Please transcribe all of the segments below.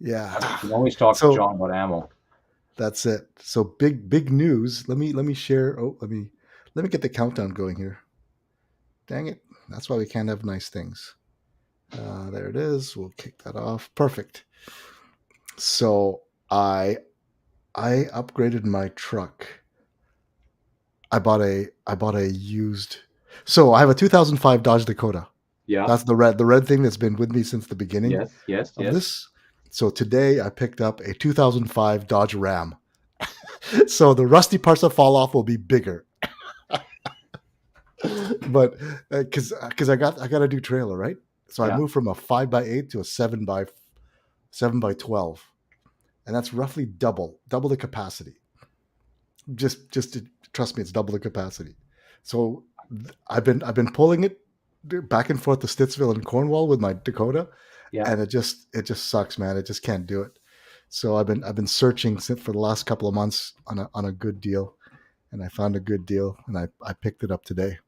Yeah. You can always talk to So John about ammo. that's it. So big news. Let me share. Oh, let me get the countdown going here. Dang it. That's why we can't have nice things. There it is. We'll kick that off. Perfect. So I upgraded my truck. I bought a used. So I have a 2005 Dodge Dakota. Yeah. That's the red thing that's been with me since the beginning Yes. of this. So today I picked up a 2005 Dodge Ram. So the rusty parts that fall off will be bigger. But because I got a new trailer, right? So I Yeah. moved from a 5x8 to a 7x12, and that's roughly double the capacity. Just to, trust me, it's double the capacity. So I've been pulling it back and forth to Stittsville and Cornwall with my Dakota, Yeah. and it just sucks, man. It just can't do it. So I've been searching for the last couple of months on a good deal, and I found a good deal, and I picked it up today.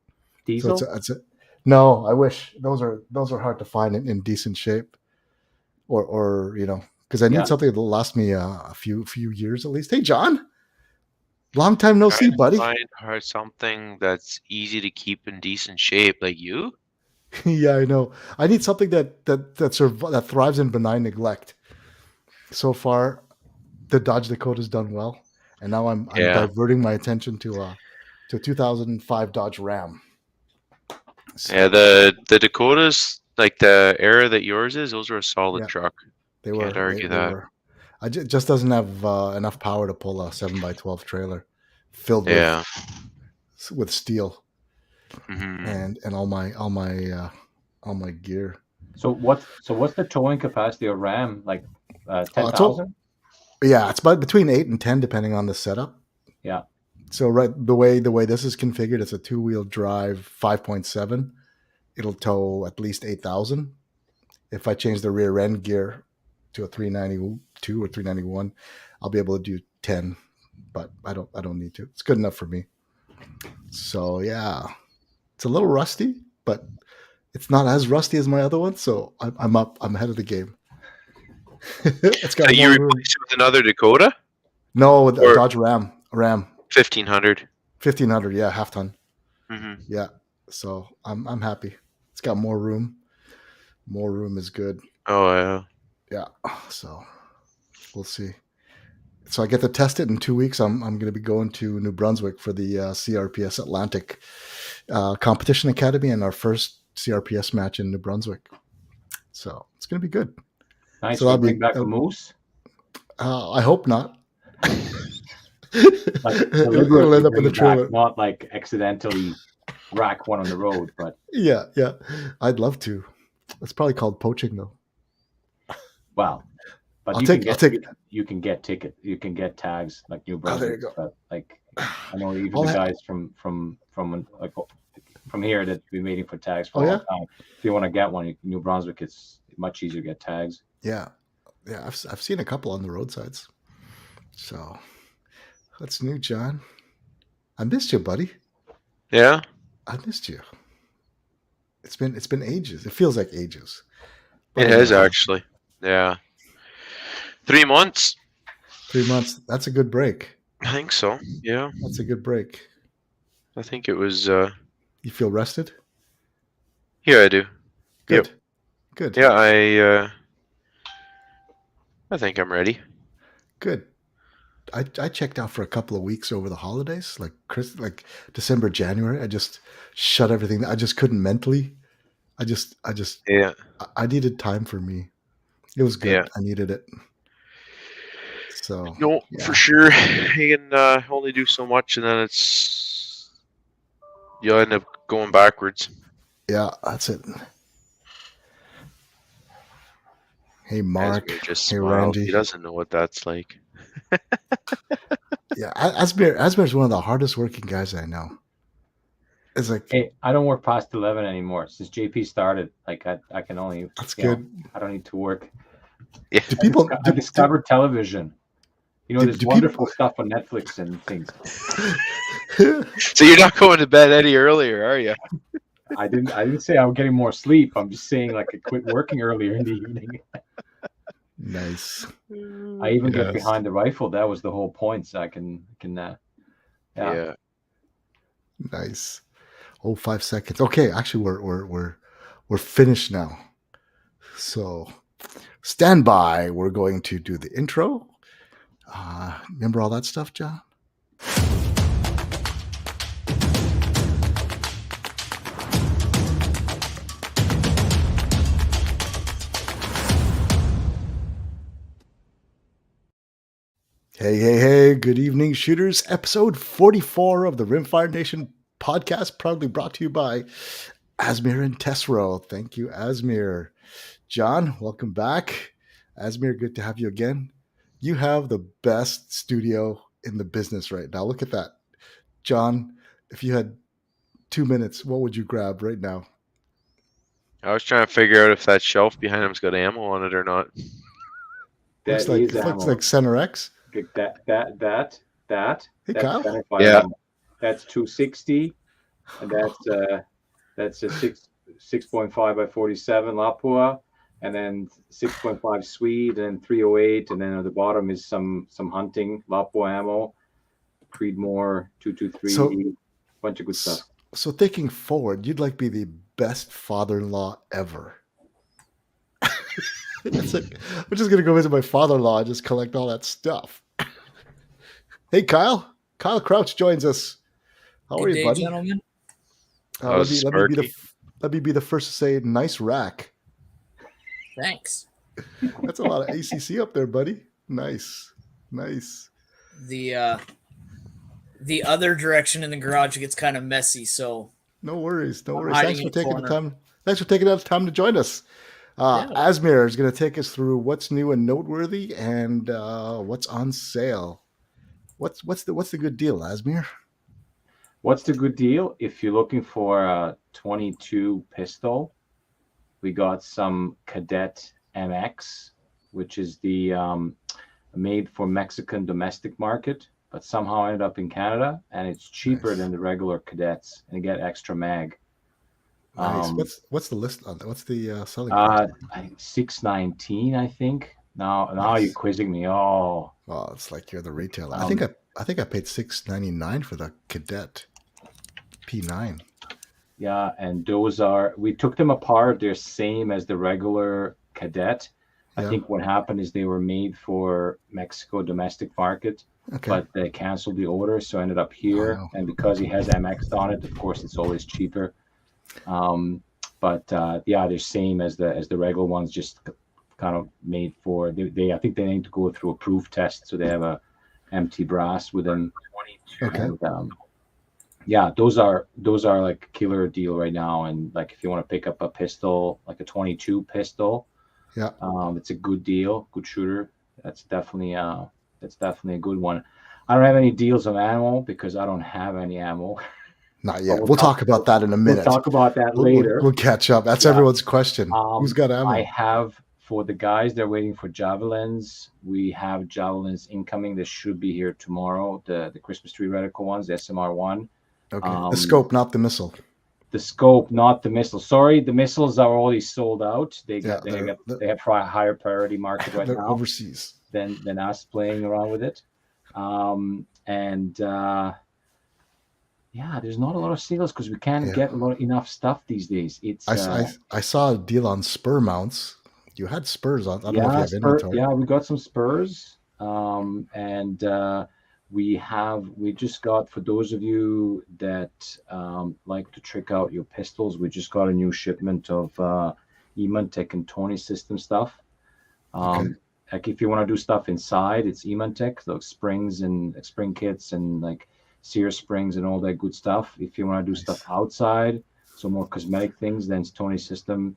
So Diesel. it's a no. I wish those are hard to find in decent shape, or because I need Yeah. something that'll last me a few years at least. Hey, John, long time no see, buddy. Find her something that's easy to keep in decent shape, like you. Yeah, I know. I need something that thrives in benign neglect. So far, the Dodge Dakota's done well, and now I'm Yeah, diverting my attention to a 2005 Dodge Ram. yeah. So The Dakotas, like the era that yours is, those are a solid yeah, truck. they Can't were argue they that. were. Just doesn't have enough power to pull a 7x12 trailer filled Yeah. with steel Hmm. and all my gear. So what's the towing capacity of Ram? Like Oh, it's all, 10,000? yeah, it's about between 8 and 10 depending on the setup. Yeah. So right, the way this is configured, it's a 2-wheel drive 5.7. It'll tow at least 8,000. If I change the rear end gear to a 392 or 391, I'll be able to do 10. But I don't need to. It's good enough for me. So yeah, it's a little rusty, but it's not as rusty as my other one. So I'm up. I'm ahead of the game. It's So got you more room. replace it with another Dakota No, with a or Dodge Ram 1500. 1500. Yeah, half ton. Hmm. Yeah. So I'm happy. It's got more room. More room is good. Oh yeah. Yeah. So we'll see. So I get to test it in 2 weeks. I'm going to be going to New Brunswick for the CRPS Atlantic Competition Academy and our first CRPS match in New Brunswick. So it's going to be good. Nice. So You'll that'll be. bring back a moose. I hope not. Like It'll deliberately end up in bring the it back, trailer. not like accidentally rack one on the road. But Yeah. I'd love to. It's probably called poaching, though. wow. But you can get ticket. You can get tags like New Brunswick. Oh, there you go. But like I know even the guys from like from here that have been waiting for tags for a long time. If you want to get one, New Brunswick, it's much easier to get tags. Yeah. I've seen a couple on the roadsides. So that's new, John. I missed you, buddy. Yeah. I missed you. It's been ages. It feels like ages. It has actually. Yeah. 3 months. 3 months. That's a good break. I think so. Yeah. That's a good break. I think it was. You feel rested? Yeah, I do. Good. Yep. Good. Yeah, I think I'm ready. Good. I checked out for a couple of weeks over the holidays, like December, January. I just shut everything. I just couldn't mentally. I needed time for me. It was good. Yeah. I needed it. So no, for sure. You can only do so much, and then you'll end up going backwards. Yeah, that's it. Hey, Mark. Asmir just hey, smiled. Randy. He doesn't know what that's like. Yeah, Asmir's one of the hardest working guys I know. It's like, hey, I don't work past 11 anymore since JP started. Like I can only. That's good. I don't need to work. Yeah. I discovered television. There's wonderful stuff on Netflix and things. So you're not going to bed any earlier, are you? I didn't say I'm getting more sleep. I'm just saying like I quit working earlier in the evening. Nice. I even get Yes. behind the rifle. That was the whole point. So I can Yeah. Nice. Oh, 5 seconds. Okay, actually, we're finished now. So stand by. We're going to do the intro. Remember all that stuff, John? Hey, good evening, shooters. Episode 44 of the Rimfire Nation podcast, proudly brought to you by Asmir and Tesro. Thank you, Asmir. John, welcome back. Asmir, good to have you again. You have the best studio in the business right now. Look at that. John, if you had 2 minutes, what would you grab right now? I was trying to figure out if that shelf behind him's got ammo on it or not. Looks like Center X. That. Hey, that's Kyle. Yeah. ammo. That's 260, and that's a 6.5 by 47 Lapua, and then 6.5 Swede, and 308, and then at the bottom is some hunting Lapua ammo, Creedmoor 223, bunch of good stuff. So thinking forward, you'd like be the best father-in-law ever. It's like, I'm just gonna go visit my father-in-law and just collect all that stuff. Hey, Kyle. Kyle Crouch joins us. How are you, buddy? Gentlemen. Let me be the first to say, nice rack. Thanks. That's a lot of ACC up there, buddy. Nice. The other direction in the garage gets kind of messy, so no worries. I'm Thanks for taking the time. Thanks for taking the time to join us. Yeah. Asmir is going to take us through what's new and noteworthy and what's on sale. What's the good deal, Asmir? What's the good deal? If you're looking for a 22 pistol, we got some Cadet MX, which is the made for Mexican domestic market, but somehow ended up in Canada, and it's cheaper than the regular Cadets, and you get extra mag. Nice. What's the list on that? What's the selling price? I think $619, I think. Now Nice. you're quizzing me. Oh, it's like you're the retailer. I think I paid $699 for the Cadet P9. Yeah, and we took them apart. They're same as the regular Cadet. I think what happened is they were made for Mexico domestic market, but they canceled the order, so I ended up here. Oh. And because he has MX on it, of course, it's always cheaper. They're same as the regular ones, just kind of made for they. I think they need to go through a proof test, so they have a empty brass with them. Okay. And, those are like killer deal right now. And like if you want to pick up a pistol, like a 22 pistol, it's a good deal, good shooter. That's definitely a good one. I don't have any deals on ammo because I don't have any ammo. Not yet. We'll talk about that in a minute. We'll talk about that later. We'll catch up. That's everyone's question. Who's got ammo? I have, for the guys that are waiting for javelins, we have javelins incoming. This should be here tomorrow. The Christmas tree reticle ones, the SMR1. Okay. The scope, not the missile. The scope, not the missile. Sorry, the missiles are already sold out. They have higher priority market right now. Overseas than us playing around with it. There's not a lot of sales because we can't get enough stuff these days. I saw a deal on spur mounts. You had spurs on. I don't know if you have inventory. Yeah, we got some spurs. We just got, for those of you that like to trick out your pistols, we just got a new shipment of Emantech and Tony system stuff. Like if you want to do stuff inside, it's Emantech, those springs and spring kits and like sear springs and all that good stuff. If you want to do stuff outside, so more cosmetic things, then it's Tony system,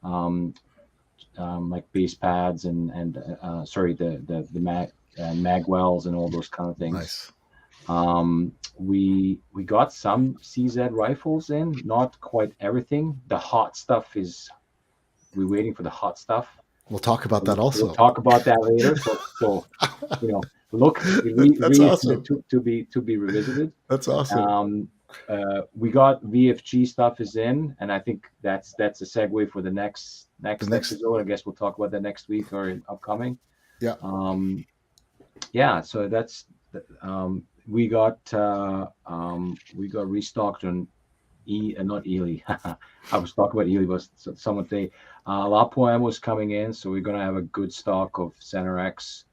like base pads and the mag wells and all those kind of things. Nice. We got some CZ rifles in, not quite everything. The hot stuff we're waiting for the hot stuff. We'll talk about that also. We'll talk about that later. So look, That's awesome. to be revisited. That's awesome. we got VFG stuff is in, and I think that's a segue for the next The next- episode. I guess we'll talk about that next week or in upcoming. Yeah. Yeah. So that's we got restocked on not Ely. I was talking about Ely, but someone say Lapo ammo is coming in, so we're gonna have a good stock of Center X,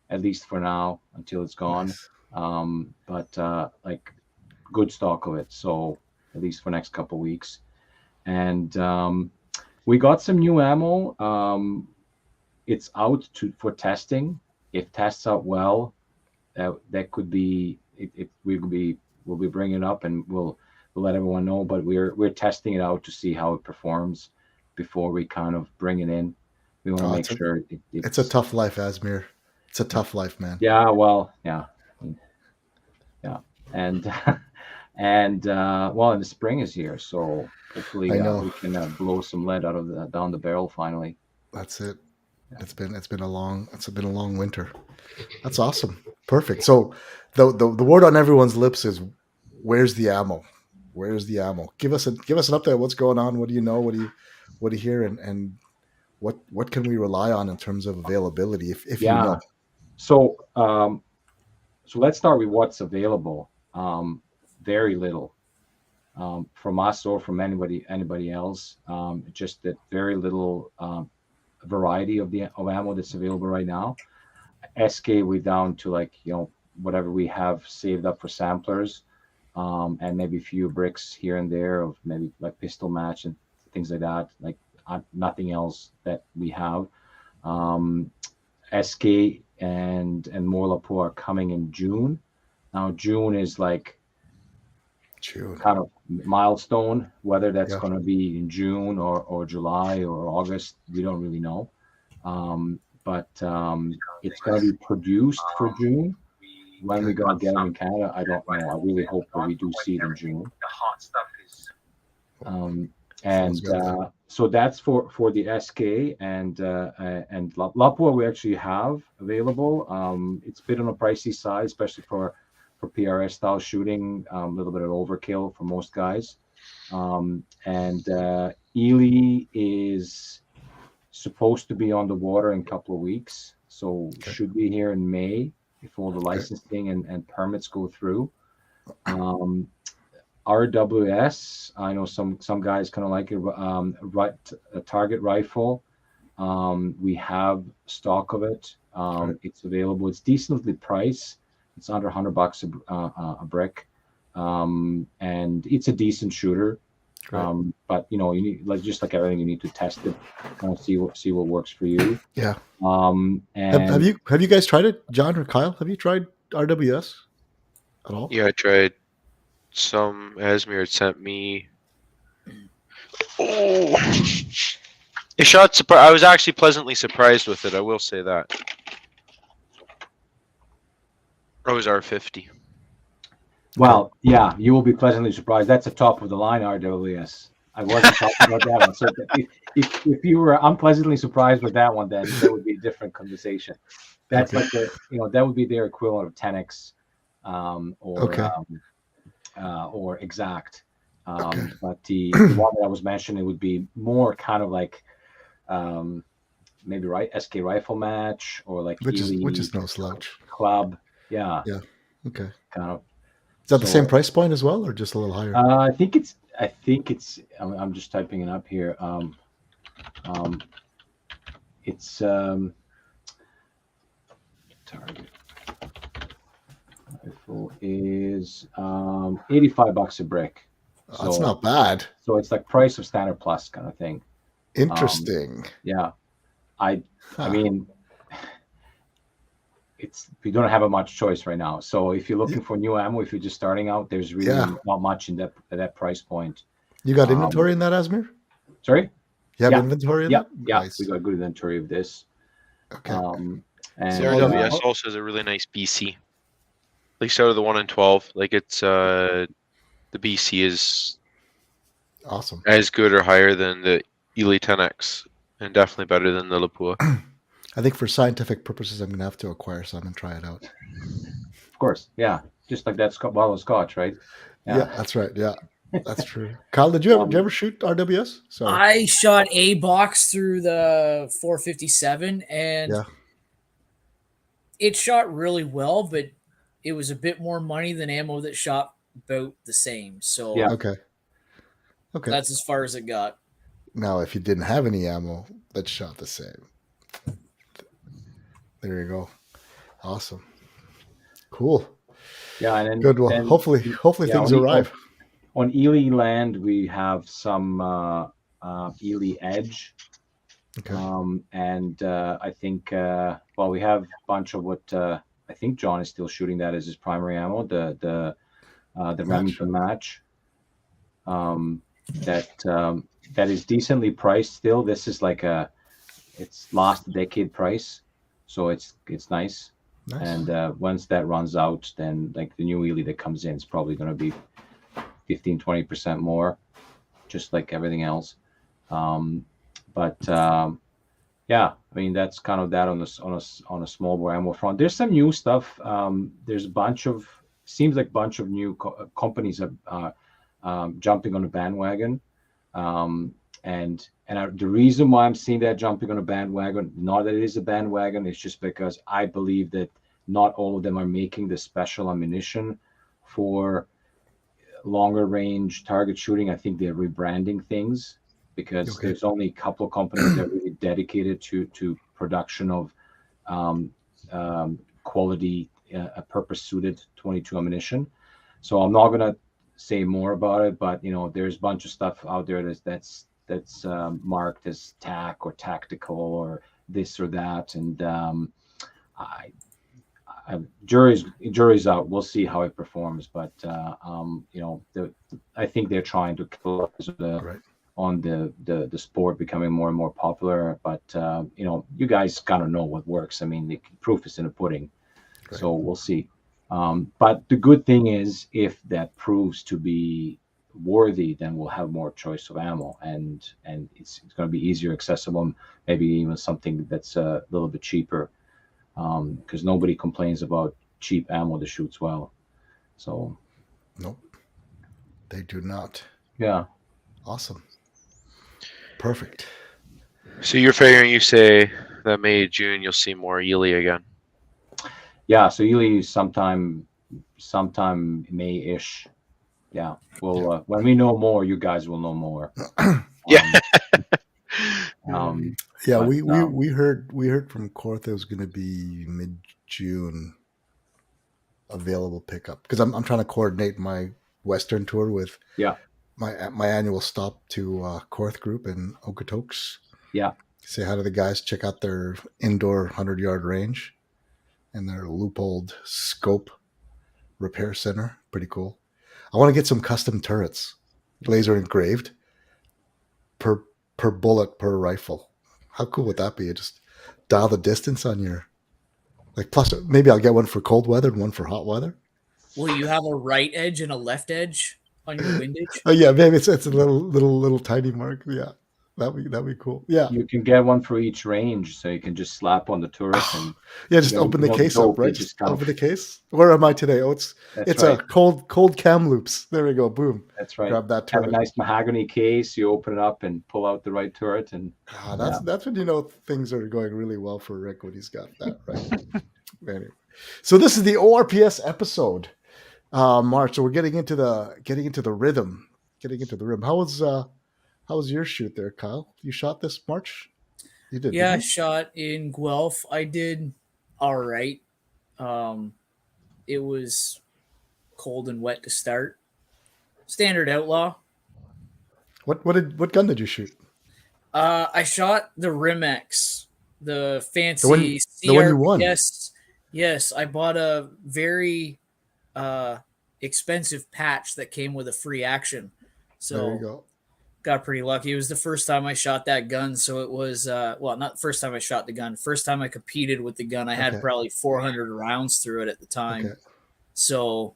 at least for now until it's gone. Nice. But like good stock of it, so at least for next couple weeks. And we got some new ammo. It's out for testing. If tests out well, that could be it. We'll be bringing it up and we'll let everyone know. But we're testing it out to see how it performs before we kind of bring it in. We want to make sure it's a tough life, Asmir. It's a tough life, man. Yeah, well, yeah, and and the spring is here, so hopefully we can blow some lead out of down the barrel finally. That's it. Yeah. It's been a long winter. That's awesome. Perfect. So the word on everyone's lips is, where's the ammo? Where's the ammo? Give us an update. What's going on? What do you know? What do you hear? And what can we rely on in terms of availability? If you know. So so let's start with what's available. Very little from us or from anybody else. Just that very little variety of ammo that's available right now. SK, we down to like whatever we have saved up for samplers, and maybe a few bricks here and there of maybe like pistol match and things like that. Like nothing else that we have. SK and more Lapo are coming in June. Now June is like kind of milestone. Whether that's going to be in June or July or August, we don't really know. But it's going to be produced for June. When we go get them in Canada, I don't know. I really hope that we do see it in June. So that's for the SK and Lapo we actually have available. It's a bit on a pricey side, especially for PRS style shooting. A little bit of overkill for most guys. And Ely is supposed to be on the water in a couple of weeks, so should be here in May if all the licensing and permits go through. RWS, I know some guys kind of like it. A target rifle, we have stock of it. It's available. It's decently priced. It's under $100 a brick, and it's a decent shooter. But you need just like everything, you need to test it, kind of see what works for you. Yeah. And have you guys tried it, John or Kyle? Have you tried RWS at all? Yeah, I tried some. Asmir had sent me. Oh, it shot. I was actually pleasantly surprised with it. I will say that. It was R50. Well, yeah, you will be pleasantly surprised. That's a top of the line RWS. I wasn't talking about that one. So if you were unpleasantly surprised with that one, then that would be a different conversation. That's like that would be their equivalent of 10x or exact. But the one that I was mentioning would be more kind of like maybe SK rifle match or like which is no slouch. Club. Yeah. Okay. Kind of. Is that the same price point as well, or just a little higher? I think it's. I'm just typing it up here. It's target rifle is $85 a brick. So that's not bad. So it's like price of standard plus kind of thing. Interesting. Yeah, I mean. We don't have a much choice right now. So if you're looking for new ammo, if you're just starting out, there's really not much in that price point. You got inventory in that, Asmir? Sorry? You have inventory in that? Yeah, nice. We got good inventory of this. Okay. And RWS also has a really nice BC. At least out of the 1 in 12. Like it's the BC is awesome. As good or higher than the Ely 10X and definitely better than the Lapua. I think for scientific purposes, I'm going to have to acquire some and try it out. Of course, yeah. Just like that bottle of scotch, right? Yeah, that's right. Yeah, that's true. Kyle, did you ever shoot RWS? Sorry. I shot a box through the 457, and Yeah. it shot really well, but it was a bit more money than ammo that shot about the same. So Yeah. Okay. Okay. that's as far as it got. Now, if you didn't have any ammo, that shot the same. There you go. Awesome. Cool. Yeah, and then, Good. Well, then hopefully yeah, things arrive. on Ely land, we have some Ely Edge. Okay. And I think, well, we have a bunch of what I think John is still shooting that as his primary ammo, the Remington match. That is decently priced still. This is like it's last decade price, so it's nice. Nice. And once that runs out, then like the new Ely that comes in is probably going to be 15-20% more, just like everything else. Yeah, I mean that's kind of that on a small bore ammo front. There's some new stuff. There's a bunch of new companies are jumping on the bandwagon. The reason why I'm seeing that jumping on a bandwagon, not that it is a bandwagon, it's just because I believe that not all of them are making the special ammunition for longer range target shooting. I think they're rebranding things because there's only a couple of companies that are really dedicated to production of quality, purpose-suited 22 ammunition. So I'm not gonna say more about it, but there's a bunch of stuff out there that's marked as tac or tactical or this or that, and jury's out. We'll see how it performs, but I think they're trying to capitalize on the sport becoming more and more popular. But you guys kind of know what works. I mean, the proof is in the pudding, so we'll see. But the good thing is, if that proves to be worthy, then we'll have more choice of ammo, and it's going to be easier accessible, maybe even something that's a little bit cheaper, because nobody complains about cheap ammo that shoots well. So nope, they do not. Yeah. Awesome. Perfect. So you're figuring, you say that May, June, you'll see more Ely again. Yeah, so Ely sometime May-ish. Yeah, well, when we know more, you guys will know more. Yeah. We heard from Korth it was going to be mid-June available pickup, because I'm trying to coordinate my Western tour with my annual stop to Korth Group in Okotoks. Yeah, say hi to the guys, check out their indoor 100-yard range and their loopholed scope repair center. Pretty cool. I want to get some custom turrets, laser engraved per bullet per rifle. How cool would that be? You just dial the distance on your, like, plus maybe I'll get one for cold weather and one for hot weather. Will you have a right edge and a left edge on your windage? Oh yeah, maybe it's a little tiny mark. Yeah, that'd be cool. Yeah, you can get one for each range, so you can just slap on the turret and just open the case up, right? Just open the case. Where am I today? Oh, it's right. A cold cam loops. There we go. Boom. That's right. Grab that turret. Have a nice mahogany case. You open it up and pull out the right turret, and that's when you know things are going really well for Rick, when he's got that right. Anyway, so this is the ORPS episode, March. So we're getting into the rhythm. How was your shoot there, Kyle? You shot this March? You did. Yeah, I shot in Guelph. I did all right. It was cold and wet to start. Standard Outlaw. What gun did you shoot? I shot the Rimex, the fancy CRPS. The one you won. Yes, I bought a very expensive patch that came with a free action. So there you go. Got pretty lucky. It was the first time I shot that gun, so it was not the first time I shot the gun. First time I competed with the gun. I had probably 400 rounds through it at the time. Okay. So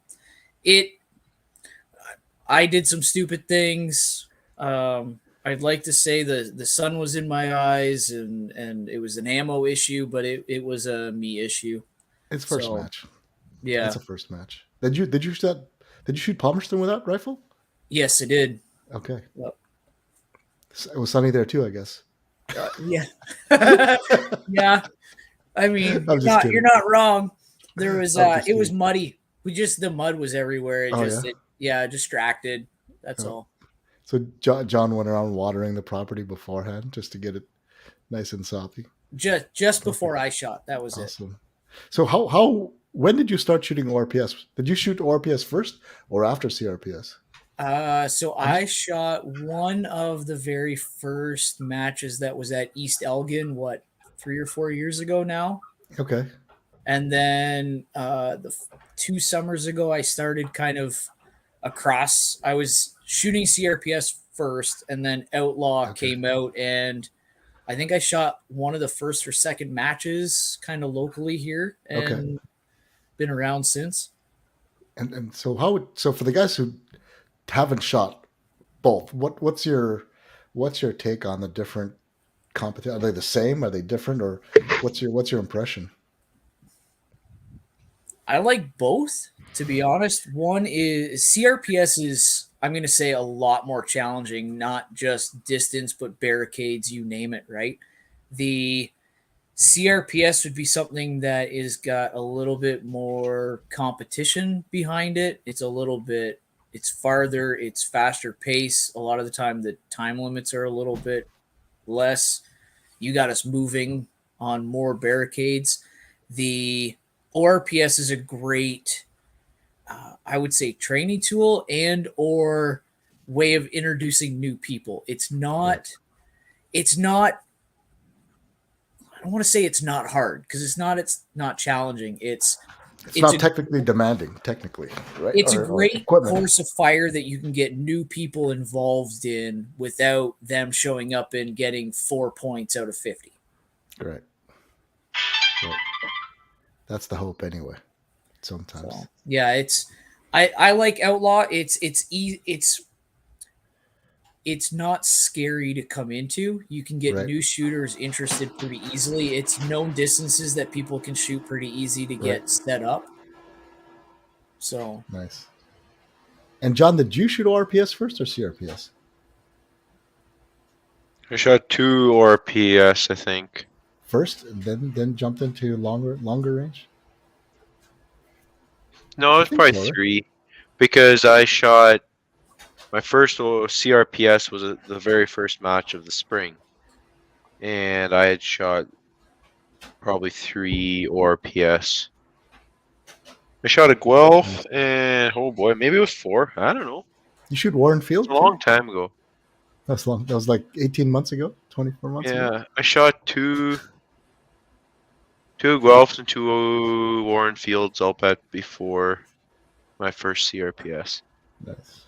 I did some stupid things. I'd like to say the sun was in my eyes, and it was an ammo issue, but it was a me issue. It's first match. Yeah, it's a first match. Did you shoot Did you shoot Palmerston with that rifle? Yes, I did. Okay. Yep. It was sunny there too, I guess. Yeah. Yeah. I mean, you're not wrong. There was it was muddy. The mud was everywhere. It distracted. That's all. So John went around watering the property beforehand just to get it nice and soppy. Just before I shot. That was awesome. So when did you start shooting ORPS? Did you shoot ORPS first or after CRPS? So I shot one of the very first matches that was at East Elgin, 3 or 4 years ago now. Okay. And then 2 summers ago, I started kind of across. I was shooting CRPS first, and then Outlaw came out, and I think I shot one of the first or second matches kind of locally here, and been around since. And so so for the guys who haven't shot both, what's your take on the different competition? Are they the same? Are they different? Or what's your impression? I like both, to be honest. One is CRPS is, I'm going to say, a lot more challenging, not just distance, but barricades, you name it, right? The CRPS would be something that is got a little bit more competition behind it. It's farther, it's faster pace. A lot of the time, the time limits are a little bit less. You got us moving on more barricades. The ORPS is a great, I would say, training tool and or way of introducing new people. It's not, I don't want to say it's not hard, because it's not challenging. It's not technically demanding, technically, right? It's a great course of fire that you can get new people involved in without them showing up and getting 4 points out of 50. Right. That's the hope anyway. Sometimes. So, yeah, I like Outlaw. It's not scary to come into. You can get new shooters interested pretty easily. It's known distances that people can shoot pretty easy to get set up. So nice. And John, did you shoot ORPS first or CRPS? I shot 2 ORPS, I think. First, and then jumped into longer range? No, it was probably 3, because I shot my first CRPS was the very first match of the spring, and I had shot probably 3 ORPS. I shot a Guelph, and oh boy, maybe it was 4. I don't know. You shoot Warren Field? A long time ago. That's long. That was like 18 months ago, 24 months ago. Yeah, I shot 2 Guelphs and 2 Warren Fields, I'll bet, before my first CRPS. Nice.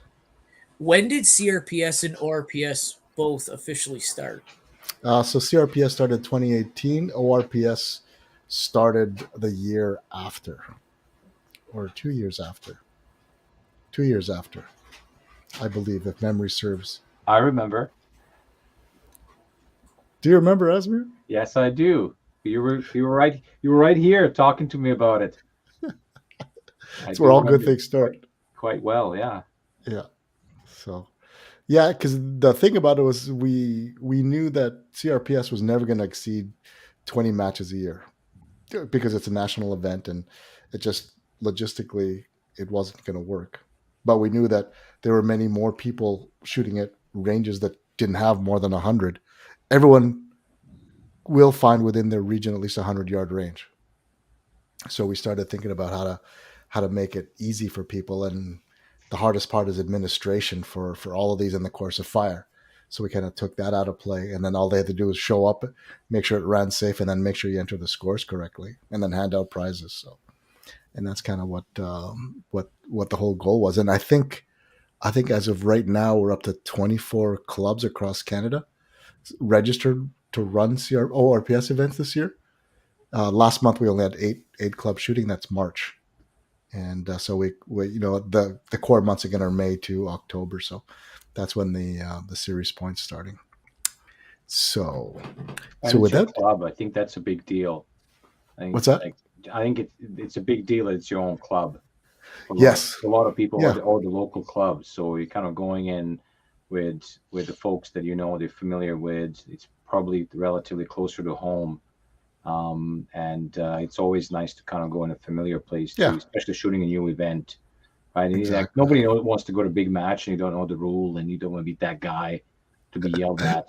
When did CRPS and ORPS both officially start? So CRPS started 2018. ORPS started the year after, or 2 years after. 2 years after, I believe, if memory serves. I remember. Do you remember, Asmir? Yes, I do. You were right. You were right here talking to me about it. That's where all good things start. Quite well, yeah. Yeah. So, yeah, because the thing about it was we knew that CRPS was never going to exceed 20 matches a year because it's a national event and it just logistically it wasn't going to work. But we knew that there were many more people shooting at ranges that didn't have more than 100. Everyone will find within their region at least 100-yard range. So we started thinking about how to make it easy for people, and the hardest part is administration for all of these in the course of fire. So we kind of took that out of play, and then all they had to do was show up, make sure it ran safe, and then make sure you enter the scores correctly, and then hand out prizes. So, and that's kind of what the whole goal was. And I think as of right now, we're up to 24 clubs across Canada registered to run ORPS events this year. Last month we only had eight clubs shooting. That's March. And so we the core months again are May to October. So that's when the series points starting. So with that club, I think that's a big deal. What's that? I think it's a big deal. It's your own club. Yes. a lot of people, Yeah. all the local clubs. So you're kind of going in with the folks that they're familiar with. It's probably relatively closer to home. And it's always nice to kind of go in a familiar place too, Yeah. especially shooting a new event, right? And, like, Exactly. nobody wants to go to a big match and you don't know the rule and you don't want to be that guy to be yelled at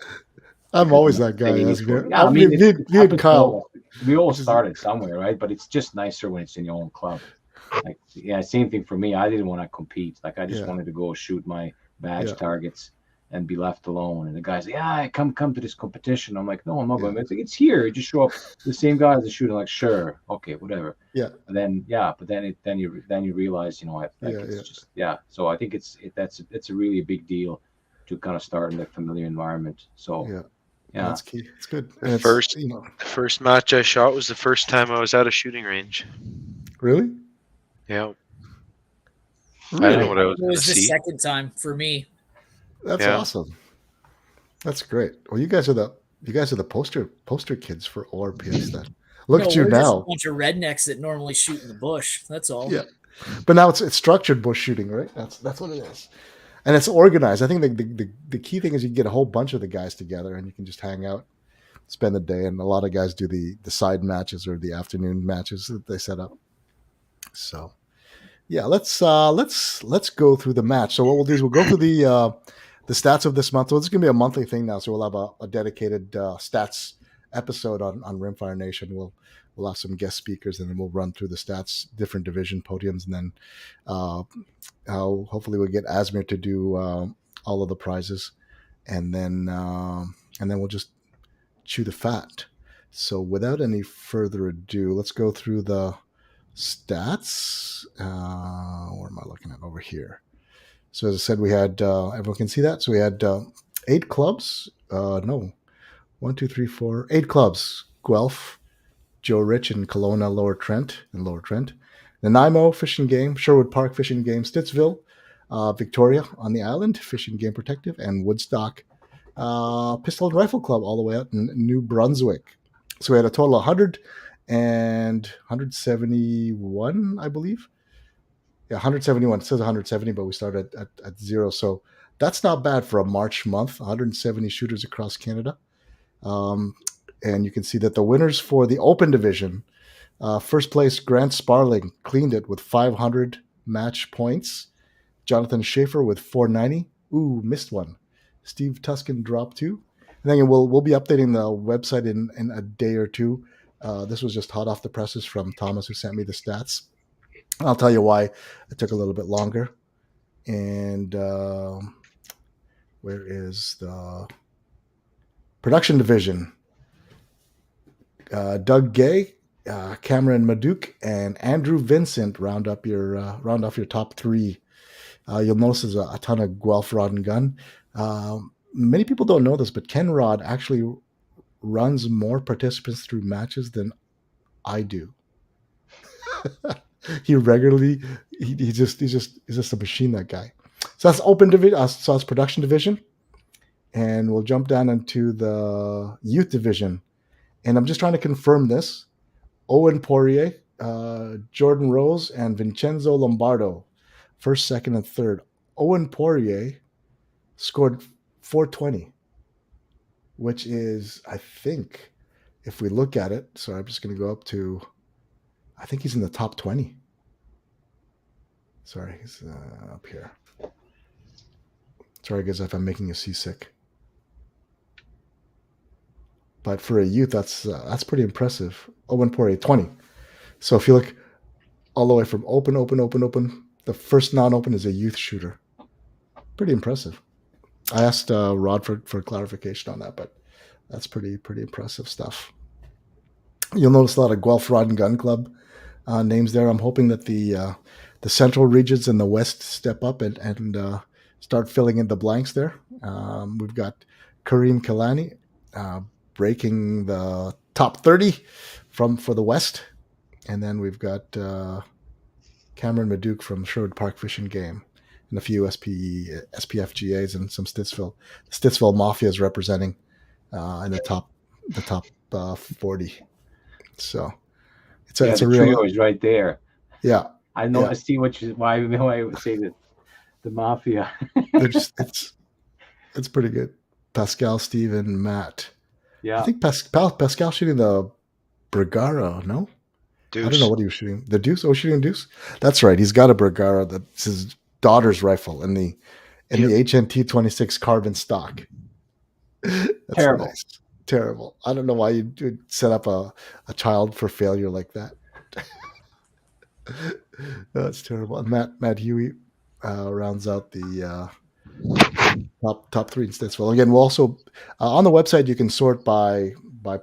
I'm because always you're that guy, not safe. Or, Asmir. yeah, I mean, it Me and happens to all of Kyle, us. We all which is started somewhere, right? But it's just nicer when it's in your own club. Like, yeah, same thing for me. I didn't want to compete. Like, I just yeah, wanted to go shoot my badge yeah, targets and be left alone. And the guy's like, yeah, come to this competition. I'm like, no, I'm not yeah, going. It's like, it's here. You just show up. The same guys are shooting. Like, sure, okay, whatever. yeah, And then then you realize, like yeah, it's yeah, just So I think it's a really big deal to kind of start in the familiar environment. So yeah. yeah, That's key. It's good. The And it's, first match I shot was the first time I was at a shooting range. really? Yeah. I Really? didn't know what I was It going to was the see. second time for me. That's Yeah. awesome. That's great. Well, you guys are the poster kids for ORPS then. Look at you we're just a now. bunch of rednecks that normally shoot in the bush. That's all. Yeah. But now it's structured bush shooting, right? That's what it is. And it's organized. I think the key thing is you get a whole bunch of the guys together and you can just hang out, spend the day, and a lot of guys do the side matches or the afternoon matches that they set up. So yeah, let's go through the match. So what we'll do is we'll go through the stats of this month. So it's going to be a monthly thing now. So we'll have a dedicated stats episode on Rimfire Nation. We'll have some guest speakers, and then we'll run through the stats, different division podiums, and then hopefully we'll get Asmir to do all of the prizes, and then we'll just chew the fat. So without any further ado, let's go through the stats. What am I looking at over here? So as I said, we had everyone can see that. So we had 8 clubs. No, 1, 2, 3, 4, 8 clubs. Guelph, Joe Rich in Kelowna, Lower Trent, Nanaimo Fishing Game, Sherwood Park Fishing Game, Stittsville, Victoria on the island, Fishing Game Protective, and Woodstock Pistol and Rifle Club all the way out in New Brunswick. So we had a total of 171, I believe. Yeah, 171. It says 170, but we started at 0. So that's not bad for a March month. 170 shooters across Canada. And you can see that the winners for the open division, first place, Grant Sparling cleaned it with 500 match points. Jonathan Schaefer with 490. Ooh, missed one. Steve Tuscan dropped 2. And then we'll be updating the website in a day or two. This was just hot off the presses from Thomas, who sent me the stats. I'll tell you why it took a little bit longer. And where is the production division? Doug Gay, Cameron Maduke, and Andrew Vincent round off your top 3. You'll notice there's a ton of Guelph rod and gun. Many people don't know this, but Ken Rod actually runs more participants through matches than I do. He regularly, he's just a machine, that guy. So that's open division. So that's production division, and we'll jump down into the youth division. And I'm just trying to confirm this. Owen Poirier, Jordan Rose, and Vincenzo Lombardo, first, second, and third. Owen Poirier scored 420, which is, I think, if we look at it, so I'm just going to go up to, I think he's in the top 20. Sorry, he's up here. Sorry, guys, if I'm making you seasick. But for a youth, that's pretty impressive. Owen Poirier, 20. So if you look all the way from open, the first non-open is a youth shooter. Pretty impressive. I asked Rod for clarification on that, but that's pretty impressive stuff. You'll notice a lot of Guelph Rod and Gun Club names there. I'm hoping that the central regions and the west step up and start filling in the blanks there. We've got Kareem Kalani breaking the top 30 for the west, and then we've got Cameron Maduke from Sherwood Park Fishing Game, and a few SPFGAs and some Stittsville. The Stittsville Mafia is representing in the top 40. So it's a trio real, is right there. yeah. I know. Yeah. I see why I would say that the mafia. They're just it's pretty good. Pascal, Steven, Matt. I Yeah, think Pascal shooting the Bergara, no? I don't know Deuce. what he was shooting. The Deuce? Oh, shooting Deuce? That's right. He's got a Bergara. That's his daughter's rifle in the HNT 26 carbon stock. That's terrible. nice. Terrible. I don't know why you would set up a child for failure like that. That's terrible. And Matt Huey rounds out the top three instance. Well, again, we'll also on the website you can sort by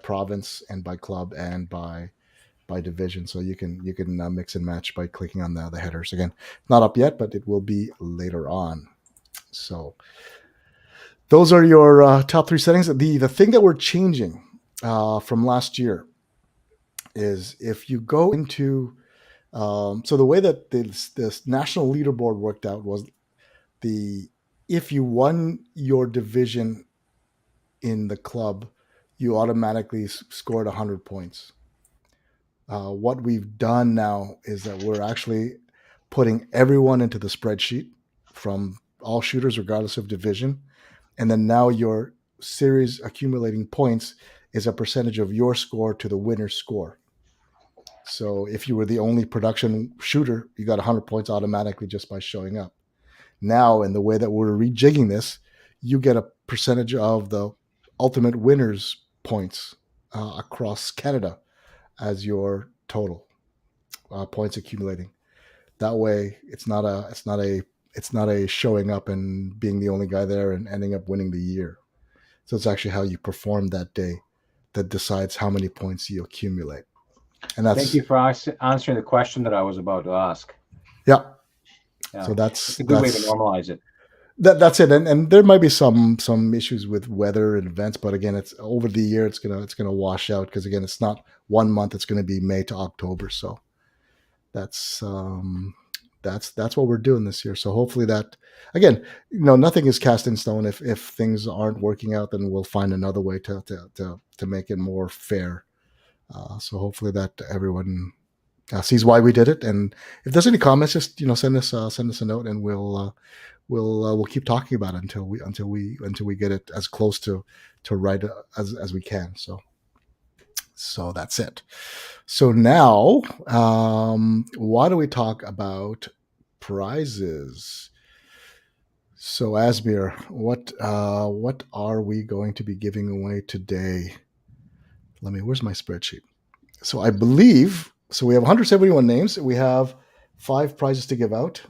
province and by club and by division, so you can mix and match by clicking on the headers. Again, not up yet, but it will be later on. So those are your top three settings. The thing that we're changing from last year is if you go into so the way that this national leaderboard worked out was the if you won your division in the club, you automatically scored 100 points. What we've done now is that we're actually putting everyone into the spreadsheet from all shooters, regardless of division. And then now your series accumulating points is a percentage of your score to the winner's score. So if you were the only production shooter, you got 100 points automatically just by showing up. Now, in the way that we're rejigging this, you get a percentage of the ultimate winner's points across Canada as your total points accumulating. That way, it's not a showing up and being the only guy there and ending up winning the year. So it's actually how you perform that day that decides how many points you accumulate. And that's Thank you for answering the question that I was about to ask. yeah. Yeah, So it's a good way to normalize it. That's it. And there might be some issues with weather and events, but again, it's over the year. It's gonna wash out because again, it's not 1 month. It's gonna be May to October. So that's what we're doing this year. So hopefully that again, nothing is cast in stone. If things aren't working out, then we'll find another way to make it more fair. So hopefully that everyone sees why we did it. And if there's any comments, just send us a note, and we'll keep talking about it until we get it as close to right as we can. So that's it. So now, why don't we talk about prizes? So Asmir, what are we going to be giving away today? Where's my spreadsheet? So I believe we have 171 names. We have 5 prizes to give out.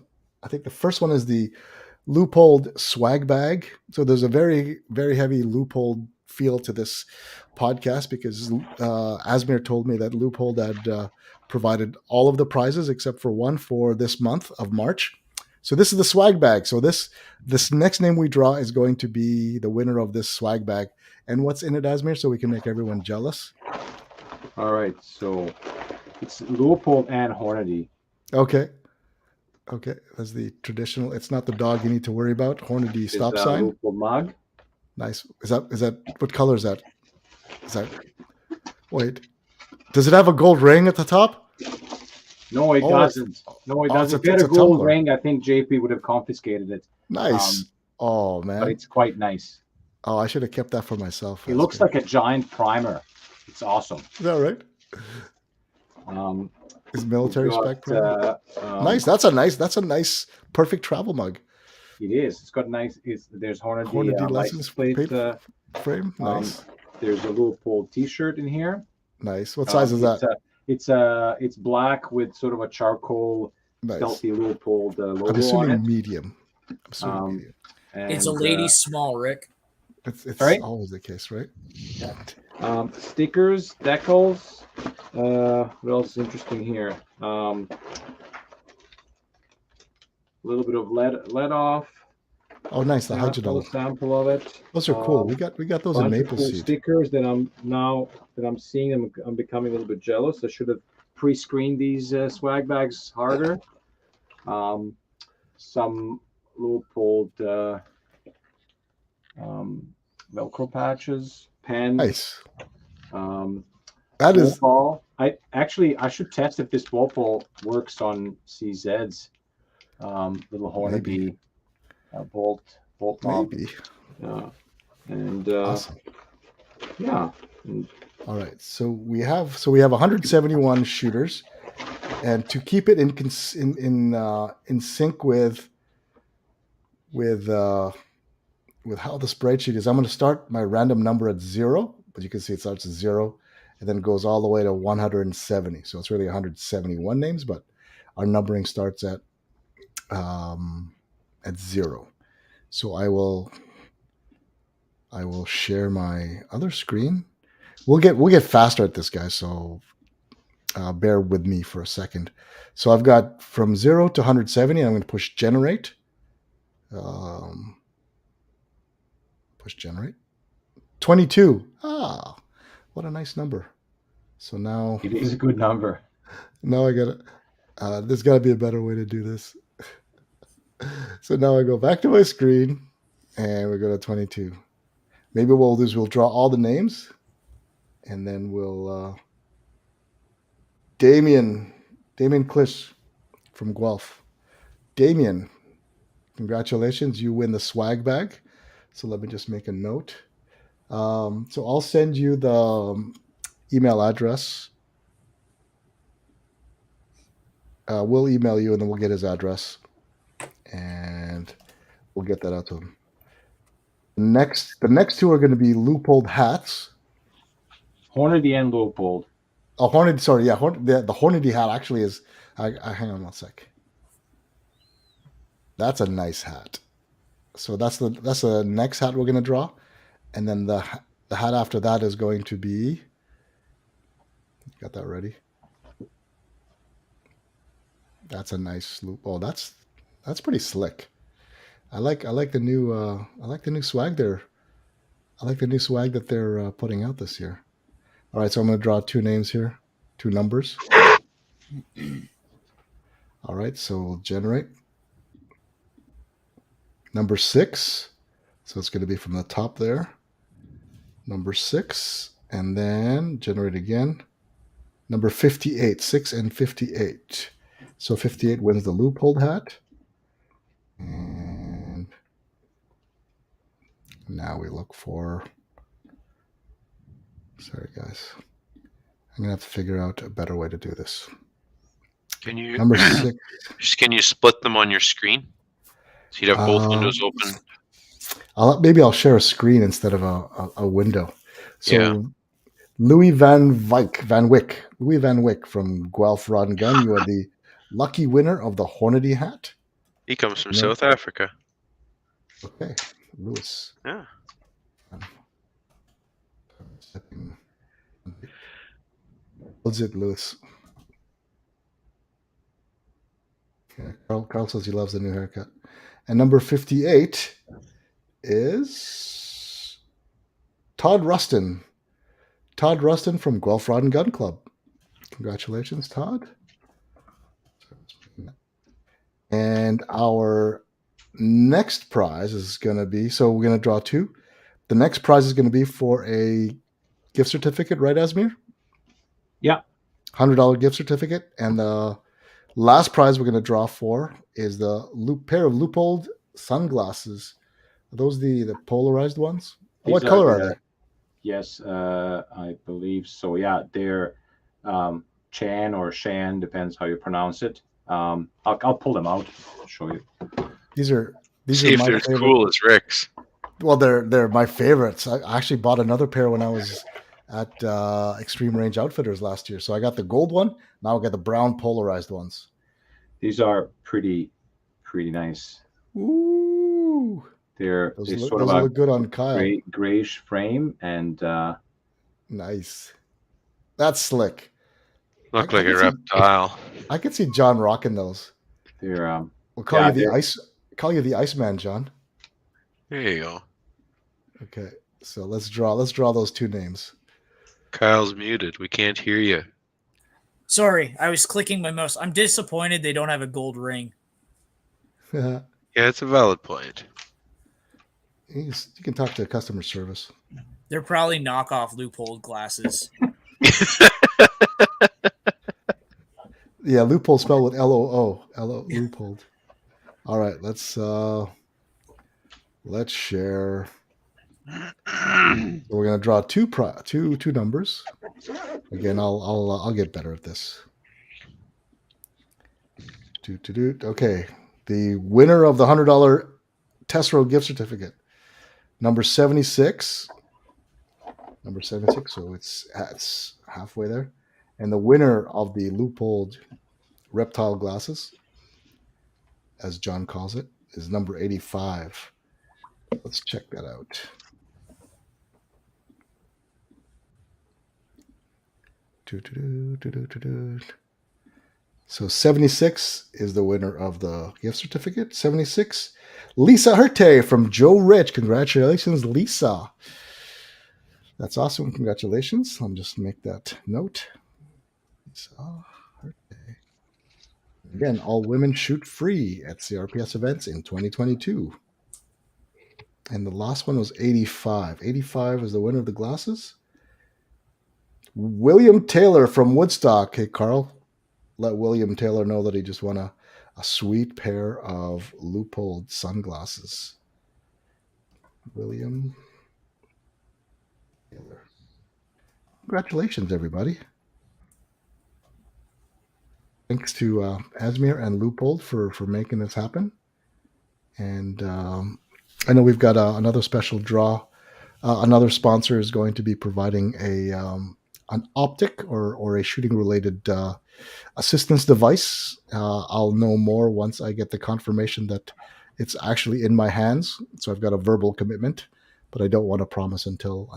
I think the first one is the Loophole swag bag. So there's a very, very heavy Loophole feel to this podcast because Asmir told me that Loophole had provided all of the prizes except for one for this month of March. So this is the swag bag. So this next name we draw is going to be the winner of this swag bag. And what's in it, Asmir, so we can make everyone jealous? All right, so it's Leopold and Hornady. Okay, that's the traditional. It's not the dog you need to worry about. Hornady stop sign. Leopold mug. Nice. Is that what color is that? Wait, does it have a gold ring at the top? No, it doesn't. No, it doesn't. If it had a gold ring, I think JP would have confiscated it. Nice. Oh man. But it's quite nice. Oh, I should have kept that for myself. It looks like a giant primer. It's awesome. Is that right? Is military spec primer? Nice. That's a nice, perfect travel mug. It is. It's got nice. There's Hornady license plate frame. Nice. There's a Leopold T-shirt in here. Nice. What size is that? It's black with sort of a charcoal stealthy Leopold logo. I'm assuming on it. Medium. Medium. It's a lady small, Rick. It's right? Always the case, right? Yeah. Stickers, decals. What else is interesting here? A little bit of lead off. Oh, nice! The hydrogen sample of it. Those are cool. We got those in maple seed. Stickers that I'm seeing. I'm becoming a little bit jealous. I should have pre-screened these swag bags harder. Some Leopold Velcro patches, pens. Nice. That Wolf is ball. I should test if this wolf ball works on CZ's little Hornady bolt knob. maybe And awesome. yeah. And All right, so we have 171 shooters, and to keep it in sync with how the spreadsheet is, I'm going to start my random number at 0, but you can see it starts at 0 and then goes all the way to 170. So it's really 171 names, but our numbering starts at 0. So I will share my other screen. We'll get faster at this, guys. So bear with me for a second. So I've got from 0 to 170. I'm going to push generate. Push generate. 22. Ah, what a nice number. So now it is a good number. Now I got to, there's got to be a better way to do this. So now I go back to my screen and we go to 22. Maybe what we'll do is we'll draw all the names and then we'll, Damien Klish from Guelph. Damien, congratulations. You win the swag bag. So let me just make a note. So I'll send you the email address. We'll email you and then we'll get his address and we'll get that out to him. The next two are going to be Leupold hats. Hornady and Leupold. Oh, Hornady. Sorry, yeah. The Hornady hat actually is. Hang on one sec. That's a nice hat. So that's the next hat we're going to draw, and then the hat after that is going to be. Got that ready. That's a nice loop. Oh, that's pretty slick. I like the new swag there. I like the new swag that they're putting out this year. All right, so I'm going to draw two names here, two numbers. All right, so we'll generate number 6. So it's going to be from the top there. Number 6, and then generate again. Number 58, 6 and 58. So 58 wins the Leupold hat. And now we look for. Sorry, guys. I'm going to have to figure out a better way to do this. Can you Number 6. Can you split them on your screen? So you'd have both windows open. Maybe I'll share a screen instead of a window. So Yeah. Louis Van Wyck from Guelph Rod and Gun. You are the lucky winner of the Hornady hat. He comes from South Africa. Okay, Louis. Yeah. What's it, Louis? Yeah, Carl says he loves the new haircut. And number 58 is Todd Rustin. Todd Rustin from Guelph Rod and Gun Club. Congratulations, Todd. And our next prize is going to be, so we're going to draw 2. The next prize is going to be for a gift certificate, right, Asmir? Yeah. $100 gift certificate. And the last prize we're going to draw for is the pair of Leupold sunglasses. Are those the polarized ones? What color are they? Yes, I believe so. Yeah, they're Chan or Shan, depends how you pronounce it. I'll pull them out. I'll show you. These are See if my they're as favorite. cool as Rick's. Well, they're my favorites. I actually bought another pair when I was at Extreme Range Outfitters last year. So I got the gold one. Now I got the brown polarized ones. These are pretty nice. Ooh. They sort of look good on Kyle. Grayish frame and nice. That's slick. Look like a reptile. I could see John rocking those. They're We'll call you the Iceman, John. There you go. Okay, so let's draw those 2 names. Kyle's muted. We can't hear you. Sorry, I was clicking my mouse. I'm disappointed they don't have a gold ring. Yeah, it's a valid point. You can talk to customer service. They're probably knockoff Leupold glasses. Yeah, loophole spelled with Loo. Loophole. All right, let's share. So we're gonna draw two numbers. Again, I'll get better at this. Okay, the winner of the $100 Tesro gift certificate, number 76. Number 76. So it's halfway there, and the winner of the loopholed reptile glasses, as John calls it, is number 85. Let's check that out. So 76 is the winner of the gift certificate. 76, Lisa Herte from Joe Rich. Congratulations, Lisa. That's awesome. Congratulations. I'll just make that note. Lisa Herte. Again, all women shoot free at CRPS events in 2022. And the last one was 85. 85 is the winner of the glasses. William Taylor from Woodstock. Hey, Carl, let William Taylor know that he just won a sweet pair of loopholed sunglasses. William Taylor. Congratulations, everybody. Thanks to Asmir and Loophole for making this happen. And I know we've got another special draw. Another sponsor is going to be providing an optic or a shooting related assistance device. I'll know more once I get the confirmation that it's actually in my hands. So I've got a verbal commitment, but I don't want to promise until.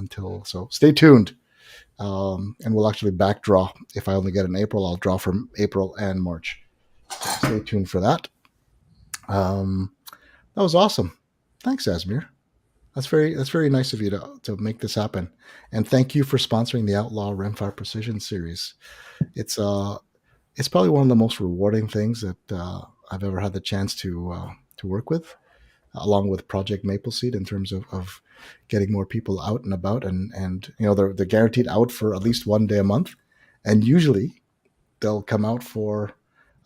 So stay tuned. And we'll actually backdraw. If I only get in April, I'll draw from April and March. So stay tuned for that. That was awesome. Thanks, Asmir. That's very nice of you to make this happen, and thank you for sponsoring the Outlaw Rimfire Precision Series. It's probably one of the most rewarding things that I've ever had the chance to work with, along with Project Maple Seed, in terms of getting more people out and about, and they're guaranteed out for at least one day a month, and usually they'll come out for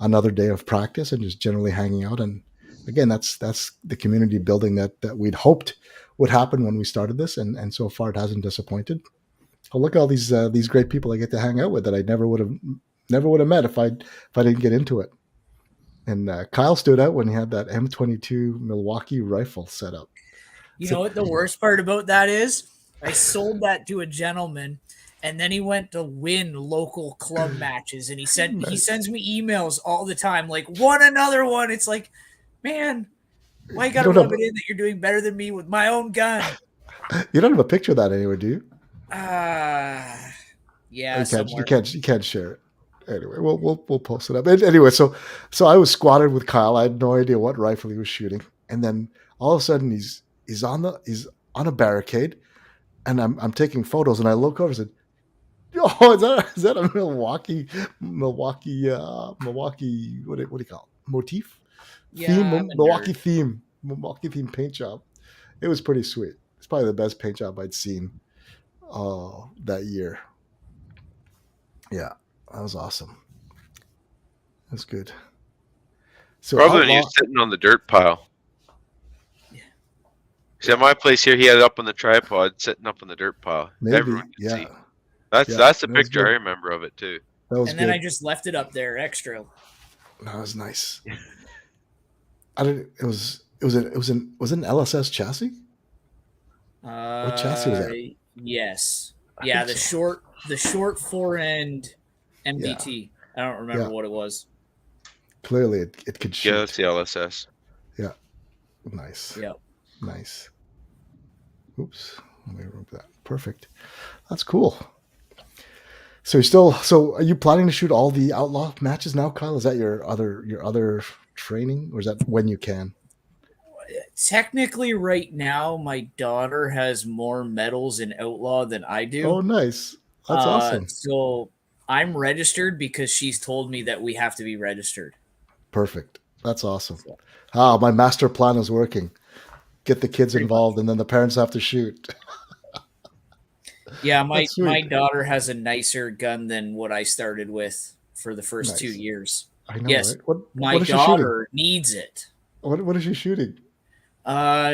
another day of practice and just generally hanging out. And again, that's the community building that we'd hoped would happen when we started this, and so far it hasn't disappointed. Oh, look at all these great people I get to hang out with that I never would have met if I didn't get into it. And Kyle stood out when he had that M22 Milwaukee rifle set up. You know what the worst part about that is? I sold that to a gentleman, and then he went to win local club matches, and he sends me emails all the time like, "Want another one?" It's like, man, why you gotta rub it in that you're doing better than me with my own gun? You don't have a picture of that anywhere, do you? Yeah, you can't share it. Anyway, we'll post it up. Anyway, so I was squatted with Kyle. I had no idea what rifle he was shooting, and then all of a sudden he's on a barricade, and I'm taking photos, and I look over and said, "Oh, is that a Milwaukee? What do you call it? Motif? Yeah, Milwaukee theme paint job." It was pretty sweet. It's probably the best paint job I'd seen that year. Yeah, that was awesome. That's good. So probably when he was sitting on the dirt pile. Yeah. See, at my place here, he had it up on the tripod, sitting up on the dirt pile. Maybe, everyone could see. That's the picture I remember of it too. And then I just left it up there extra. That was nice. It was an LSS chassis. What chassis was that? Yes. Yeah, the short fore end MDT. Yeah. I don't remember what it was. Clearly, it could shoot. Yeah, that's the LSS. Yeah. Nice. Yeah. Nice. Oops. Let me remove that. Perfect. That's cool. So are you planning to shoot all the Outlaw matches now, Kyle? Is that your other training, or is that when you can? Technically, right now, my daughter has more medals in Outlaw than I do. Oh, nice. That's awesome. So I'm registered because she's told me that we have to be registered. Perfect. That's awesome. My master plan is working. Get the kids involved, and then the parents have to shoot. Yeah, That's my sweet. daughter has a nicer gun than what I started with for the first 2 Nice. years. I know, Yes, right? my What is she shooting? daughter needs it. What is she shooting?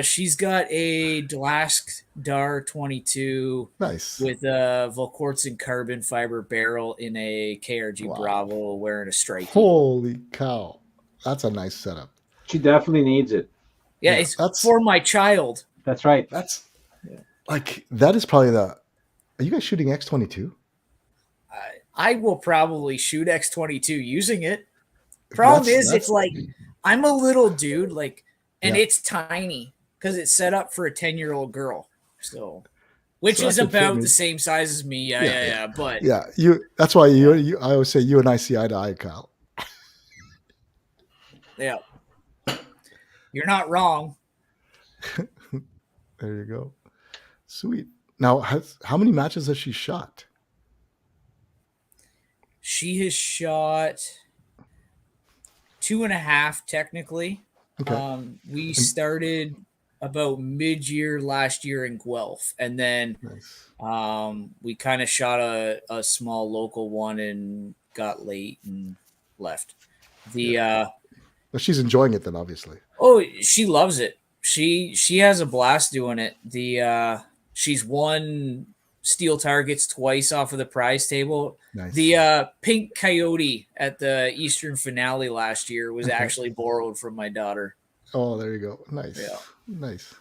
She's got a Dlask Dar 22 Nice. with a Volquartsen carbon fiber barrel in a KRG Wow. Bravo wearing a strikey. Holy cow. That's a nice setup. She definitely needs it. Yeah, Yeah, it's for my child. That's right. that's like that is probably the. Are you guys shooting X22? I will probably shoot X22 using it. Problem is, it's like I'm a little dude, like, and Yeah. it's tiny because it's set up for a 10-year-old girl. So, which So that is should fit about me. the same size as me. Yeah. But Yeah, you. That's why you. I always say you and I see eye to eye, Kyle. yeah, you're not wrong. There you go. Sweet. Now, how many matches has she shot? She has shot 2.5 technically. Okay. We started about mid-year last year in Guelph, and then Nice. we kind of shot a small local one and got late and left. Well, she's enjoying it then, obviously. Oh, she loves it. She has a blast doing it. She's won steel targets twice off of the prize table. Nice. The pink coyote at the Eastern finale last year was Okay. actually borrowed from my daughter. Oh, there you go. Nice. Yeah. Nice.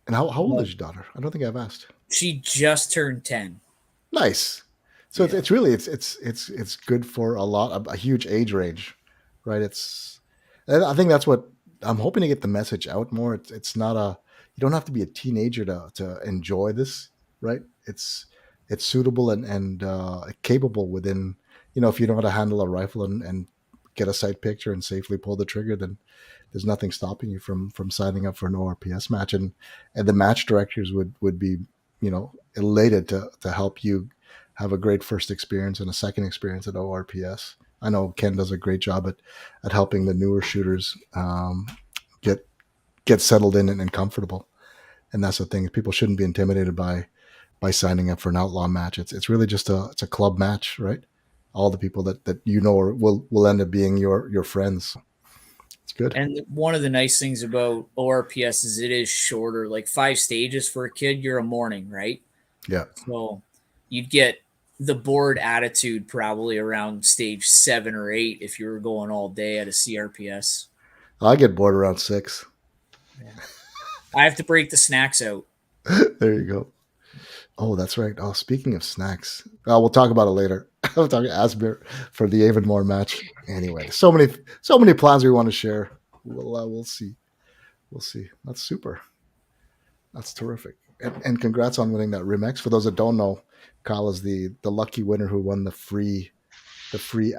And how old is your daughter? I don't think I've asked. She just turned 10. Nice. So Yeah. it's really it's good for a huge age range, right? And I think that's what I'm hoping to get the message out more. It's not you don't have to be a teenager to enjoy this, right? It's suitable and capable within, if you know how to handle a rifle and get a sight picture and safely pull the trigger, then there's nothing stopping you from signing up for an ORPS match, and the match directors would be elated to help you have a great first experience and a second experience at ORPS. I know Ken does a great job at helping the newer shooters get settled in and comfortable. And that's the thing. People shouldn't be intimidated by signing up for an outlaw match. It's really just it's a club match, right? All the people that will end up being your friends. It's good. And one of the nice things about ORPS is it is shorter, like 5 stages for a kid. You're a morning, right? Yeah. So you'd get the bored attitude probably around stage 7 or 8 if you were going all day at a CRPS. I get bored around 6. Yeah. I have to break the snacks out. There you go. Oh, that's right. Oh, speaking of snacks, we'll talk about it later. We'll talk Asmir for the Avonmore match. Anyway, so many plans we want to share. We'll see. We'll see. That's super. That's terrific. And congrats on winning that Rimex. For those that don't know, Kyle is the lucky winner who won the free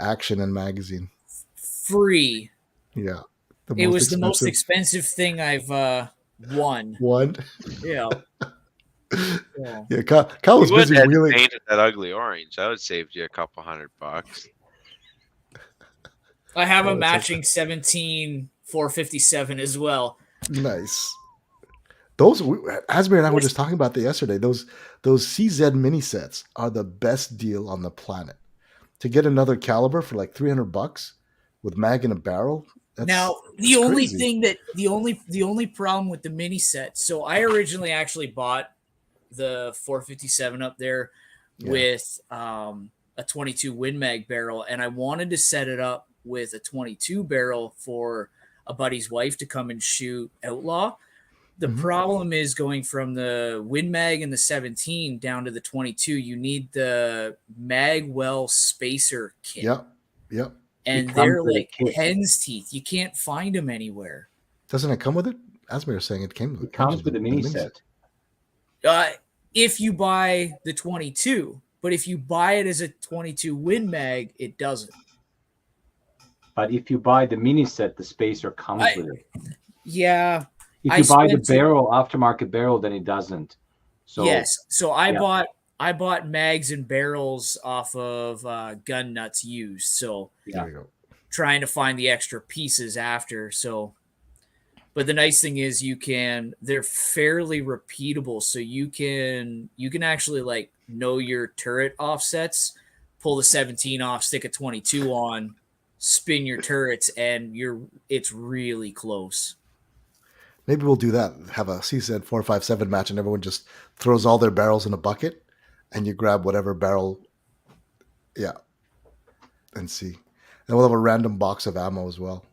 action and magazine. Free. Yeah. It was the most expensive thing I've won. One. Yeah. Yeah, Kyle was busy wheeling. Painted that ugly orange. That would save you a couple $100. I have a matching 17 457 as well. Nice. Those Asmir and I were just talking about that yesterday. Those CZ mini sets are the best deal on the planet. To get another caliber for like $300 with mag in a barrel. Now the only problem with the mini set. So I originally actually bought the 457 up there with a 22 Win Mag barrel, and I wanted to set it up with a 22 barrel for a buddy's wife to come and shoot Outlaw. The problem is going from the Win Mag and the 17 down to the 22. You need the Magwell spacer kit. Yep. And they're like hen's teeth. You can't find them anywhere. Doesn't it come with it? Asmir is saying it came with it. Comes with the mini set. If you buy the 22, but if you buy it as a 22 Win Mag, it doesn't. But if you buy the mini set, the spacer comes with it. Yeah. If you buy the barrel, aftermarket barrel, then it doesn't. So yes. So I bought mags and barrels off of Gun Nuts used. So there you go. Trying to find the extra pieces after. So, But the nice thing is they're fairly repeatable. So you can actually like know your turret offsets, pull the 17 off, stick a 22 on, spin your turrets, and it's really close. Maybe we'll do that. Have a CZ 457 match, and everyone just throws all their barrels in a bucket, and you grab whatever barrel, yeah, and see. And we'll have a random box of ammo as well.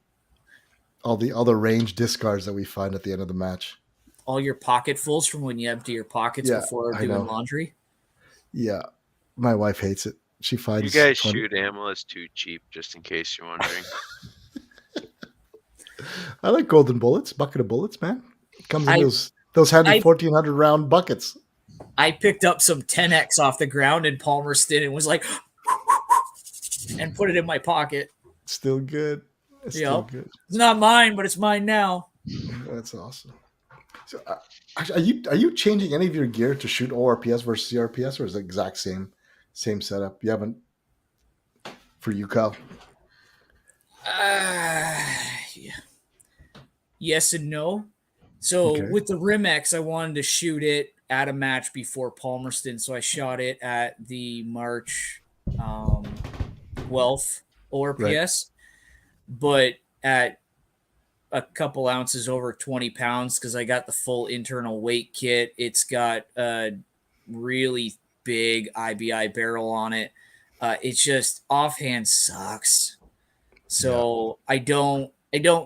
All the other range discards that we find at the end of the match. All your pocketfuls from when you empty your pockets before doing laundry. Yeah, my wife hates it. She finds you guys shoot ammo is too cheap, just in case you're wondering. I like golden bullets, bucket of bullets, man. It comes in those handy 1,400 round buckets. I picked up some 10X off the ground in Palmerston and was like, and put it in my pocket. Still good. It's still good. It's not mine, but it's mine now. That's awesome. So, are you changing any of your gear to shoot ORPS versus CRPS, or is it the exact same setup? You haven't for you, Kyle? Yeah. Yes and no. So with the Rimex, I wanted to shoot it at a match before Palmerston, so I shot it at the March 12th ORPS, right. But at a couple ounces over 20 pounds because I got the full internal weight kit. It's got a really big IBI barrel on it. It's just offhand sucks. So I don't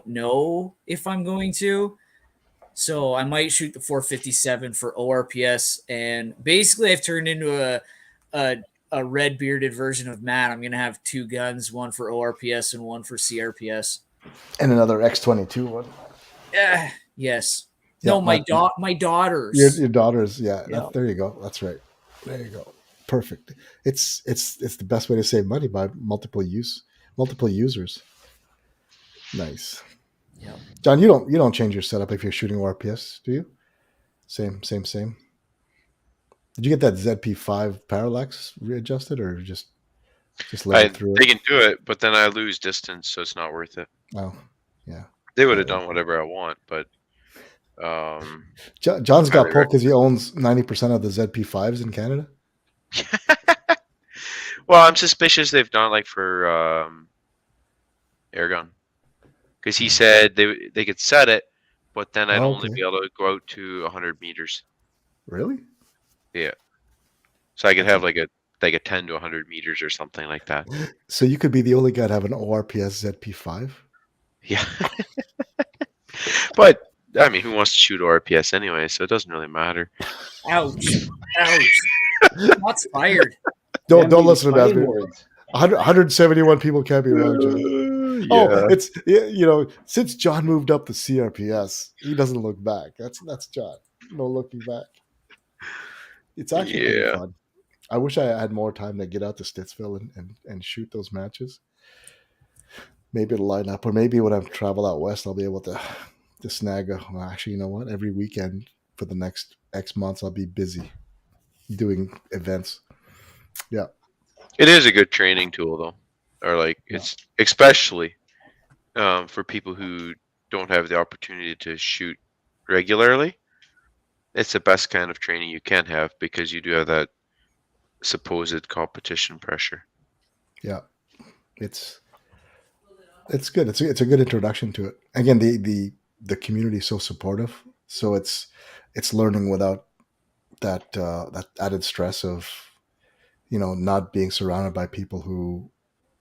know if I'm going to. So I might shoot the 457 for ORPS, and basically I've turned into a red bearded version of Matt. I'm going to have two guns, one for ORPS and one for CRPS. And another X22 one. Yes. Yeah, no, my daughters. Your daughters, yeah. There you go. That's right. There you go. Perfect. It's the best way to save money by multiple users. Nice. Yeah. John, you don't change your setup if you're shooting ORPS, do you? Same. Did you get that ZP5 parallax readjusted, or just let it through? They can do it, but then I lose distance, so it's not worth it. Oh, yeah. They would have done whatever I want, but John's got pulled because he owns 90% of the ZP5s in Canada. Well, I'm suspicious they've done like for airgun, because he said they could set it, but then I'd only be able to go out to 100 meters. Really? Yeah. So I could have like a 10 to 100 meters or something like that. So you could be the only guy to have an ORPS ZP5? Yeah. But I mean, who wants to shoot ORPS anyway? So it doesn't really matter. Ouch! Shots fired. Don't listen to that. 171 people can't be wrong, John. Oh, it's since John moved up to CRPS, he doesn't look back. That's John. No looking back. It's actually pretty fun. I wish I had more time to get out to Stittsville and shoot those matches. Maybe it'll line up, or maybe when I travel out west, I'll be able to snag actually, you know what? Every weekend for the next X months, I'll be busy doing events. Yeah. It is a good training tool, though. Or it's especially for people who don't have the opportunity to shoot regularly. It's the best kind of training you can have, because you do have that supposed competition pressure. Yeah, it's good. It's a good introduction to it. Again, the community is so supportive, so it's learning without that added stress of not being surrounded by people who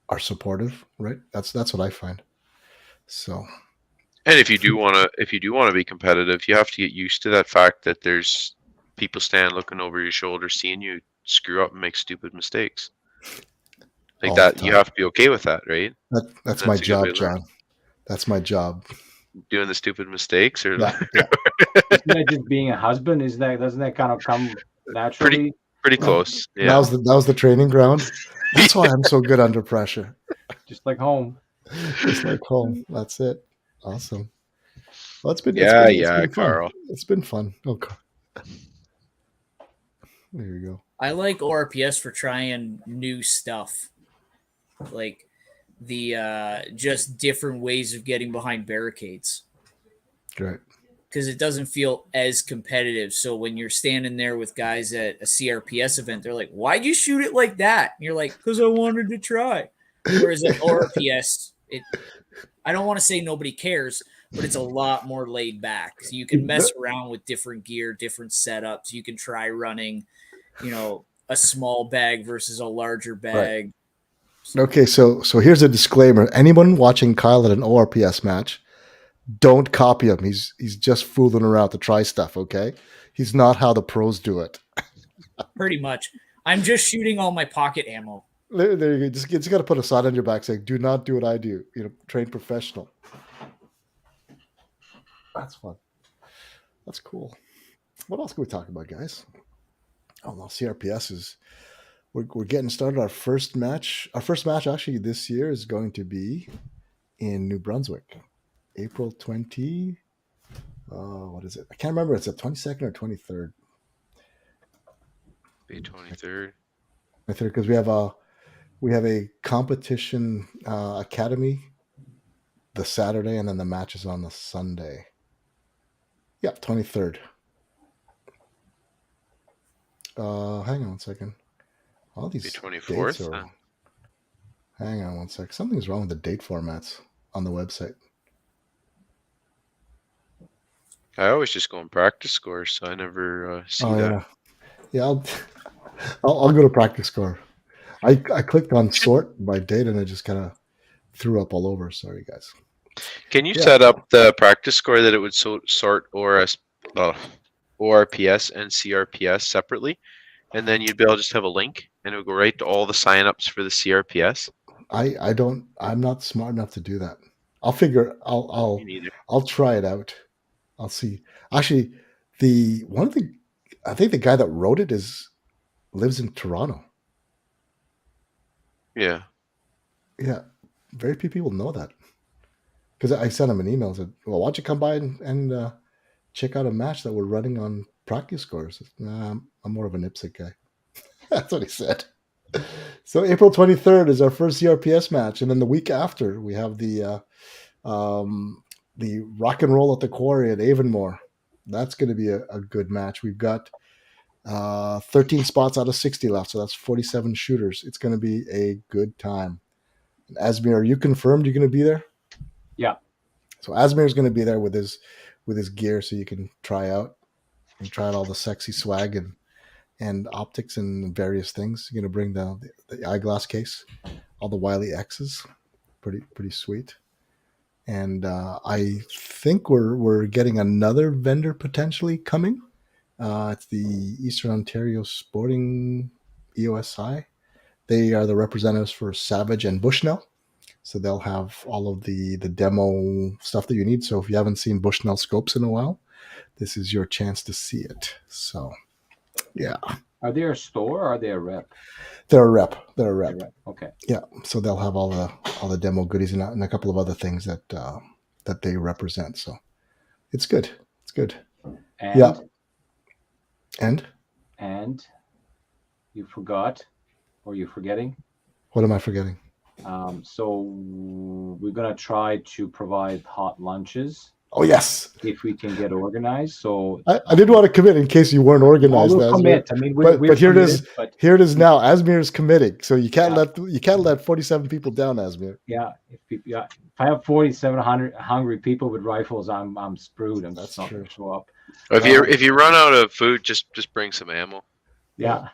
are supportive. Right? That's what I find. So. And if you do want to be competitive, you have to get used to that fact that there's people standing looking over your shoulder, seeing you screw up and make stupid mistakes. Like that, you have to be okay with that, right? That's my job, John. That's my job. Doing the stupid mistakes, or isn't that just being a husband? Doesn't that kind of come naturally? Pretty close. Yeah. That was the training ground. That's why I'm so good under pressure. Just like home. Just like home. That's it. Awesome. Well, it's been Carl. It's been fun. Okay. There you go. I like ORPS for trying new stuff, like the just different ways of getting behind barricades. Right. because it doesn't feel as competitive. So when you're standing there with guys at a CRPS event, they're like, "Why'd you shoot it like that?" And you're like, "Because I wanted to try." Whereas at ORPS, I don't want to say nobody cares, but it's a lot more laid back. So you can mess around with different gear, different setups. You can try running, a small bag versus a larger bag. Okay, so here's a disclaimer. Anyone watching Kyle at an ORPS match, don't copy him. He's just fooling around to try stuff, okay? He's not how the pros do it. Pretty much. I'm just shooting all my pocket ammo. There you go. Just got to put a sign on your back saying, "Do not do what I do." Train professional. That's fun. That's cool. What else can we talk about, guys? Oh, well, CRPS is we're getting started. Our first match actually this year is going to be in New Brunswick, April 20. What is it? I can't remember. It's the 22nd or 23rd. May 23rd. Because we have a competition academy the Saturday, and then the match is on the Sunday. Yeah, 23rd. Hang on one second. All these May 24th. dates are. Hang on one sec. Something's wrong with the date formats on the website. I always just go on practice scores, so I never see that. Yeah. I'll go to practice score. I clicked on sort by date and it just kind of threw up all over. Sorry, guys. Can you set up the practice score that it would sort ORPS and CRPS separately, and then you'd be able to just have a link and it would go right to all the signups for the CRPS? I'm not smart enough to do that. I'll try it out. I'll see. Actually, I think the guy that wrote it lives in Toronto. Yeah. Yeah. Very few people know that. Because I sent him an email and said, "Well, why don't you come by and check out a match that we're running on practice scores?" Nah, I'm more of an IPSC guy. That's what he said. So April 23rd is our first CRPS match, and then the week after we have the Rock and Roll at the Quarry at Avonmore. That's going to be a good match. We've got 13 spots out of 60 left, so that's 47 shooters. It's going to be a good time. And Asmir, are you confirmed you're going to be there? Yeah. So Asmir is going to be there with his gear, so you can try out all the sexy swag and optics and various things. You're going to bring the eyeglass case, all the Wiley X's, pretty sweet. And I think we're getting another vendor potentially coming. It's the Eastern Ontario Sporting EOSI. They are the representatives for Savage and Bushnell. So they'll have all of the demo stuff that you need. So if you haven't seen Bushnell scopes in a while, this is your chance to see it. So, yeah. Are they a store or are they a rep? They're a rep. They're a rep. Okay. Yeah. So they'll have all the demo goodies and a couple of other things that they represent. So it's good. It's good. And, yeah. And you forgot, or you're forgetting? What am I forgetting? So we're gonna try to provide hot lunches. Oh yes, if we can get organized. So I didn't want to commit in case you weren't organized. We'll commit. I mean, but here it is. Here it is now. Asmir is committing, so you can't let 47 people down, Asmir. Yeah, if I have 4,700 hungry people with rifles, I'm screwed. I'm just not gonna show up. If you run out of food, just bring some ammo. Yeah.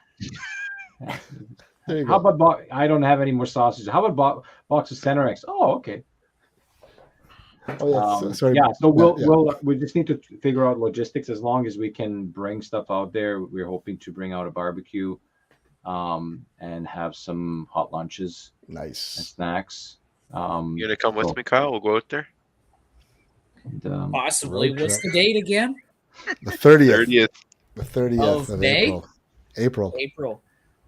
How about I don't have any more sausages. How about box of Center X? Oh, okay. Oh, sorry. Yeah, so we just need to figure out logistics. As long as we can bring stuff out there, we're hoping to bring out a barbecue, and have some hot lunches, nice, and snacks. You gonna come with me, Kyle? We'll go out there. And, possibly. What's the date again? The 30th. The 30th of May? April.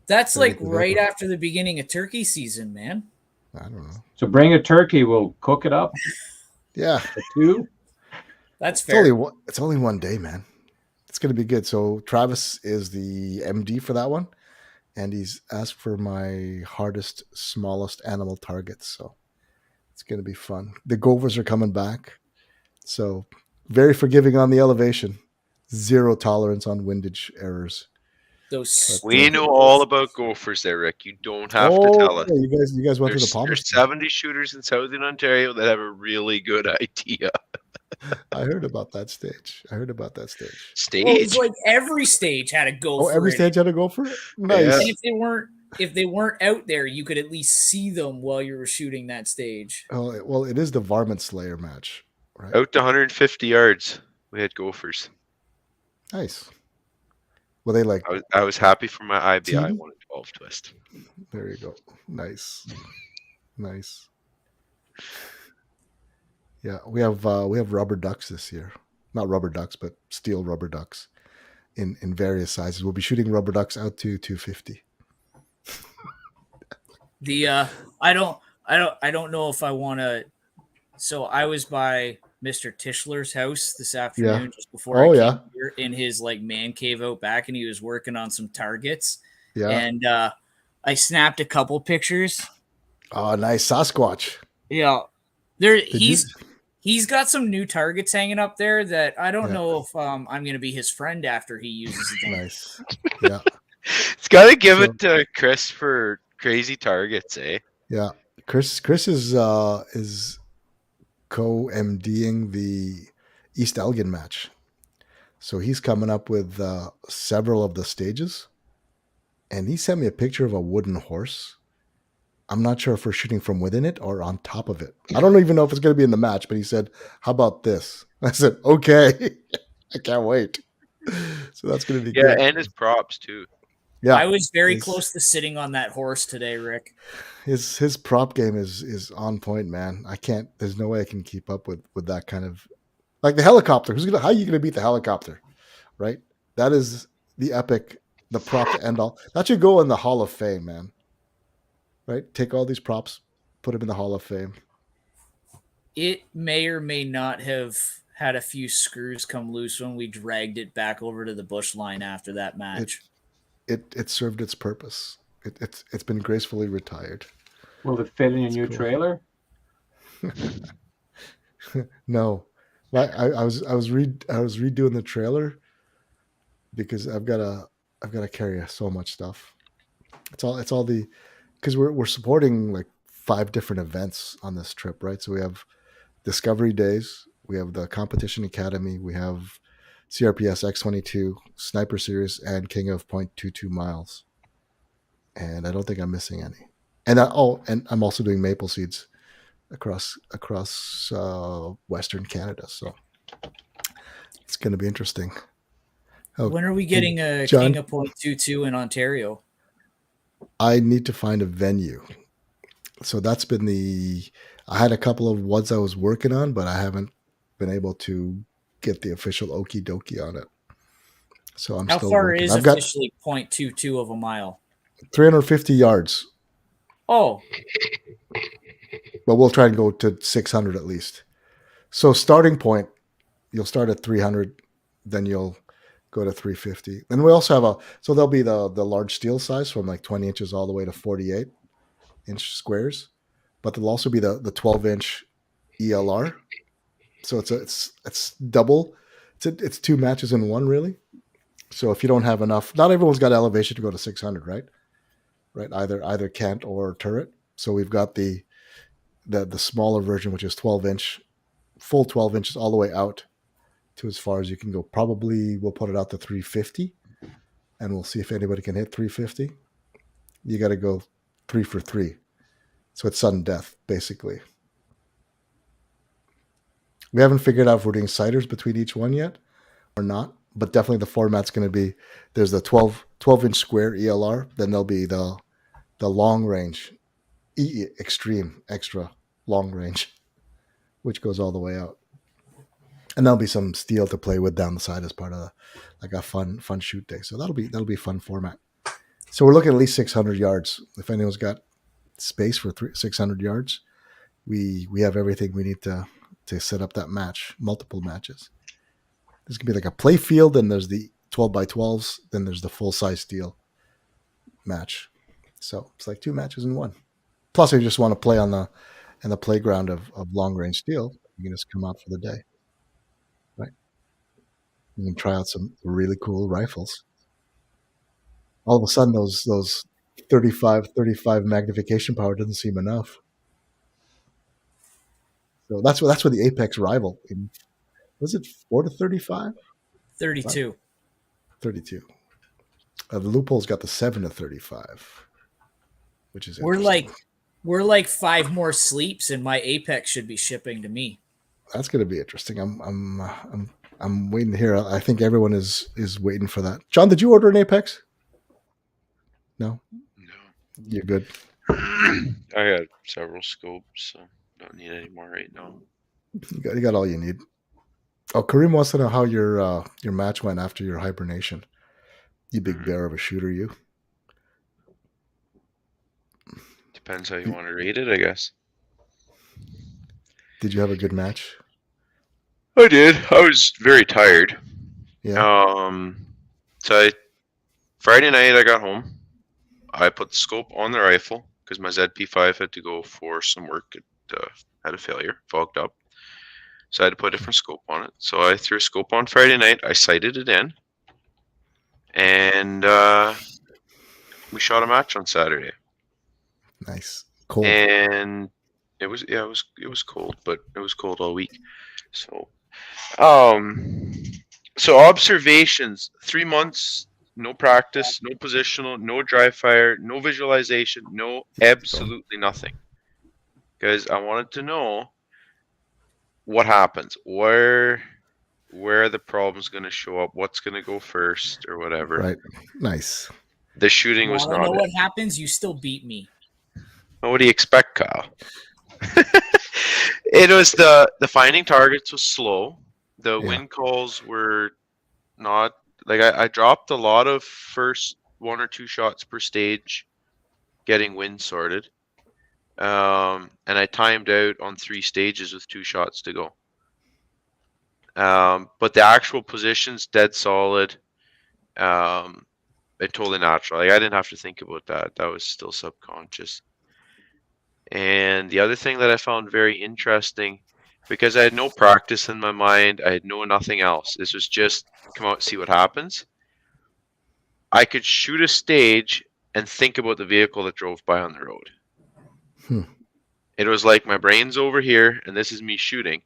That's like right after the beginning of turkey season, man. I don't know. So bring a turkey. We'll cook it up. Yeah. For two. That's fair. It's only one day, man. It's going to be good. So Travis is the MD for that one, and he's asked for my hardest, smallest animal targets. So it's going to be fun. The Govers are coming back. So very forgiving on the elevation, zero tolerance on windage errors. Those But, We stupid know all about gophers there, Rick. You don't have to tell us. you guys went to the There's Palmerston. 70 shooters in Southern Ontario that have a really good idea. I heard about that stage. Well, Stage? it's like every stage had a gopher. Every in it. stage had a gopher? Nice. And if they weren't out there, you could at least see them while you were shooting that stage. Oh, well, it is the Varmint Slayer match, right? Out to 150 yards, we had gophers. Nice. Well, they like. I was happy for my IBI TV? 1 in 12 twist. There you go. Nice. Yeah, we have rubber ducks this year. Not rubber ducks, but steel rubber ducks in various sizes. We'll be shooting rubber ducks out to 250. I don't know if I want to. So I was by Mr. Tischler's house this afternoon just before I came here in his like man cave out back, and he was working on some targets. Yeah. And I snapped a couple pictures. Oh, nice Sasquatch. Yeah. He's got some new targets hanging up there that I don't know if I'm going to be his friend after he uses them. Nice. Yeah. It's got to give it to Chris for crazy targets, eh? Yeah. Chris is co-MDing the East Elgin match. So he's coming up with several of the stages. And he sent me a picture of a wooden horse. I'm not sure if we're shooting from within it or on top of it. I don't even know if it's going to be in the match, but he said, how about this? I said, okay. I can't wait. So that's going to be good. Yeah, and his props too. Yeah. I was very close to sitting on that horse today, Rick. His prop game is on point, man. There's no way I can keep up with that kind of, like the helicopter. How are you going to beat the helicopter? Right? That is the epic, the prop to end all. That should go in the Hall of Fame, man. Right? Take all these props, put them in the Hall of Fame. It may or may not have had a few screws come loose when we dragged it back over to the bush line after that match. It served its purpose. It's been gracefully retired. Will it fit in your new trailer? No. I was redoing the trailer because I've got to carry so much stuff. It's all the, because we're supporting like 5 different events on this trip, right? So we have Discovery Days, we have the Competition Academy, we have CRPS X22, Sniper Series, and King of 0.22 miles. And I don't think I'm missing any. And I'm also doing Maple Seeds across Western Canada. So it's going to be interesting. When are we getting a King of 0.22 in Ontario? I need to find a venue. So that's been I had a couple of ones I was working on, but I haven't been able to get the official okie dokie on it. So I'm How still far working. is officially 0.22 of a mile? 350 yards. Oh. But we'll try and go to 600 at least. So starting point, you'll start at 300, then you'll go to 350. And we also have so there'll be the large steel size from like 20 inches all the way to 48-inch squares. But there'll also be the 12-inch ELR. So it's double. It's 2 matches in one, really. So if you don't have enough, not everyone's got elevation to go to 600, right? Right, either cant or turret. So we've got the smaller version, which is 12-inch, full 12 inches all the way out to as far as you can go. Probably we'll put it out to 350, and we'll see if anybody can hit 350. You got to go 3 for 3. So it's sudden death, basically. We haven't figured out if we're doing sighters between each one yet or not, but definitely the format's going to be, there's the 12-inch square ELR, then there'll be the long range, extreme, extra long range, which goes all the way out. And there'll be some steel to play with down the side as part of a fun shoot day. So that'll be a fun format. So we're looking at least 600 yards. If anyone's got space for 600 yards, we have everything we need to set up that match, multiple matches. There's going to be like a play field, then there's the 12 by 12s, then there's the full size steel match. So it's like 2 matches in one. Plus, if you just want to play in the playground of long range steel, you can just come out for the day. Right? You can try out some really cool rifles. All of a sudden, those 35 magnification power doesn't seem enough. So that's what the Apex rival. Was it 4 to 35? 32. 32. The Loophole's got the 7 to 35, which is We're interesting. like 5 more sleeps, and my Apex should be shipping to me. That's going to be interesting. I'm waiting to hear. I think everyone is waiting for that. John, did you order an Apex? No, No. you're good. I got several scopes, so don't need any more right now. You got all you need. Oh, Kareem wants to know how your match went after your hibernation. You big bear of a shooter, you. Depends how you want to rate it, I guess. Did you have a good match? I did. I was very tired. Yeah. So Friday night I got home. I put the scope on the rifle because my ZP5 had to go for some work. It had a failure, fogged up. So I had to put a different scope on it. So I threw a scope on Friday night. I sighted it in, and we shot a match on Saturday. Nice. Cold. And it was cold, but it was cold all week. So so observations, 3 months, no practice, no positional, no dry fire, no visualization, no absolutely nothing. Because I wanted to know what happens, where are the problems going to show up, what's going to go first, or whatever. Right. Nice. The shooting was Want to not know it. what happens? You still beat me. Well, what do you expect, Kyle? It was the finding targets was slow. The Yeah. wind calls were not like I dropped a lot of first 1 or 2 shots per stage getting wind sorted. And I timed out on 3 stages with 2 shots to go. But the actual positions dead solid. It totally natural. Like I didn't have to think about that. That was still subconscious. And the other thing that I found very interesting, because I had no practice in my mind, I had nothing else. This was just come out and see what happens. I could shoot a stage and think about the vehicle that drove by on the road. It was like my brain's over here and this is me shooting.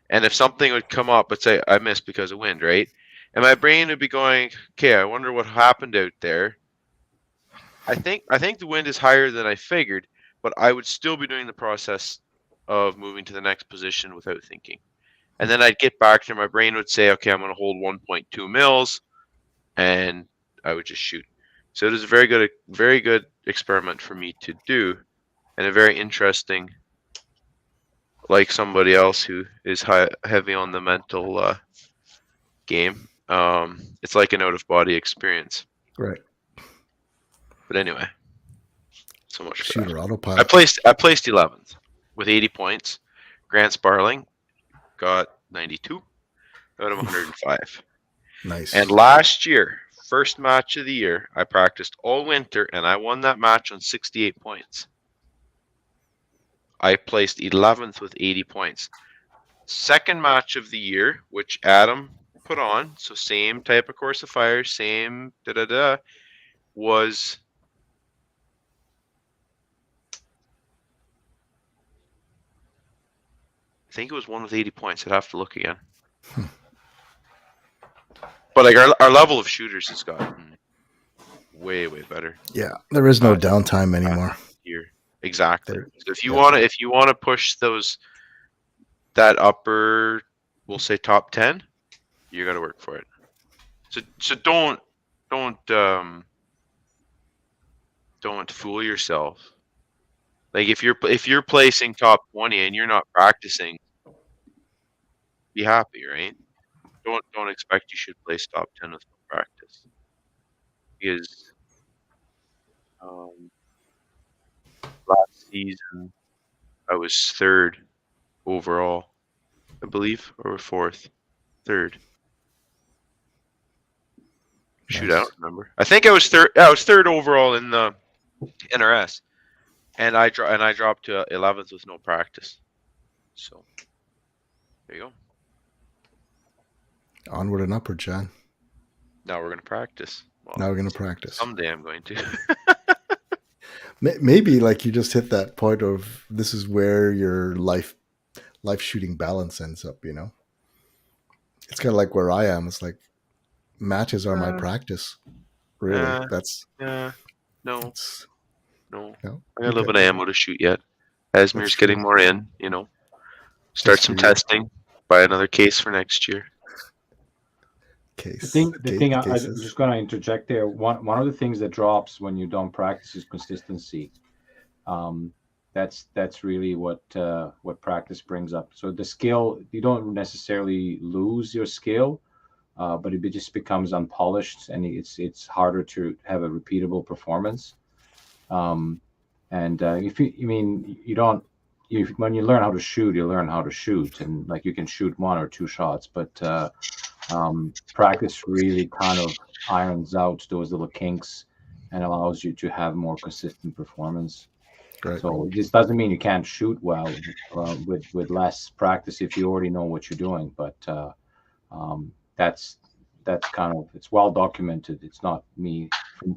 And if something would come up, let's say I missed because of wind, right? And my brain would be going, okay, I wonder what happened out there. I think the wind is higher than I figured, but I would still be doing the process of moving to the next position without thinking. And then I'd get back to my brain would say, okay, I'm going to hold 1.2 mils, and I would just shoot. So it was a very good experiment for me to do, and a very interesting, like somebody else who is heavy on the mental game. It's like an out-of-body experience. Right. But anyway, so much for Shooter that. autopilot. I placed 11th with 80 points. Grant Sparling got 92 out of 105. Nice. And last year, first match of the year, I practiced all winter and I won that match on 68 points. I placed 11th with 80 points. Second match of the year, which Adam put on, so same type of course of fire, same was I think it was one with 80 points. I'd have to look again. But like our level of shooters has gotten way better. Yeah, there is no downtime anymore. Here, exactly. There, So if you want to push that upper, we'll say top 10, you got to work for it. So don't fool yourself. Like if you're placing top 20 and you're not practicing, be happy, right? Don't expect you should place top 10 with no practice. Because last season I was 3rd overall, I believe, or 4th, 3rd. Shoot, I don't remember. I think I was 3rd. Yeah, I was 3rd overall in the NRS, and I dropped to 11th with no practice. So there you go. Onward and upward, John. Now we're gonna practice. Well, Now we're gonna practice. someday I'm going to. Maybe like you just hit that point of this is where your life shooting balance ends up. You know, it's kind of like where I am. It's like matches are my practice. Really, that's no, it's no. no. I got a little Okay. bit of ammo to shoot yet. Asmir's true. getting more in. Start Just some for you. testing. Buy another case for next year. Case. The thing I'm cases. just going to interject there. One of the things that drops when you don't practice is consistency. That's really what practice brings up. So the skill, you don't necessarily lose your skill, but it just becomes unpolished, and it's harder to have a repeatable performance. And if you don't, when you learn how to shoot, you learn how to shoot, and like you can shoot 1 or 2 shots, but practice really kind of irons out those little kinks and allows you to have more consistent performance. Right. So this doesn't mean you can't shoot well with less practice if you already know what you're doing, but that's kind of, it's well documented. It's not me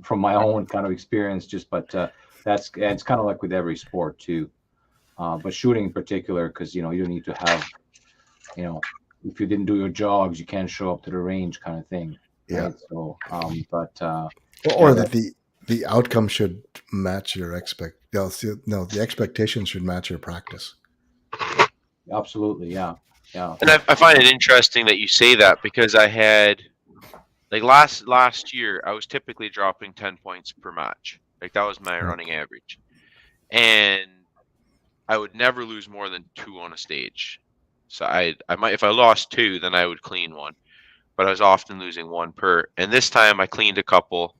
from my own kind of experience, but it's kind of like with every sport too. But shooting in particular, because you don't need to have, if you didn't do your jogs, you can't show up to the range, kind of thing. Yeah. Right? So, or that the outcome should match your the expectation should match your practice. Absolutely, yeah. And I find it interesting that you say that, because I had, like last year, I was typically dropping 10 points per match. Like that was my running average, and I would never lose more than 2 on a stage. So I might, if I lost 2, then I would clean 1, but I was often losing 1 per. And this time I cleaned a couple,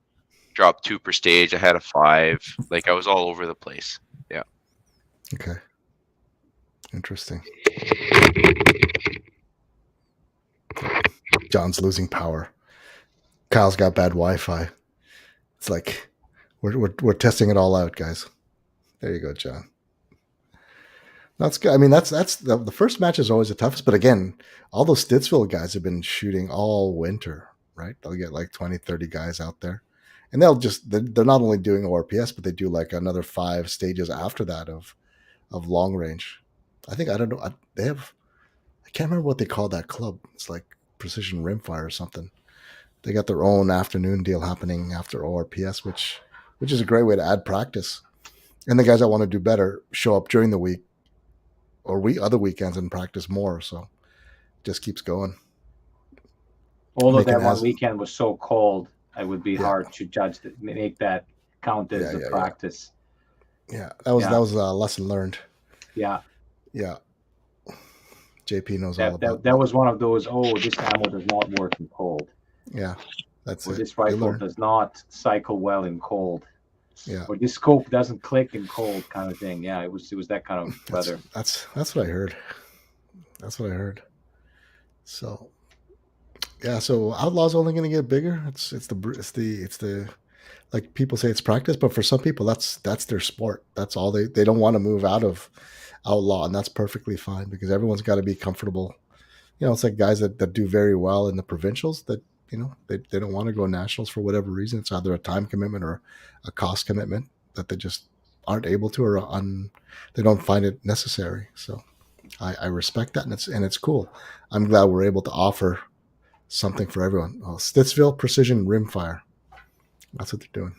dropped 2 per stage. I had a 5. Like I was all over the place. Yeah. Okay. Interesting. John's losing power. Kyle's got bad Wi-Fi. It's like we're testing it all out, guys. There you go, John. That's good. I mean, that's the first match is always the toughest. But again, all those Stittsville guys have been shooting all winter, right? They'll get like 20, 30 guys out there, and they're not only doing ORPS, but they do like another 5 stages after that of long range. I don't know. I can't remember what they call that club. It's like Precision Rimfire or something. They got their own afternoon deal happening after ORPS, which is a great way to add practice. And the guys that want to do better show up during the week or other weekends and practice more. So it just keeps going. Although that one weekend was so cold, it would be hard to judge make that count as a practice. Yeah, that was a lesson learned. Yeah. JP knows all about that. Was one of those, this ammo does not work in cold. Yeah, that's it. This rifle does not cycle well in cold. Yeah. Or this scope doesn't click in cold, kind of thing. Yeah, it was that kind of weather. That's what I heard. So yeah, so Outlaw's only going to get bigger. It's the like people say it's practice, but for some people that's their sport. That's all they don't want to move out of Outlaw, and that's perfectly fine because everyone's got to be comfortable. It's like guys that do very well in the provincials that they don't want to go nationals for whatever reason. It's either a time commitment or a cost commitment that they just aren't able to, or they don't find it necessary. So I respect that, and it's cool. I'm glad we're able to offer something for everyone. Stittsville Precision Rimfire. That's what they're doing.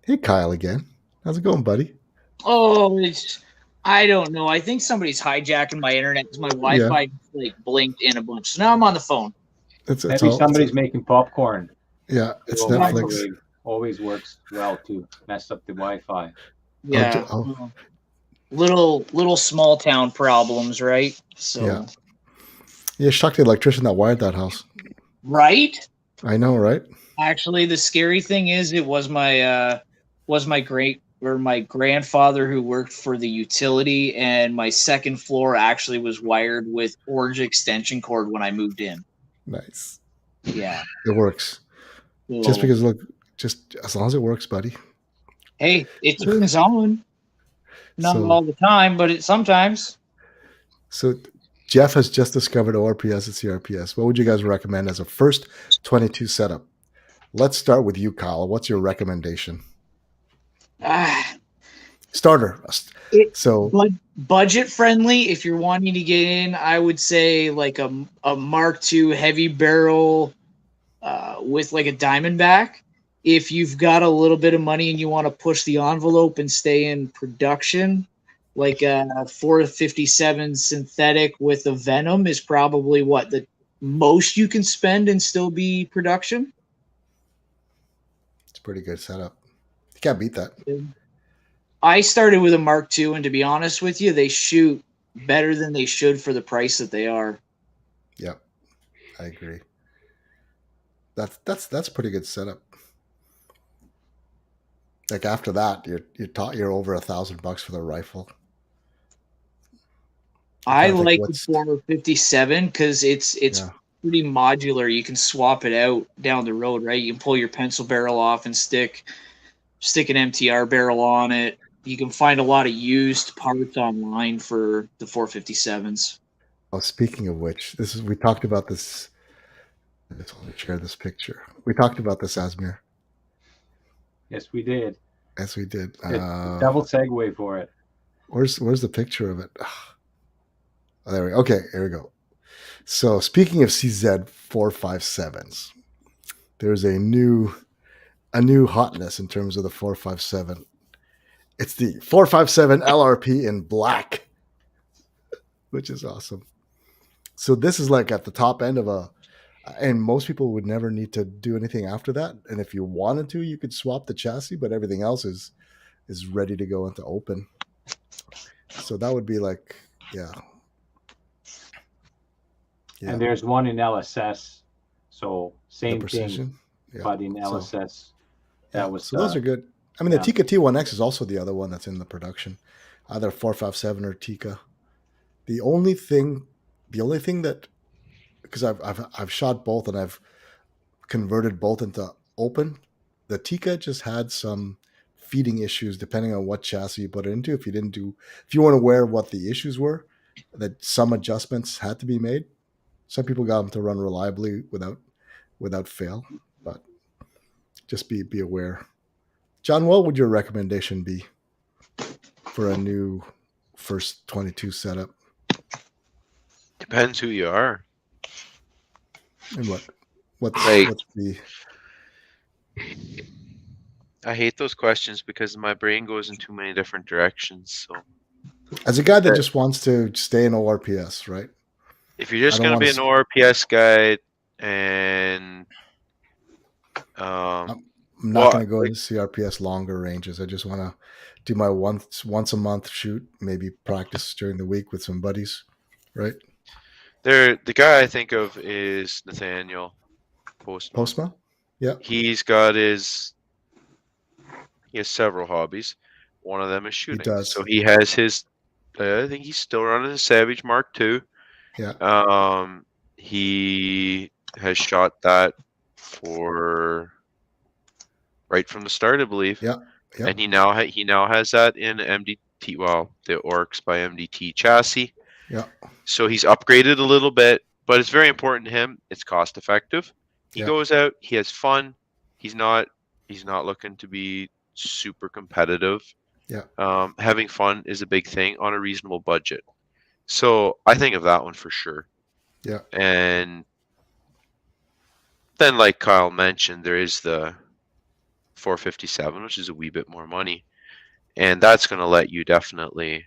Hey, Kyle again. How's it going, buddy? Oh, I don't know. I think somebody's hijacking my internet because my Wi-Fi blinked in a bunch. So now I'm on the phone. Maybe somebody's making popcorn. Yeah, it's Netflix. Always works well to mess up the Wi-Fi. Yeah. Little small town problems, right? So yeah, shocked the electrician that wired that house. Right? I know, right? Actually, the scary thing is it was my grandfather who worked for the utility, and my second floor actually was wired with orange extension cord when I moved in. Nice. Yeah. It works. Cool. Just because, look, just as long as it works, buddy. Hey, it turns on. Not all the time, but sometimes. So Jeff has just discovered ORPS and CRPS. What would you guys recommend as a first 22 setup? Let's start with you, Kyle. What's your recommendation? Starter. So budget friendly. If you're wanting to get in, I would say like a Mark II heavy barrel with like a Diamondback. If you've got a little bit of money and you want to push the envelope and stay in production, like a 457 synthetic with a Venom is probably what the most you can spend and still be production. it's a pretty good setup. You can't beat that. I started with a Mark II, and to be honest with you, they shoot better than they should for the price that they are. Yep, I agree. That's a pretty good setup. Like after that, you're over $1,000 for the rifle. I like the 457 because it's pretty modular. You can swap it out down the road, right? You can pull your pencil barrel off and stick an MTR barrel on it. You can find a lot of used parts online for the 457s. Oh, speaking of which, we talked about this. I just want to share this picture. We talked about this, Asmir. Yes, we did. Yes, we did. Double segue for it. Where's the picture of it? Oh, there we go. Okay, here we go. So speaking of CZ 457s, there's a new hotness in terms of the 457. It's the 457 LRP in black, which is awesome. So this is like at the top end of and most people would never need to do anything after that. And if you wanted to, you could swap the chassis, but everything else is ready to go into open. So that would be like, yeah. And there's one in LSS. So same thing, but in LSS. So those are good. I mean, the Tika T1X is also the other one that's in the production, either 457 or Tika. The only thing that, because I've shot both and I've converted both into open, the Tika just had some feeding issues depending on what chassis you put it into. If you weren't aware of what the issues were, that some adjustments had to be made. Some people got them to run reliably without fail, but just be aware. John, what would your recommendation be for a new first 22 setup? Depends who you are. And what's the... I hate those questions because my brain goes in too many different directions. So, as a guy that just wants to stay in ORPS, right? If you're just going to be an ORPS guy and I'm not going to go into CRPS longer ranges. I just want to do my once a month shoot, maybe practice during the week with some buddies, right? The guy I think of is Nathaniel Postma. Yeah. He has several hobbies. One of them is shooting. He does. So he has his, I think he's still running a Savage Mark II. Yeah. He has shot that for right from the start, I believe. Yeah. Yeah. And he now has that in MDT, well, the Orcs by MDT chassis. Yeah. So he's upgraded a little bit, but it's very important to him. It's cost effective. He goes out, he has fun. He's not looking to be super competitive. Yeah. Having fun is a big thing on a reasonable budget. So I think of that one for sure. Yeah. And then, like Kyle mentioned, there is the 457, which is a wee bit more money. And that's going to let you definitely...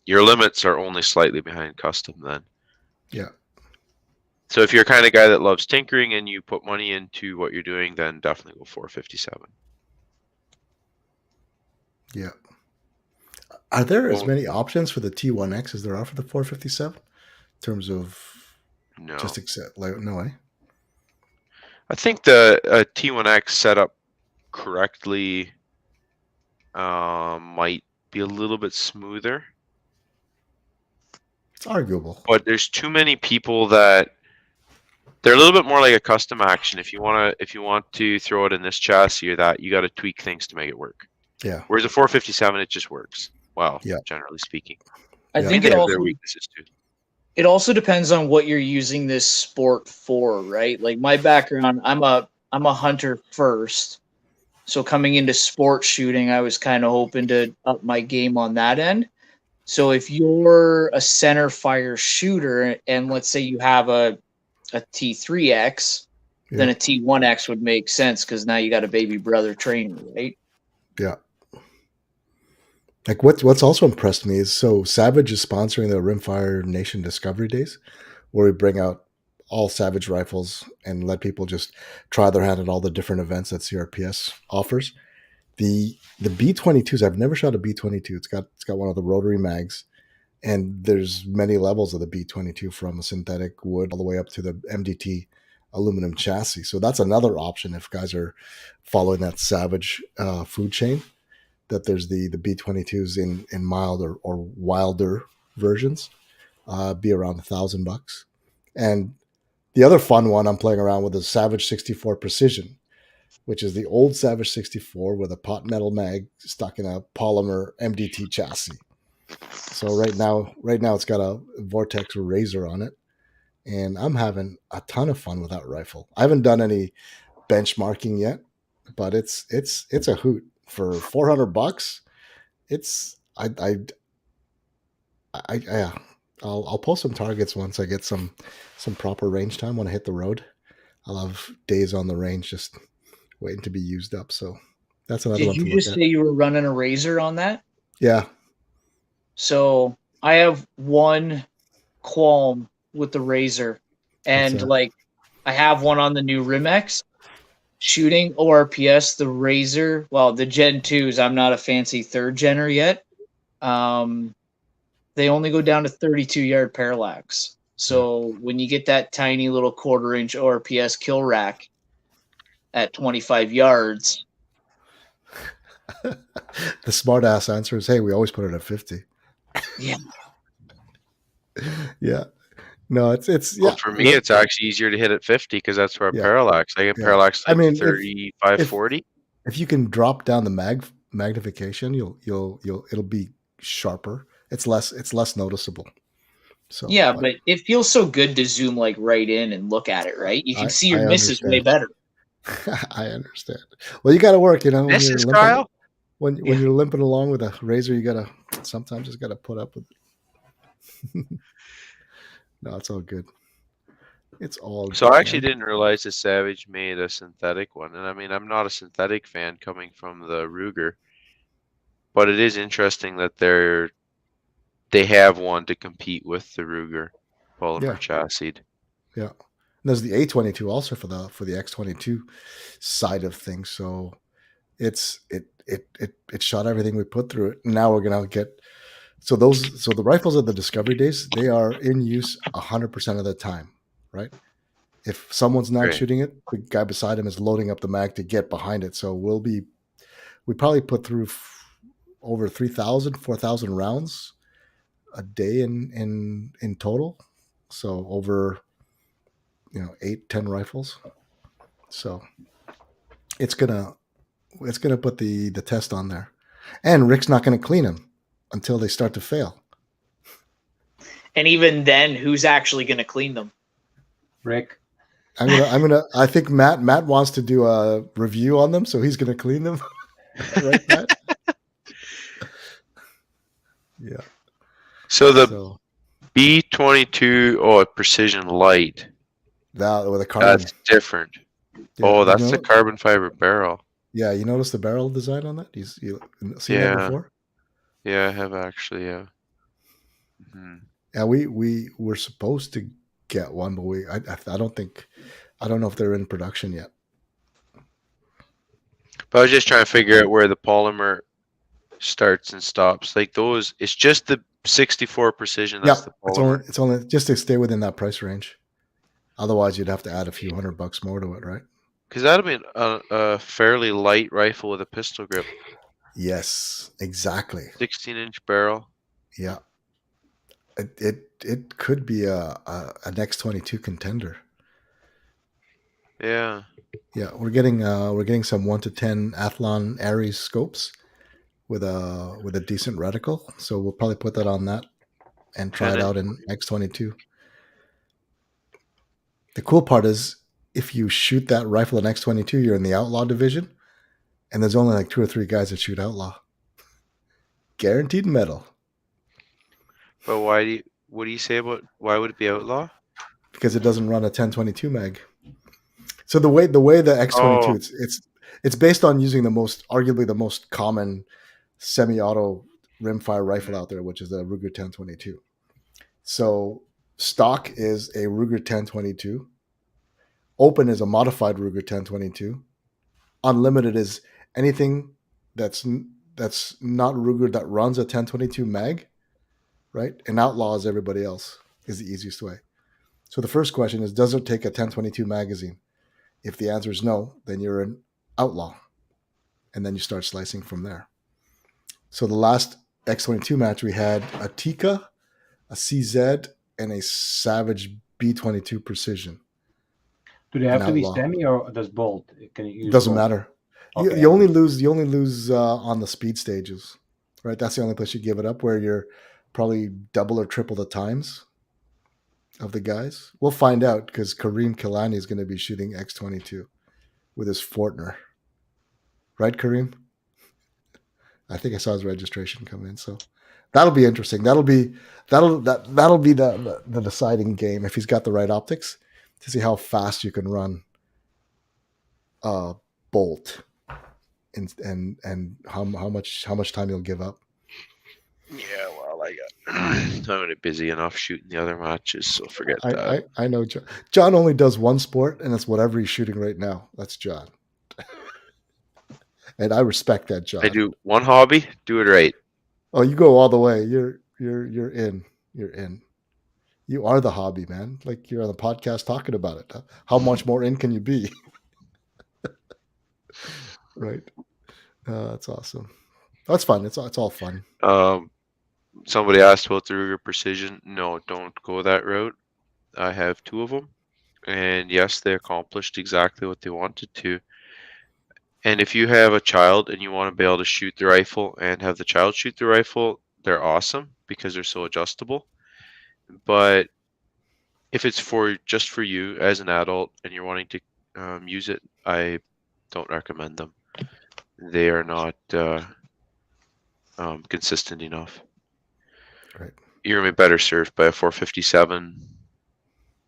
your limits are only slightly behind custom then. Yeah. So if you're the kind of guy that loves tinkering and you put money into what you're doing, then definitely go 457. Yeah. Are there as many options for the T1X as there are for the 457 in terms of just accept no way? I think the T1X set up correctly might be a little bit smoother. It's arguable. But there's too many people that they're a little bit more like a custom action. If you want to throw it in this chassis or that, you got to tweak things to make it work. Yeah. Whereas a 457, it just works. Well, Yeah. generally speaking. I Yeah. think They it have also their weaknesses too. it also depends on what you're using this sport for, right? Like my background, I'm a hunter first. So coming into sport shooting, I was kind of hoping to up my game on that end. So if you're a center fire shooter and let's say you have a T3X, then Yeah. a T1X would make sense because now you got a baby brother trainer, right? Yeah. Like what's also impressed me is so Savage is sponsoring the Rimfire Nation Discovery Days, where we bring out all Savage rifles and let people just try their hand at all the different events that CRPS offers. The B-22s, I've never shot a B-22. It's got one of the rotary mags, and there's many levels of the B-22 from a synthetic wood all the way up to the MDT aluminum chassis. So that's another option if guys are following that Savage food chain. That there's the B-22s in mild or wilder versions, be around $1,000. And the other fun one I'm playing around with is Savage 64 Precision, which is the old Savage 64 with a pot metal mag stuck in a polymer MDT chassis. So right now it's got a Vortex Razor on it, and I'm having a ton of fun with that rifle. I haven't done any benchmarking yet, but it's a hoot for $400. It's yeah. I'll post some targets once I get some proper range time when I hit the road. I'll have days on the range just waiting to be used up. So that's another Did one to you look just at. say you were running a razor on that? Yeah. So I have one qualm with the razor, What's and that? like I have one on the new Rimex shooting ORPS. The razor, well, the Gen 2s, I'm not a fancy third gener yet. They only go down to 32-yard parallax. So when you get that tiny little quarter-inch ORPS kill rack at 25 yards, The smart ass answer is, hey, we always put it at 50. yeah, Yeah. No, it's Well, yeah. for me, it's actually easier to hit at 50 because that's where I Yeah. parallax. I get Yeah. parallax I like mean, 35, if 40. if you can drop down the magnification, it'll be sharper. It's less noticeable. So, yeah, but but it feels so good to zoom like right in and look at it, right? You can see your I misses way understand. better. I understand. Well, you got to work, when you're Mrs. limping Kyle? when Yeah. you're limping along with a razor, you gotta sometimes just gotta put up with it. No, it's all good. It's all So good, I actually man. didn't realize the Savage made a synthetic one. And I mean, I'm not a synthetic fan coming from the Ruger, but it is interesting that they have one to compete with the Ruger polymer Yeah, chassis. yeah. And there's the A22 also for the X22 side of things. So it shot everything we put through it. Now we're gonna get so the rifles at the Discovery Days, they are in use 100% of the time, right? If someone's not Great. shooting it, the guy beside him is loading up the mag to get behind it. So we probably put through over 3,000, 4,000 rounds a day in total. So over 8-10 rifles. So it's gonna put the test on there, and Rick's not gonna clean them until they start to fail. And even then, who's actually going to clean them? Rick, I think Matt wants to do a review on them, so he's gonna clean them. Right, Matt? Yeah. So the So B-22, Precision Light, that with a carbon. that's different. Yeah, That's the carbon fiber barrel. Yeah, you notice the barrel design on that? You seen that Yeah. before? Yeah, I have actually, yeah. Yeah, we were supposed to get one, but I don't know if they're in production yet. But I was just trying to figure out where the polymer starts and stops. Like those, it's just the 64 Precision. That's the polymer. It's only just to stay within that price range. Otherwise, you'd have to add a few $100 more to it, right? Because that'd be a fairly light rifle with a pistol grip. Yes, exactly. 16-inch barrel. Yeah, it could be an X22 contender. Yeah. Yeah, we're getting some 1 to 10 Athlon Aries scopes with a decent reticle. So we'll probably put that on that and try it out in X22. The cool part is if you shoot that rifle in X22, you're in the Outlaw division, and there's only like 2 or 3 guys that shoot Outlaw. Guaranteed medal. But what do you say about why would it be Outlaw? Because it doesn't run a 1022 mag. So the way the X22 it's based on using arguably the most common semi-auto rimfire rifle out there, which is the Ruger 1022. So stock is a Ruger 1022. Open is a modified Ruger 1022. Unlimited is anything that's not Ruger that runs a 1022 mag, right? And Outlaw is everybody else is the easiest way. So the first question is, does it take a 1022 magazine? If the answer is no, then you're an Outlaw. And then you start slicing from there. So the last X22 match, we had a Tika, a CZ, and a Savage B22 Precision. Do they have to be semi or does bolt? Can you use Doesn't bolt? matter. Okay. You only lose on the speed stages, right? That's the only place you give it up, where you're probably double or triple the times of the guys. We'll find out because Kareem Kilani is going to be shooting X22 with his Fortner, right, Kareem? I think I saw his registration come in, so that'll be interesting. That'll be the deciding game if he's got the right optics to see how fast you can run bolt and how much time you'll give up. Yeah, well, I'm already busy enough shooting the other matches, so forget that. I know John only does one sport, and it's whatever he's shooting right now. That's John. And I respect that, John. I do one hobby, do it right. Oh, you go all the way. You're in. You're in. You are the hobby, man. Like, you're on the podcast talking about it. How much more in can you be? Right. That's awesome. That's fun. It's all fun. Somebody asked about the Ruger Precision. No, don't go that route. I have 2 of them, and yes, they accomplished exactly what they wanted to. And if you have a child and you want to be able to shoot the rifle and have the child shoot the rifle, they're awesome because they're so adjustable. But if it's just for you as an adult and you're wanting to use it, I don't recommend them. They are not consistent enough. Right. You're going to be better served by a 457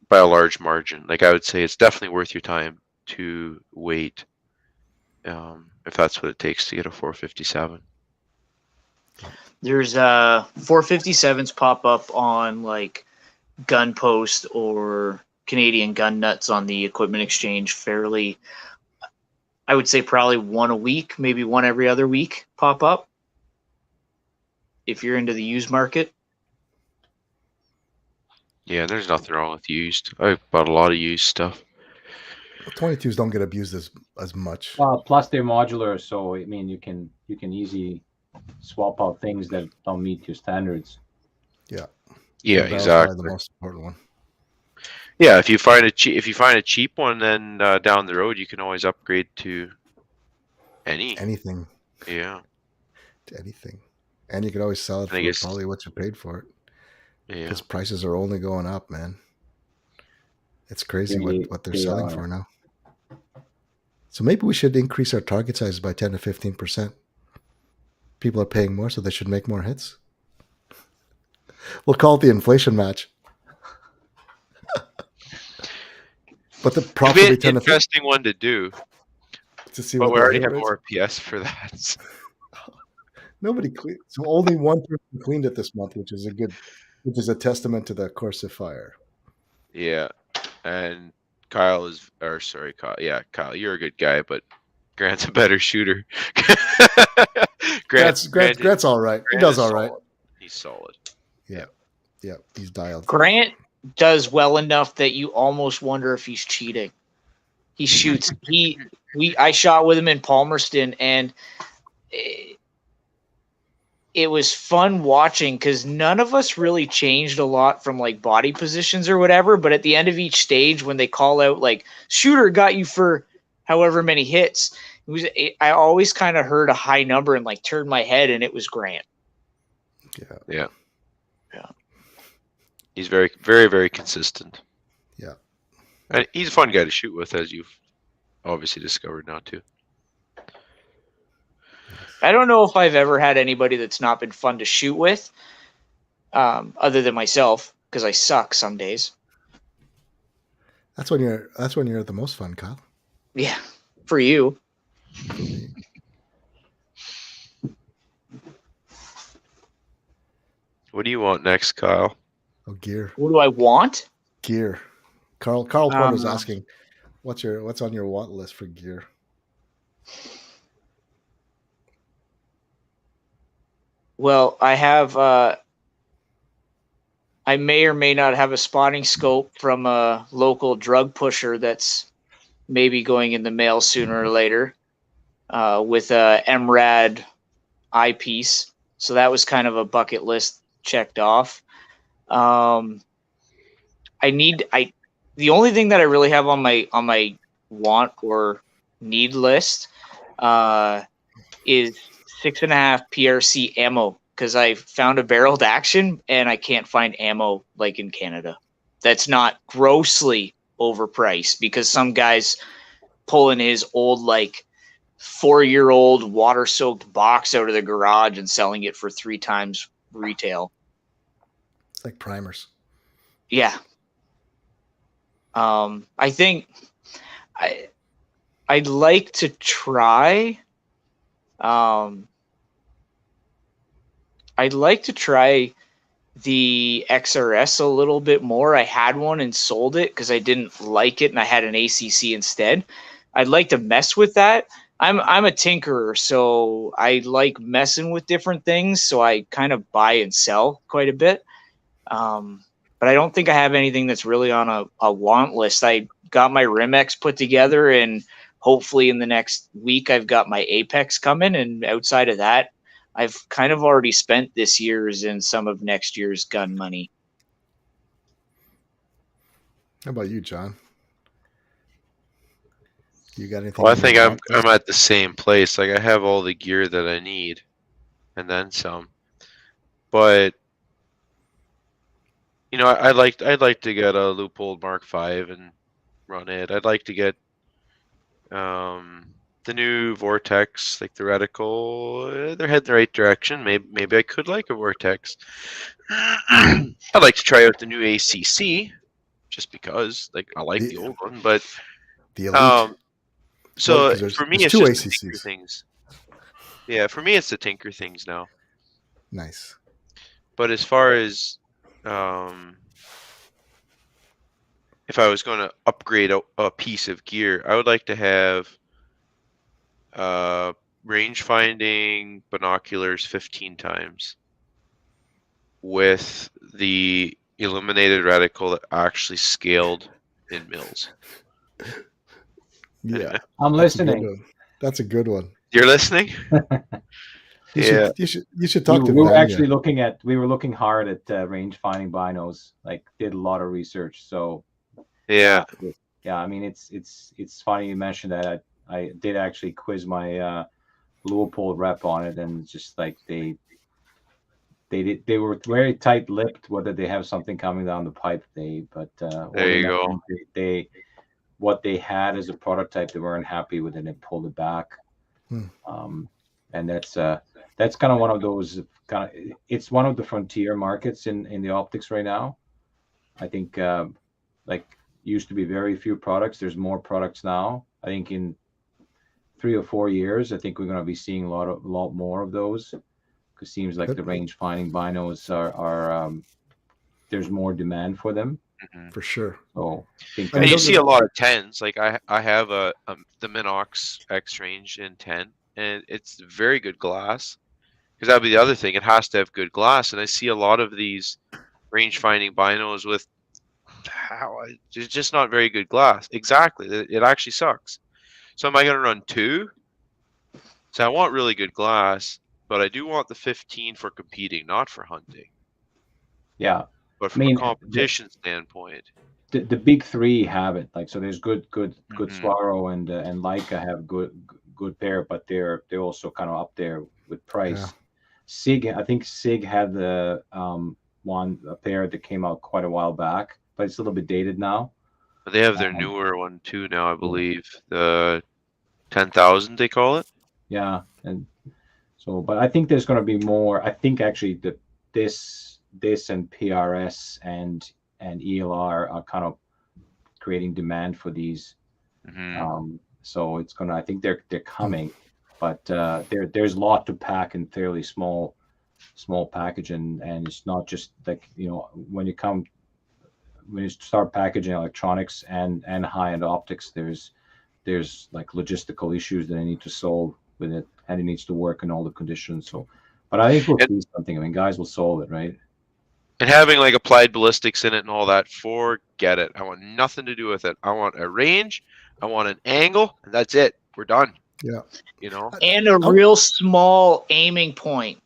by a large margin. Like, I would say it's definitely worth your time to wait if that's what it takes to get a 457. There's 457s pop up on like Gun Post or Canadian Gun Nuts on the Equipment Exchange fairly. I would say probably one a week, maybe one every other week pop up. If you're into the used market. Yeah, there's nothing wrong with used. I bought a lot of used stuff. 22s don't get abused as much. Plus they're modular, so I mean you can easily swap out things that don't meet your standards. Yeah. Yeah, That's exactly. the most important one. Yeah, if you find a cheap one, then down the road you can always upgrade to anything. Yeah. To anything, and you can always sell it for probably what you paid for it. Yeah. Because prices are only going up, man. It's crazy what they're selling for now. So maybe we should increase our target size by 10 to 15%. People are paying more, so they should make more hits. We'll call it the inflation match. But the profit will be 10 to 15%. Interesting one to do. To see but what we already have rates. more PS for that. Nobody cleaned. So only one person cleaned it this month, which is a testament to the Corsa fire. Yeah, and Kyle, you're a good guy, but Grant's a better shooter. Grant's all right. He does all right. He's solid. Yeah, he's dialed. Grant does well enough that you almost wonder if he's cheating. He shoots. I shot with him in Palmerston, and it was fun watching because none of us really changed a lot from like body positions or whatever. But at the end of each stage, when they call out like shooter got you for however many hits, I always kind of heard a high number and like turned my head, and it was Grant. Yeah. Yeah. He's very, very, very consistent. Yeah. And he's a fun guy to shoot with, as you've obviously discovered now too. I don't know if I've ever had anybody that's not been fun to shoot with, other than myself, because I suck some days. That's when you're the most fun, Kyle. Yeah, for you. For me. What do you want next, Kyle? Oh, gear. What do I want? Gear. Carl Porter's asking, what's on your want list for gear? Well, I have. I may or may not have a spotting scope from a local drug pusher that's maybe going in the mail sooner or later, with a MRAD eyepiece. So that was kind of a bucket list checked off. The only thing that I really have on my want or need list is 6.5 PRC ammo, because I found a barreled action and I can't find ammo like in Canada that's not grossly overpriced, because some guy's pulling his old like 4-year-old water-soaked box out of the garage and selling it for 3 times retail. It's like primers. Yeah. I think I'd like to try. I'd like to try the XRS a little bit more. I had one and sold it because I didn't like it, and I had an ACC instead. I'd like to mess with that. I'm a tinkerer, so I like messing with different things. So I kind of buy and sell quite a bit. But I don't think I have anything that's really on a want list. I got my Rimex put together, and hopefully in the next week I've got my Apex coming. And outside of that, I've kind of already spent this year's and some of next year's gun money. How about you, John? You got anything? Well, I think I'm at the same place. Like, I have all the gear that I need, and then some. But you know, I'd like to get a Leupold Mark V and run it. I'd like to get the new Vortex, like the reticle. They're heading the right direction. Maybe I could like a Vortex. I'd like to try out the new ACC, just because, like, I like the old one, but the Elite. So well, for me, it's two just ACCs. the tinker things. Yeah, for me, it's the tinker things now. Nice. But as far as if I was going to upgrade a piece of gear, I would like to have range finding binoculars 15 times with the illuminated reticle that actually scaled in mils. Yeah, I'm listening. That's a good one. You're listening? You should talk to we were Vanya. actually we were looking hard at range finding binos, like did a lot of research. So yeah. I mean, it's funny you mentioned that. I did actually quiz my Leupold rep on it, and just like they were very tight-lipped whether they have something coming down the pipe. There you go. They what they had as a prototype, they weren't happy with it and pulled it back. And that's kind of one of those it's one of the frontier markets in the optics right now. I think like used to be very few products. There's more products now. I think in 3 or 4 years, I think we're going to be seeing a lot more of those, because it seems like the range finding binos are there's more demand for them. For sure. So and you see a lot of 10s. Like I have the Minox X range in 10, and it's very good glass. Because that'd be the other thing. It has to have good glass, and I see a lot of these range finding binos with it's just not very good glass. Exactly, it actually sucks. So am I going to run 2? So I want really good glass, but I do want the 15 for competing, not for hunting. Yeah. But from a competition standpoint, the big 3 have it. Like, so there's good Swaro and Leica have good pair, but they're also kind of up there with price. Yeah. Sig, I think Sig had the a pair that came out quite a while back, but it's a little bit dated now. But they have their newer one too now, I believe. The 10,000 they call it. Yeah, and so, but I think there's going to be more. I think actually this and PRS and ELR are kind of creating demand for these. So it's gonna. I think they're coming, but there's a lot to pack in fairly small package, and it's not just like, you know, when you start packaging electronics and high-end optics, there's like logistical issues that I need to solve with it, and it needs to work in all the conditions. So, but I think we'll see something. I mean, guys will solve it, right? And having like applied ballistics in it and all that, forget it. I want nothing to do with it. I want a range, I want an angle, and that's it. We're done. Yeah. You know? And a real small aiming point.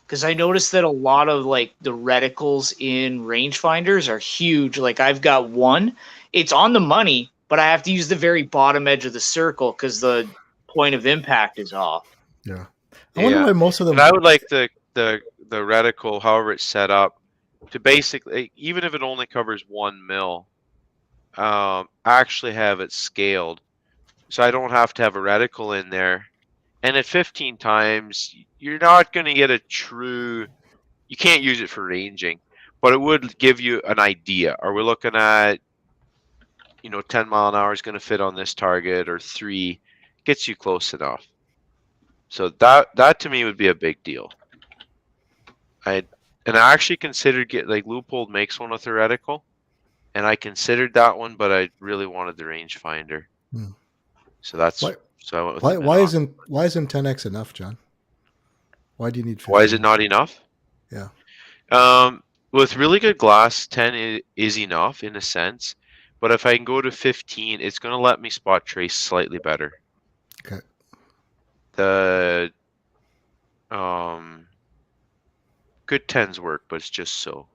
Because I noticed that a lot of like the reticles in rangefinders are huge. Like I've got one, it's on the money, but I have to use the very bottom edge of the circle because the point of impact is off. Yeah. I wonder why most of them. And I would like the reticle, however it's set up, to basically, even if it only covers 1 mil, actually have it scaled, so I don't have to have a reticle in there. And at 15 times, you're not going to get a true. You can't use it for ranging, but it would give you an idea. Are we looking at, 10 mile an hour is going to fit on this target, or 3? Gets you close enough. So that to me would be a big deal. I actually considered Leupold makes one with a reticle, and I considered that one, but I really wanted the rangefinder. So that's so I went with why isn't 10x enough, John? Why do you need 15? Why is it not enough? Yeah. With really good glass, 10 is enough in a sense, but if I can go to 15, it's going to let me spot trace slightly better. Okay. The good 10s work, but it's just so.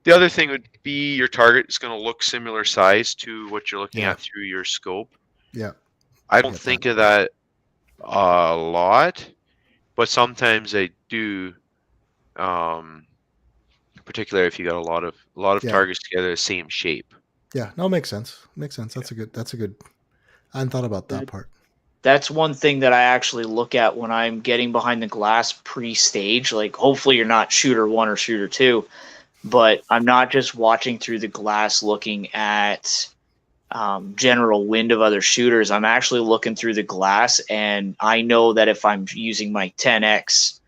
The other thing would be your target is going to look similar size to what you're looking at through your scope. Yeah. I don't think of that a lot, but sometimes I do. Particularly if you got a lot of targets together the same shape. Yeah, no, makes sense. That's a good. I hadn't thought about that part. That's one thing that I actually look at when I'm getting behind the glass pre-stage. Like, hopefully you're not shooter 1 or shooter 2, but I'm not just watching through the glass looking at general wind of other shooters. I'm actually looking through the glass, and I know that if I'm using my 10x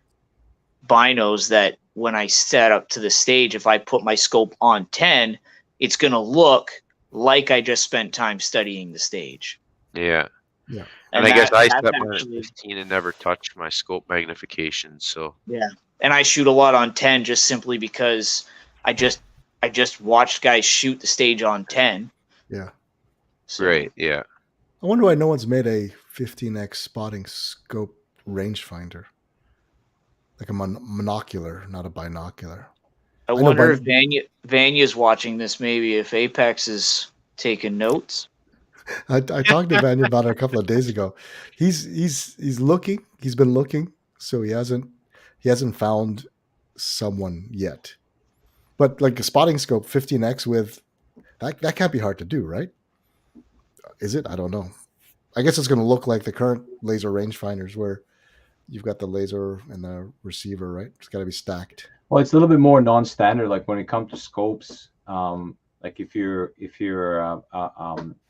binos, that when I set up to the stage, if I put my scope on 10, it's going to look like I just spent time studying the stage. Yeah. Yeah. And I guess I set mine at 15 and never touched my scope magnification. So yeah, and I shoot a lot on 10 just simply because I just watched guys shoot the stage on 10. Yeah. So, right. Yeah. I wonder why no one's made a 15x spotting scope rangefinder, like a monocular, not a binocular. I wonder if Vanya's watching this. Maybe if Apex is taking notes. I talked to Vanya about it a couple of days ago. He's looking. He's been looking, so he hasn't found someone yet. But like a spotting scope 15x with that can't be hard to do, right? Is it? I don't know. I guess it's going to look like the current laser rangefinders where you've got the laser and the receiver, right? It's got to be stacked. Well, it's a little bit more non-standard. Like when it comes to scopes, like if you're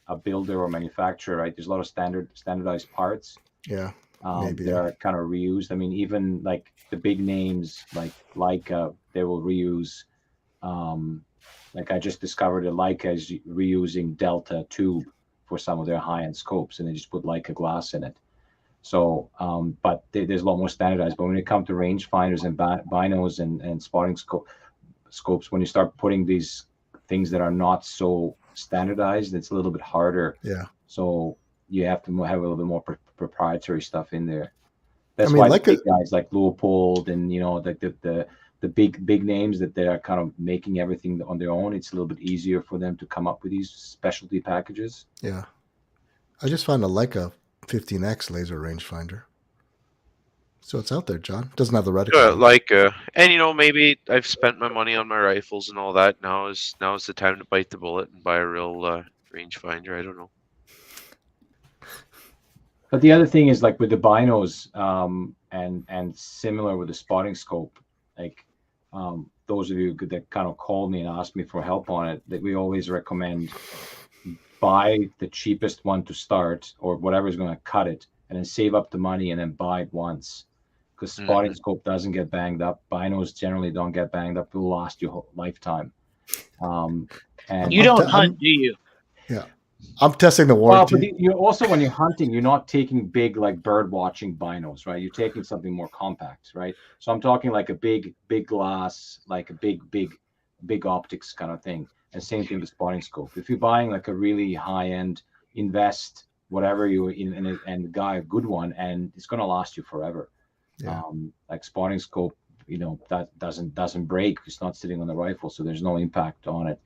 a builder or manufacturer, right? There's a lot of standardized parts. Yeah, maybe that are kind of reused. I mean, even like the big names like Leica, they will reuse. Like I just discovered that Leica is reusing Delta tube for some of their high-end scopes, and they just put Leica glass in it. So, but there's a lot more standardized. But when it comes to rangefinders and binos and spotting scopes, when you start putting these things that are not so standardized, it's a little bit harder. Yeah. So you have to have a little bit more proprietary stuff in there. That's why the big guys like Leupold and the big names that they are kind of making everything on their own. It's a little bit easier for them to come up with these specialty packages. Yeah. I just found a Leica 15X laser rangefinder. So it's out there, John. Doesn't have the reticle. And maybe I've spent my money on my rifles and all that. Now is the time to bite the bullet and buy a real rangefinder. I don't know. But the other thing is, like with the binos, and similar with the spotting scope, like those of you that kind of called me and asked me for help on it, that we always recommend buy the cheapest one to start, or whatever is going to cut it, and then save up the money and then buy it once. Because spotting scope doesn't get banged up. Binos generally don't get banged up. It'll last your whole lifetime. And you don't hunt, do you? Yeah. I'm testing the warranty. Well, but you also, when you're hunting, you're not taking big, like, bird watching binos, right? You're taking something more compact, right? So I'm talking like a big glass, like a big optics kind of thing. And same thing with spotting scope. If you're buying like a really high end, invest whatever you in and buy a good one, and it's going to last you forever. Yeah. Like spotting scope, that doesn't break. It's not sitting on the rifle, so there's no impact on it.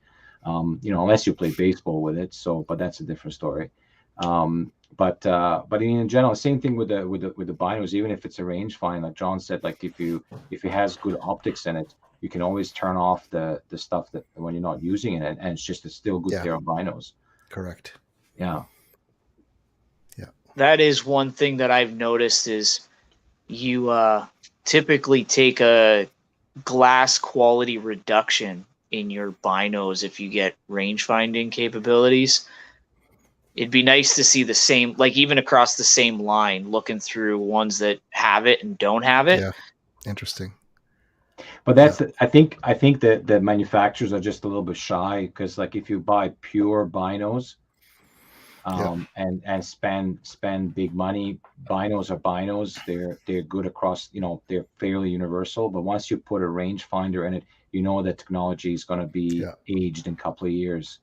Unless you play baseball with it. But that's a different story. But in general, same thing with the binos. Even if it's a rangefinder, like John said, like if it has good optics in it, you can always turn off the stuff that when you're not using it, and it's just a still good pair of binos. Correct. Yeah. That is one thing that I've noticed is you typically take a glass quality reduction in your binos if you get range finding capabilities. It'd be nice to see the same, like even across the same line, looking through ones that have it and don't have it. Yeah, interesting. But that's I think that the manufacturers are just a little bit shy, because like if you buy pure binos, and spend big money, binos are binos. They're good across, they're fairly universal. But once you put a rangefinder in it, that technology is going to be aged in a couple of years,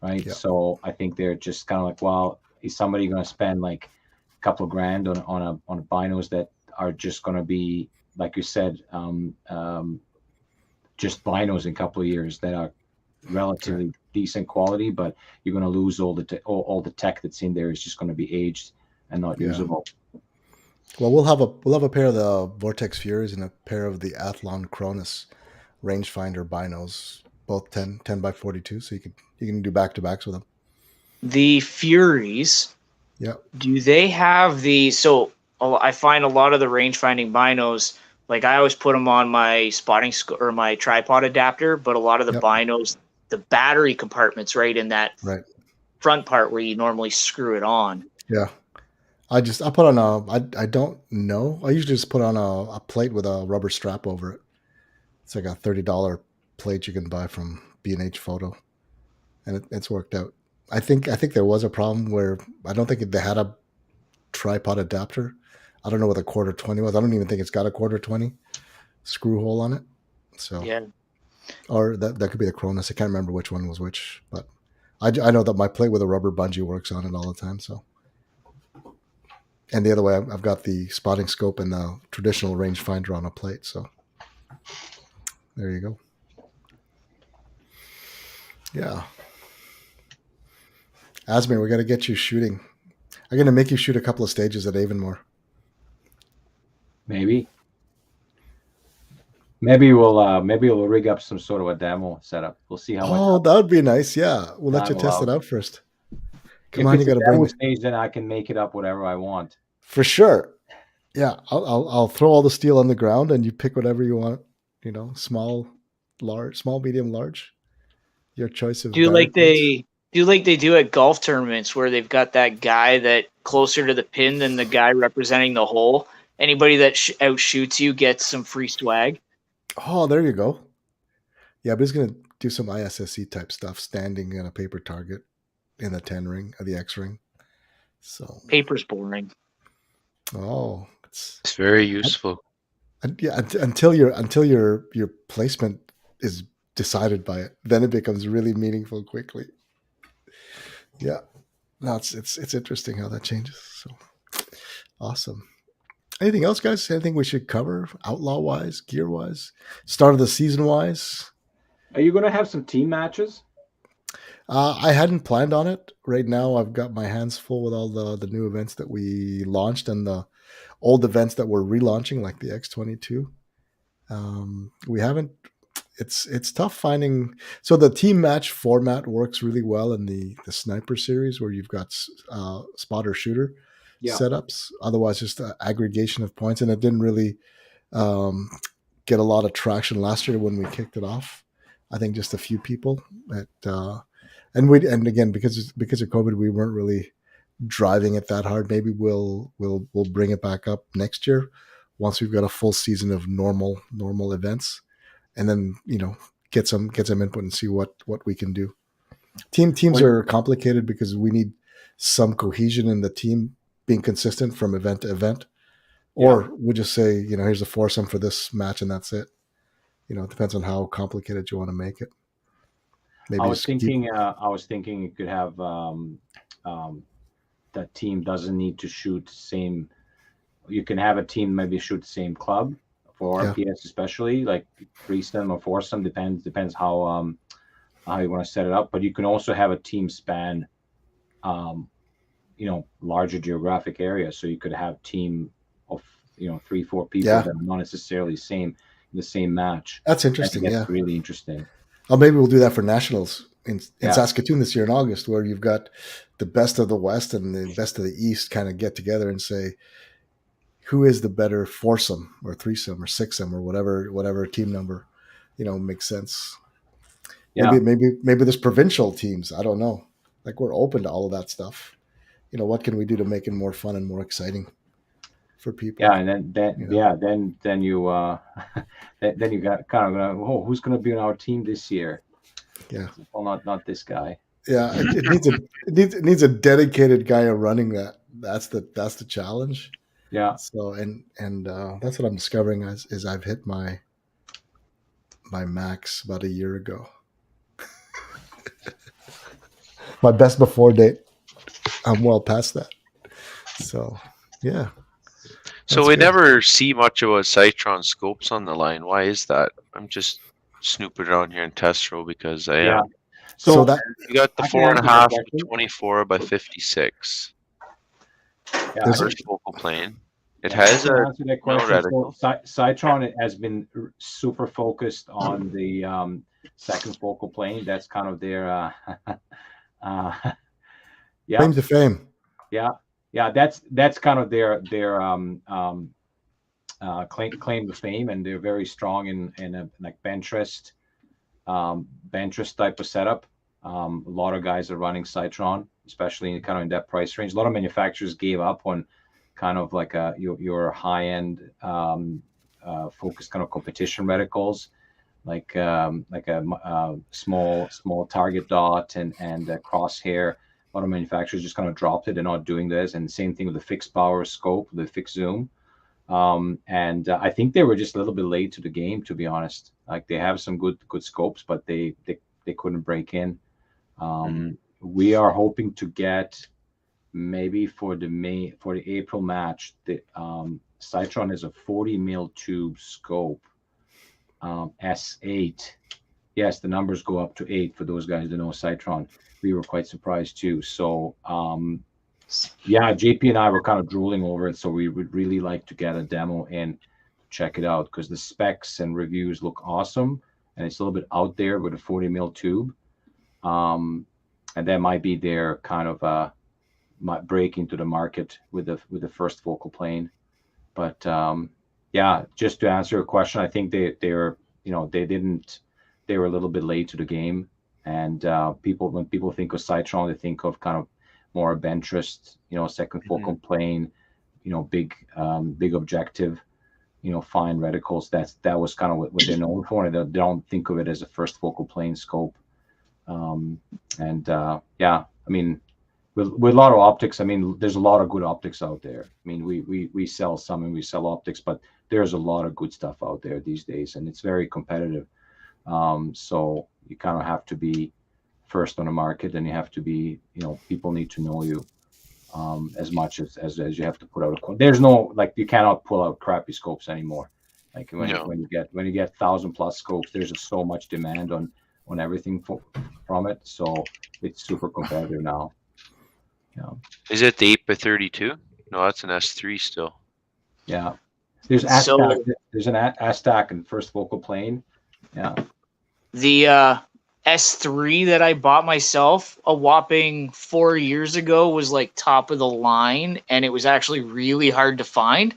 right? Yeah. So I think they're just kind of like, well, is somebody going to spend like a couple of grand on a binos that are just going to be, like you said, just binos in a couple of years that are relatively decent quality, but you're going to lose all the tech that's in there is just going to be aged and not usable. Well, we'll have a pair of the Vortex Furies and a pair of the Athlon Cronus rangefinder binos, both 10 by 42, so you can do back-to-backs with them. The Furies, do they have so I find a lot of the range-finding binos, like I always put them on my spotting or my tripod adapter, but a lot of the binos, the battery compartment's right in that front part where you normally screw it on. Yeah. I put on I don't know. I usually just put on a plate with a rubber strap over it. It's like a $30 plate you can buy from B&H Photo. And it's worked out. I think there was a problem where I don't think they had a tripod adapter. I don't know what a quarter 20 was. I don't even think it's got a quarter 20 screw hole on it. So or that could be the Cronus. I can't remember which one was which, but I know that my plate with a rubber bungee works on it all the time. So, and the other way, I've got the spotting scope and the traditional rangefinder on a plate. So there you go. Yeah, Asmir, we got to get you shooting. I'm going to make you shoot a couple of stages at Avonmore. Maybe we'll rig up some sort of a demo setup. We'll see how much. Oh, that would be nice. Yeah, we'll let you test it out first. Come on, you got to bring the stage. Then I can make it up whatever I want. For sure. Yeah, I'll throw all the steel on the ground and you pick whatever you want. Small, medium, large. Your choice of. Do like they do at golf tournaments where they've got that guy that closer to the pin than the guy representing the hole. Anybody that outshoots you gets some free swag. Oh, there you go. Yeah, but he's going to do some ISSC type stuff, standing in a paper target in the 10 ring or the X ring. So paper's boring. Oh, it's very useful. Until your placement is decided by it, then it becomes really meaningful quickly. Yeah, no, it's interesting how that changes. So awesome. Anything else, guys? Anything we should cover, outlaw-wise, gear-wise, start of the season-wise? Are you going to have some team matches? I hadn't planned on it. Right now, I've got my hands full with all the new events that we launched and the old events that we're relaunching, like the X22. We haven't. It's tough finding. So the team match format works really well in the sniper series, where you've got spotter shooter Yeah. setups. Otherwise, just aggregation of points, and it didn't really um, get a lot of traction last year when we kicked it off. I think just a few people and again because of COVID, we weren't really driving it that hard. Maybe we'll bring it back up next year once we've got a full season of normal events, and then get some input and see what we can do. Teams are complicated because we need some cohesion in the team, being consistent from event to event, or we just say here's a foursome for this match and that's it. It depends on how complicated you want to make it. Maybe I was thinking you could have that team doesn't need to shoot the same. You can have a team maybe shoot the same club for RPS, especially like threesome or foursome. Depends how you want to set it up. But you can also have a team span, larger geographic areas. So you could have team of 3-4 people that are not necessarily the same match. That's interesting. That's really interesting. Oh, maybe we'll do that for nationals in Saskatoon this year in August, where you've got the best of the West and the best of the East kind of get together and say, who is the better foursome or threesome or sixsome or whatever team number, makes sense. Yeah. Maybe there's provincial teams. I don't know. Like, we're open to all of that stuff. What can we do to make it more fun and more exciting for people? Yeah, and then you then you got kind of who's going to be on our team this year? Yeah, well, not this guy. Yeah, it needs a dedicated guy running that. That's the challenge. Yeah. So and that's what I'm discovering is I've hit my max about a year ago. My best before date. I'm well past that. So yeah. So we never see much about Citron scopes on the line. Why is that? I'm just snooping around here in Tesro because I am. So that you got the 4.5 to 24 by 56. Yeah, first focal plane. It has a reticle. So, Citron has been super focused on the second focal plane. That's kind of their claim to fame. Yeah, that's kind of their claim to fame, and they're very strong in a like bench rest type of setup. A lot of guys are running Citron, especially in that price range. A lot of manufacturers gave up on kind of like your high end focused kind of competition reticles, like a small target dot and a crosshair. A lot of manufacturers just kind of dropped it. They're not doing this. And same thing with the fixed power scope, the fixed zoom. And I think they were just a little bit late to the game, to be honest. Like, they have some good scopes, but they couldn't break in. We are hoping to get maybe for the April match, the Citron is a 40 mil tube scope, S8. Yes, the numbers go up to 8 for those guys that know Citron. We were quite surprised too. So JP and I were kind of drooling over it. So we would really like to get a demo and check it out, because the specs and reviews look awesome, and it's a little bit out there with a 40 mil tube. And that might be their kind of might break into the market with the first focal plane. But just to answer your question, I think they were a little bit late to the game. And when people think of Citron, they think of kind of more bench rest, second focal plane, big objective, fine reticles. That was kind of what they're known for. And they don't think of it as a first focal plane scope. I mean, with a lot of optics, I mean, there's a lot of good optics out there. I mean, we sell some and we sell optics, but there's a lot of good stuff out there these days, and it's very competitive. So you kind of have to be first on the market, and you have to be, people need to know you as much as you have to put out there's no, like, you cannot pull out crappy scopes anymore. Like when you get 1,000+ scopes, there's just so much demand on everything from it. So it's super competitive now. Yeah. Is it the 8x32? No, that's an S3 still. Yeah. There's So- Aztec. There's an Aztec in first focal plane. Yeah. The S3 that I bought myself a whopping 4 years ago was like top of the line, and it was actually really hard to find.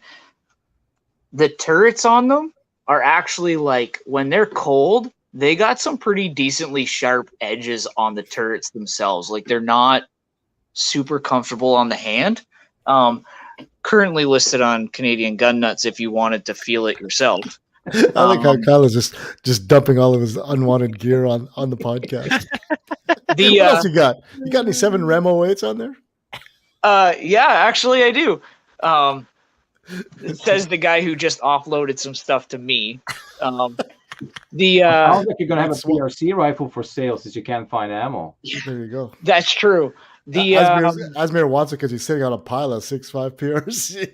The turrets on them are actually like, when they're cold, they got some pretty decently sharp edges on the turrets themselves. Like, they're not super comfortable on the hand. Currently listed on Canadian Gun Nuts if you wanted to feel it yourself. I like how Kyle is just dumping all of his unwanted gear on the podcast. The What else you got? You got any 7 Remo weights on there? yeah, actually I do. It says the guy who just offloaded some stuff to me. Sounds like you're gonna have a PRC rifle for sale since you can't find ammo. There you go. That's true. The Asmir wants it because he's sitting on a pile of 6.5 PRC.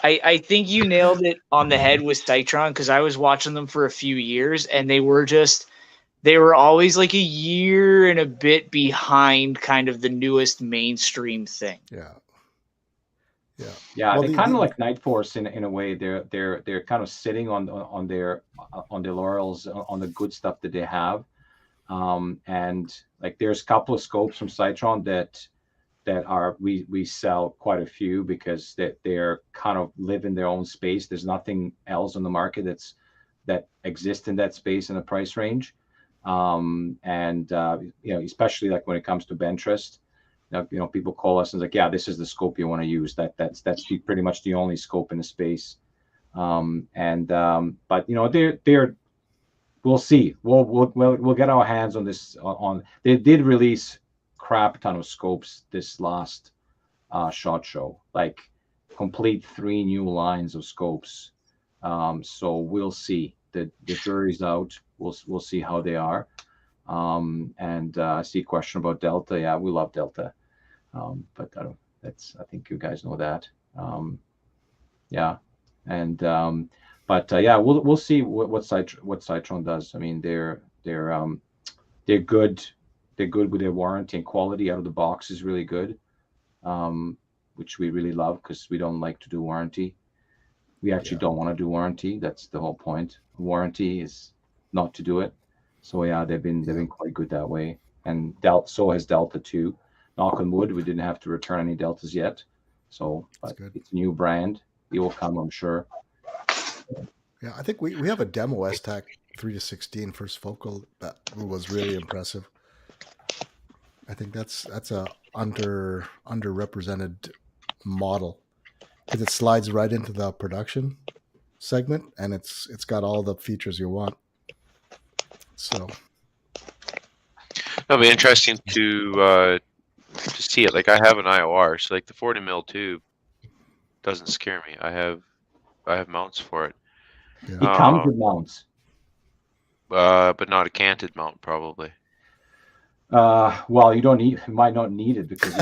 I think you nailed it on the head with Citron, because I was watching them for a few years, and they were always like a year and a bit behind kind of the newest mainstream thing. Yeah. Yeah, Well, they're kind of like Night Force in a way. They're kind of sitting on their laurels, on the good stuff that they have. And like there's a couple of scopes from Citron that are we sell quite a few because they're kind of live in their own space. There's nothing else on the market that exists in that space in the price range. Especially like when it comes to Bentrust, people call us and like, yeah, this is the scope you want to use. That's pretty much the only scope in the space. But they're we'll see. We'll get our hands on this. They did release crap ton of scopes this last SHOT Show, like complete 3 new lines of scopes. So we'll see. The jury's out. We'll see how they are. I see a question about Delta. Yeah, we love Delta. But I think you guys know that. We'll see what Citron does. I mean, they're good. They're good with their warranty and quality out of the box is really good, which we really love because we don't like to do warranty. We actually don't want to do warranty. That's the whole point. Warranty is not to do it. So yeah, they've been quite good that way. And so has Delta too. Knock on wood, we didn't have to return any Deltas yet. So it's a new brand. It will come, I'm sure. Yeah, I think we have a demo S-TAC 3-16 first focal that was really impressive. I think that's a underrepresented model because it slides right into the production segment and it's got all the features you want. So it'll be interesting to see it. Like I have an IOR, so like the 40 mil tube doesn't scare me. I have mounts for it. Yeah. It comes with mounts, but not a canted mount probably. Well, you might not need it because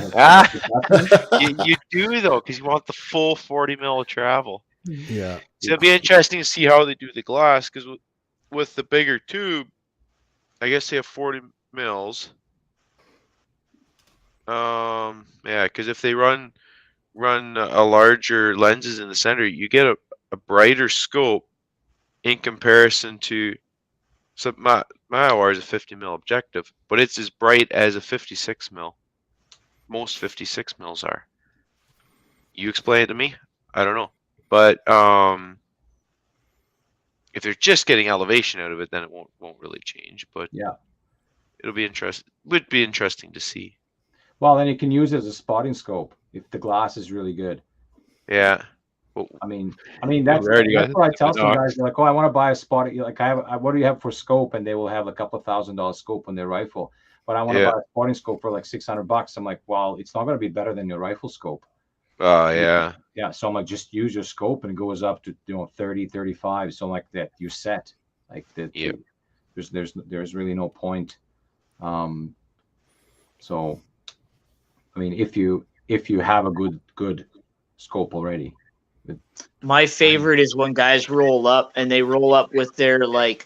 you do though, because you want the full 40 mil travel. Yeah, so it'll be interesting to see how they do the glass because with the bigger tube, I guess they have 40 mils. Because if they run a larger lenses in the center, you get a brighter scope in comparison to. So my IOR is a 50 mil objective, but it's as bright as a 56 mil. Most 56 mils are. You explain it to me? I don't know, but if they're just getting elevation out of it, then it won't really change. But yeah, it'll be interesting. Would be interesting to see. Well, then you can use it as a spotting scope if the glass is really good. Yeah. Well, I mean that's what I tell some guys. They're like, oh, I want to buy a spotting. Like, what do you have for scope? And they will have a couple of $1,000 scope on their rifle. But I want to buy a spotting scope for like $600. I'm like, well, it's not going to be better than your rifle scope. Yeah. Yeah. So I'm like, just use your scope and it goes up to 30, 35. So like that, you're set. Like that. Yep. There's really no point. So, I mean, if you have a good scope already. My favorite is when guys roll up and they roll up with their like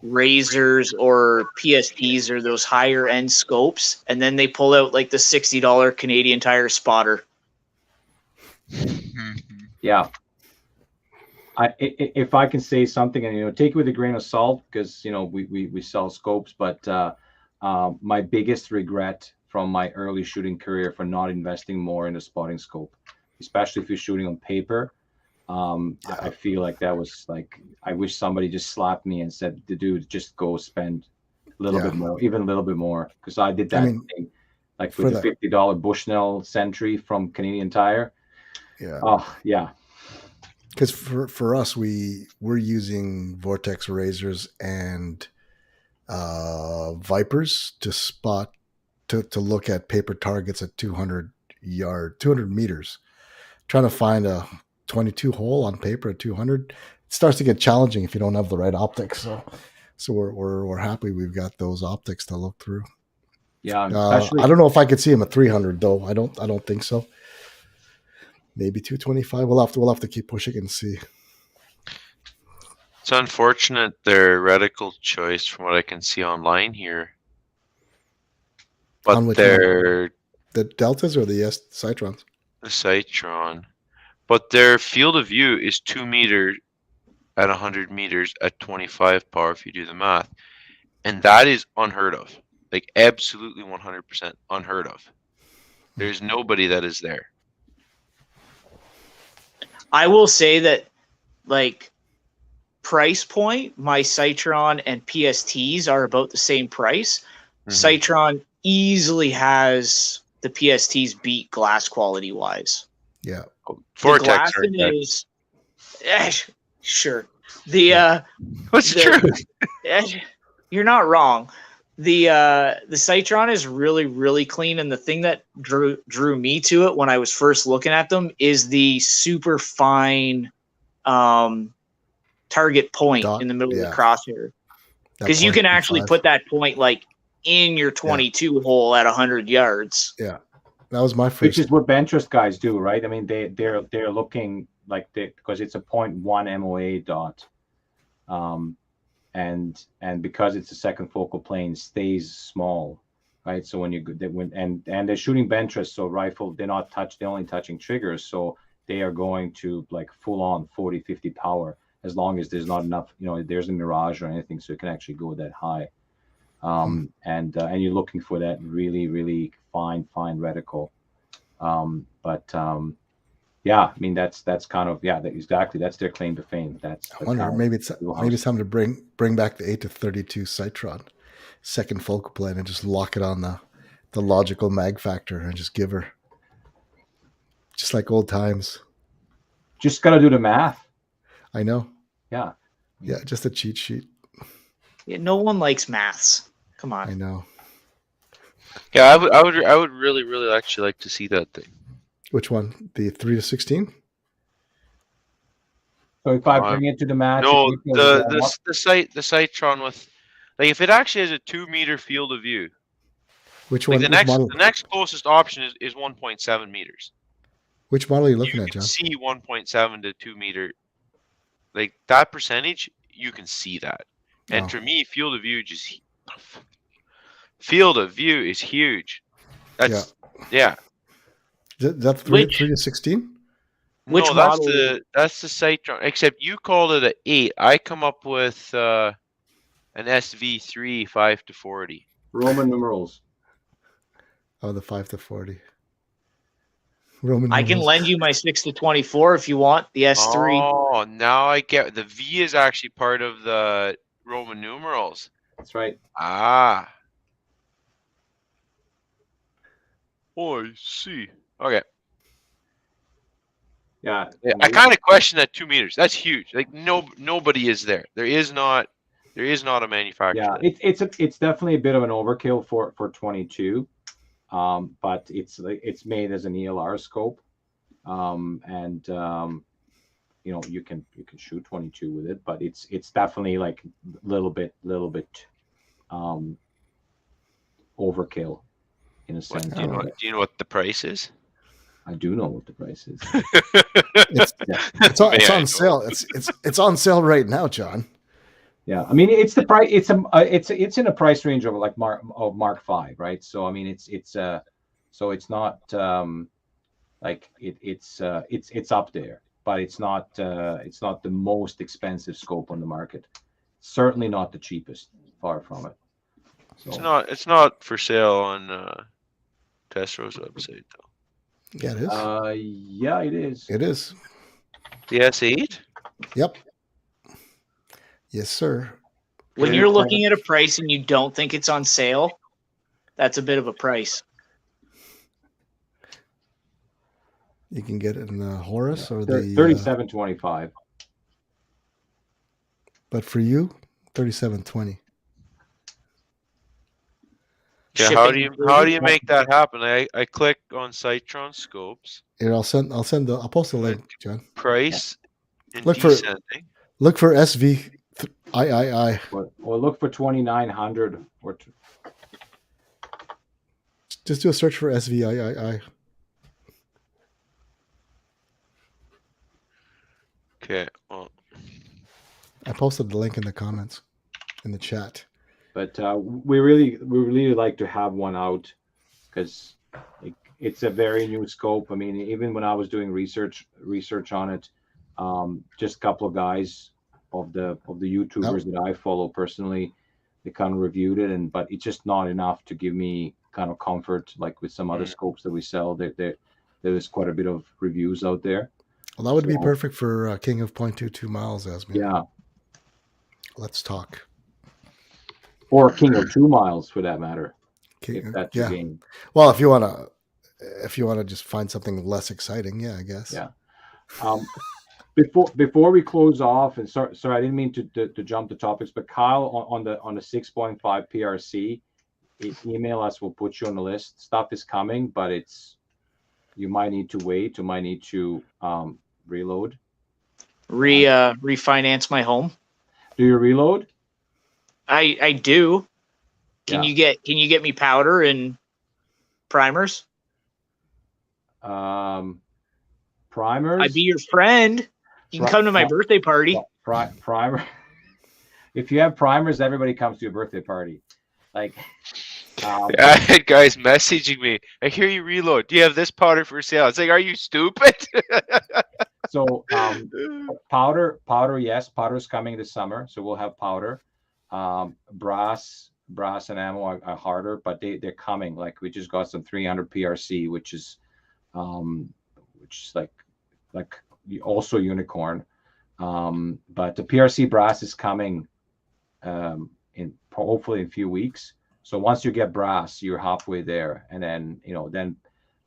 razors or PSTs or those higher end scopes, and then they pull out like the $60 Canadian Tire spotter. Yeah. If I can say something, and take it with a grain of salt, because we sell scopes, but my biggest regret from my early shooting career for not investing more in a spotting scope, especially if you're shooting on paper. I feel like that was like, I wish somebody just slapped me and said, dude, just go spend a little bit more, even a little bit more, because I did that thing, like with the $50 Bushnell Sentry from Canadian Tire. Yeah. Oh yeah. Because for us, we're using Vortex razors and Vipers to spot, to look at paper targets at 200 meters. Trying to find a 22 hole on paper at 200, it starts to get challenging if you don't have the right optics. So we're happy we've got those optics to look through. Yeah, especially I don't know if I could see him at 300 though. I don't think so. Maybe 225. We'll have to keep pushing and see. It's unfortunate their reticle choice from what I can see online here. But they're the Deltas or the Citrons? The Citron. But their field of view is 2 meters at 100 meters at 25 power if you do the math. And that is unheard of. Like absolutely 100% unheard of. There's nobody that is there. I will say that, like, price point, my Citron and PSTs are about the same price. Mm-hmm. Citron easily has the PSTs beat glass quality wise. Yeah. Vortex the glass is sure. The what's true? You're not wrong. The Citron is really, really clean, and the thing that drew me to it when I was first looking at them is the super fine target point in the middle of the crosshair, because you can actually put that point like in your 22 hole at 100 yards. Yeah, that was my first. Which is what Benchrest guys do, right? I mean, they're looking like because it's a 0.1 MOA dot. And because it's a second focal plane, stays small, right? So when and they're shooting Benchrest, so rifle, they're only touching triggers, so they are going to like full on 40-50 power, as long as there's not enough, there's a mirage or anything, so it can actually go that high. And you're looking for that really, really fine reticle. Yeah, I mean that's kind of exactly, that's their claim to fame. I wonder, maybe it's time to bring back the 8-32 Citron second focal plane and just lock it on the logical mag factor and just give her, just like old times. Just gotta do the math. I know. Yeah, just a cheat sheet. Yeah, no one likes maths. Come on. I know. Yeah, I would really, really actually like to see that thing. Which one? The 3-16? So if I bring it to the match, no, the Citron with, like, if it actually has a 2 meter field of view. Which one? The next closest option is 1.7 meters. Which model are you looking at, John? You can see 1.7 to 2 meter, like that percentage. You can see that, and for me, field of view is huge. That's That 3-16? No, that's the Citron. Except you called it an 8. I come up with an SV3 5-40. Roman numerals. Oh, the 5-40. I can lend you my 6-24 if you want the S3. Oh, now I get the V is actually part of the Roman numerals. That's right. Ah. Oh, I see. Okay. Yeah. I kind of question that 2 meters. That's huge. Like nobody is there. There is not a manufacturer. Yeah, it's definitely a bit of an overkill for 22. But it's made as an ELR scope. You can shoot 22 with it, but it's definitely like a little bit overkill in a sense. Do you know what the price is? I do know what the price is. It's on sale. It's on sale right now, John. Yeah, I mean it's the price. It's in a price range of like Mark V, right? So I mean so it's not like it's up there, but it's not the most expensive scope on the market. Certainly not the cheapest. Far from it. So, It's not for sale on Tesro's website though. Yeah, it is. yeah, it is. It is. The S8? Yep. Yes, sir. When Yeah. you're looking at a price and you don't think it's on sale, that's a bit of a price. You can get it in the Horus or the 37.25. but for you, 37.20. Yeah, Shipping how do you included? make that happen? I click on Citron scopes, Here, I'll post a link, John. price in Look for- descending. Look for SV III. Or look for 2,900 or Just do a search for SVIII. Okay, well, I posted the link in the comments in the chat. but we really like to have one out because it's a very new scope. I mean, even when I was doing research on it, just a couple of guys of the YouTubers that I follow personally, they kind of reviewed it, but it's just not enough to give me kind of comfort like with some other scopes that we sell. There's quite a bit of reviews out there. Well, that would be perfect for King of 0.22 miles, Asmir. Yeah. Let's talk. Or King of 2 miles for that matter. King, If that's your game. Well, if you wanna just find something less exciting, yeah, I guess. Yeah. Before we close off, and sorry, I didn't mean to jump the topics, but Kyle on the 6.5 PRC, email us. We'll put you on the list. Stuff is coming, but you might need to wait. You might need to reload. Refinance my home. Do you reload? I do. Yeah. Can you get me powder and primers? Primers. I'd be your friend. You can come to my birthday party. Primer. If you have primers, everybody comes to your birthday party. Like, I had guys messaging me. I hear you reload. Do you have this powder for sale? It's like, are you stupid? So powder, yes, powder's coming this summer, so we'll have powder. Brass and ammo are harder, but they're coming. Like we just got some 300 PRC, which is like also unicorn. But the PRC brass is coming hopefully in a few weeks. So once you get brass, you're halfway there, and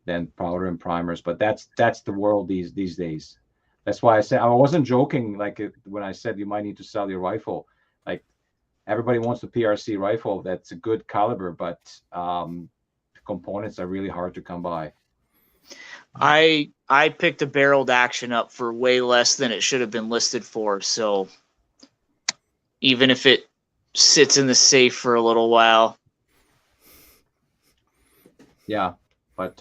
then powder and primers. But that's the world these days. That's why I said I wasn't joking. Like when I said you might need to sell your rifle, like everybody wants the PRC rifle. That's a good caliber, but the components are really hard to come by. I picked a barreled action up for way less than it should have been listed for. So even if it sits in the safe for a little while. Yeah. But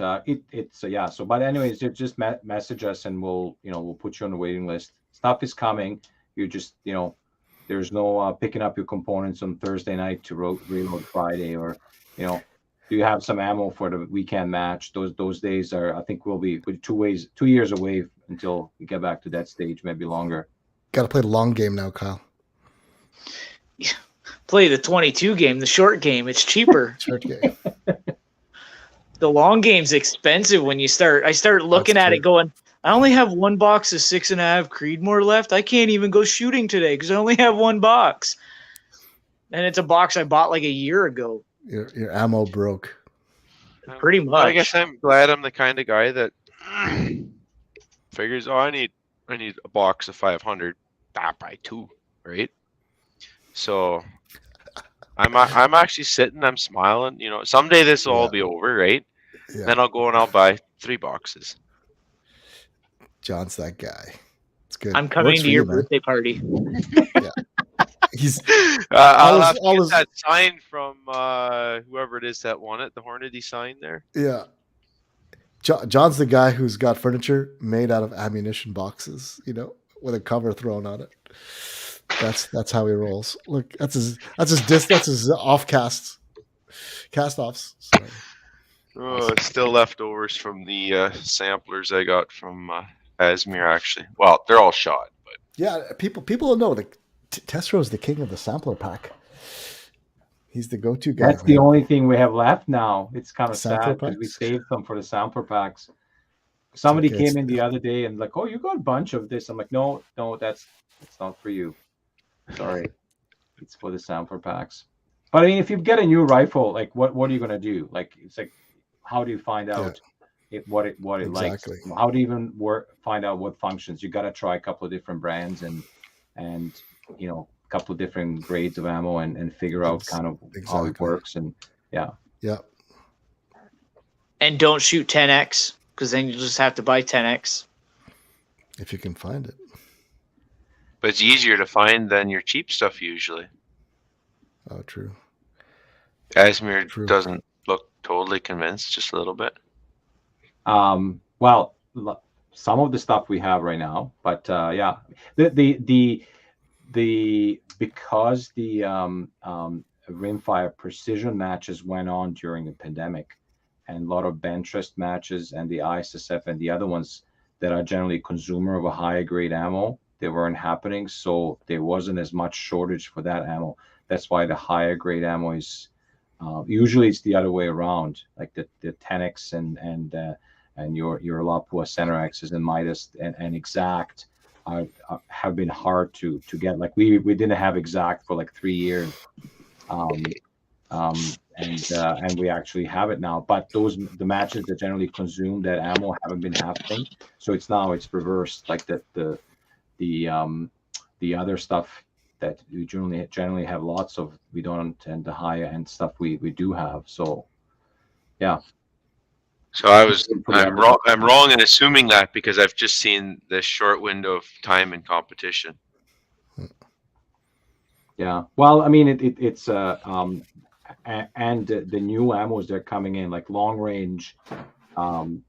yeah. So, but anyways, just message us and we'll put you on the waiting list. Stuff is coming. You just there's no picking up your components on Thursday night to reload Friday, or do you have some ammo for the weekend match? Those days are, I think, we'll be 2 years away until we get back to that stage, maybe longer. Got to play the long game now, Kyle. Play the 22 game, the short game. It's cheaper. Short game. The long game's expensive when I start looking at it going, I only have one box of 6.5 Creedmoor left. I can't even go shooting today because I only have one box. And it's a box I bought like a year ago. Your ammo broke. Pretty much. I guess I'm glad I'm the kind of guy that figures, I need a box of 500. Buy 2, right? So I'm actually sitting, I'm smiling. Someday this will all be over, right? Yeah. Then I'll go and I'll buy 3 boxes. John's that guy. It's good. I'm coming Works to for your you, man. birthday party. Yeah. He's I'll his- have to all get his- that sign from whoever it is that won it, the Hornady sign there. yeah. John's the guy who's got furniture made out of ammunition boxes, with a cover thrown on it. That's how he rolls. Look, that's his cast offs. So Oh, still leftovers from the samplers I got from Asmir. Actually, well, they're all shot, but yeah, people don't know like Tesro is the king of the sampler pack. He's the go-to guy. That's the only thing we have left now. It's kind of Sampler sad because we packs? saved them for the sampler packs. Somebody okay, came in the other day and like, oh, you got a bunch of this. I'm like, no, that's not for you. Sorry, it's for the sampler packs. But I mean, if you get a new rifle, like what are you gonna do? Like, it's like, how do you find out what it Exactly. likes? How do you even find out what functions? You got to try a couple of different brands and a couple of different grades of ammo and figure out kind of how it works. And yeah. And don't shoot 10x, because then you just have to buy 10x. If you can find it. But it's easier to find than your cheap stuff usually. Oh, true. Asmir doesn't look totally convinced, just a little bit. Well, some of the stuff we have right now, but yeah, because the Rimfire Precision matches went on during the pandemic, and a lot of Bentrust matches and the ISSF and the other ones that are generally consumer of a higher grade ammo, they weren't happening, so there wasn't as much shortage for that ammo. That's why the higher grade ammo is usually it's the other way around, like the 10x and your Lapua Center X's and Midas and Exact have been hard to get. Like we didn't have Exact for like 3 years, and we actually have it now. But the matches that generally consume that ammo haven't been happening, so it's reversed. Like the other stuff that we generally have lots of, we don't, and the higher end stuff we do have. So yeah. So I'm wrong in assuming that, because I've just seen this short window of time in competition. Yeah, well, I mean, it's and the new ammos that are coming in, like long range, long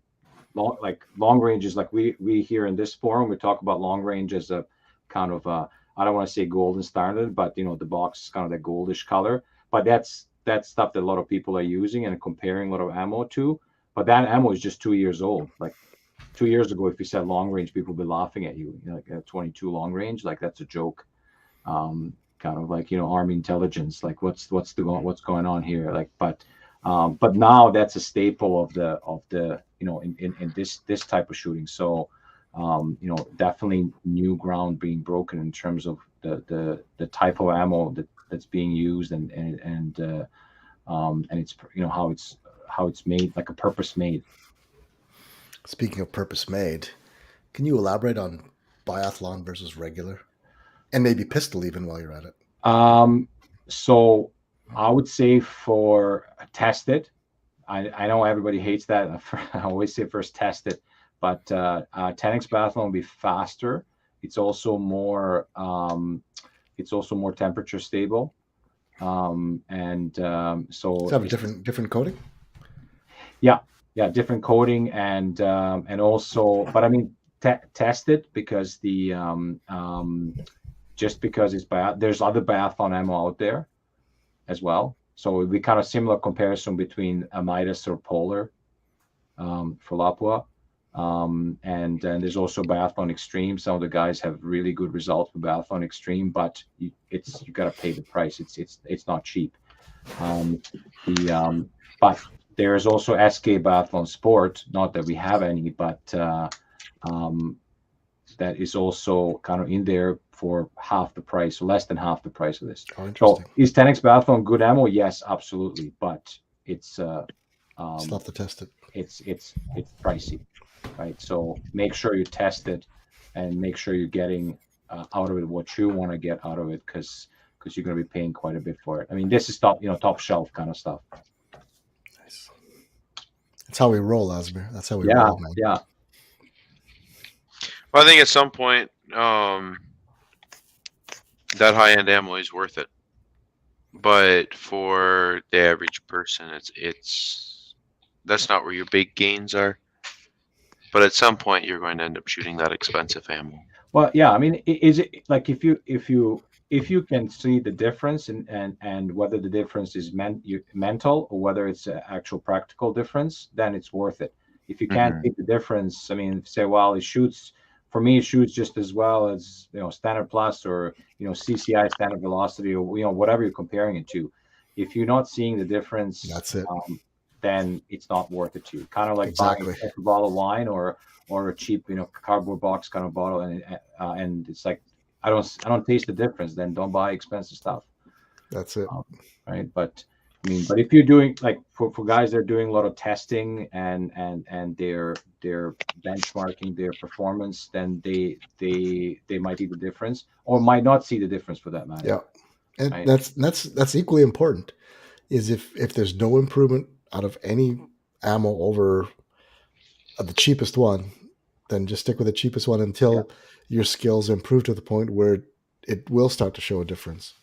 range is like we here in this forum, we talk about long range as a kind of I don't want to say golden standard, but the box is kind of that goldish color. But that's stuff that a lot of people are using and comparing a lot of ammo to. But that ammo is just 2 years old. Like 2 years ago, if you said long range, people would be laughing at you. Like a 22 long range, like that's a joke. Kind of like Army intelligence. Like what's going on here? Like, but now that's a staple of the in this type of shooting. So definitely new ground being broken in terms of the type of ammo that's being used and it's how it's made, like a purpose made. Speaking of purpose made, can you elaborate on biathlon versus regular, and maybe pistol even while you're at it? So I would say for test it. I know everybody hates that. I always say first test it, but 10x biathlon will be faster. It's also more temperature stable, so have a different coating. Yeah, different coating and also, but I mean, test it, because just because it's there's other biathlon ammo out there as well. So it'd be kind of similar comparison between a Midas or Polar for Lapua. And there's also Biathlon Extreme. Some of the guys have really good results with Biathlon Extreme, but you got to pay the price. It's not cheap. But there is also SK Biathlon Sport. Not that we have any, but that is also kind of in there for half the price, or less than half the price of this. Oh, interesting. So is 10x Biathlon good ammo? Yes, absolutely. But it's still have to test it. It's pricey, right? So make sure you test it and make sure you're getting out of it what you want to get out of it, because you're going to be paying quite a bit for it. I mean, this is top shelf kind of stuff. Nice. That's how we roll, Asmir. That's how we roll, man. Yeah. Well, I think at some point, that high-end ammo is worth it, but for the average person, that's not where your big gains are. But at some point, you're going to end up shooting that expensive ammo. Well, yeah. I mean, is it like if you if you can see the difference and whether the difference is mental or whether it's an actual practical difference, then it's worth it. If you can't see the difference, I mean, say, well, it shoots, for me, it shoots just as well as, Standard Plus or, CCI standard velocity or, whatever you're comparing it to. If you're not seeing the difference, That's it. then it's not worth it to you. Kind of like Exactly. buying a bottle of wine or a cheap, cardboard box kind of bottle. And it's like, I don't taste the difference. Then don't buy expensive stuff. That's it. Right. But I mean, but if you're doing like for guys that are doing a lot of testing and they're benchmarking their performance, then they might see the difference or might not see the difference for that matter. Yeah. And right? that's equally important is if there's no improvement out of any ammo over the cheapest one, then just stick with the cheapest one until your skills improve to the point where it will start to show a difference.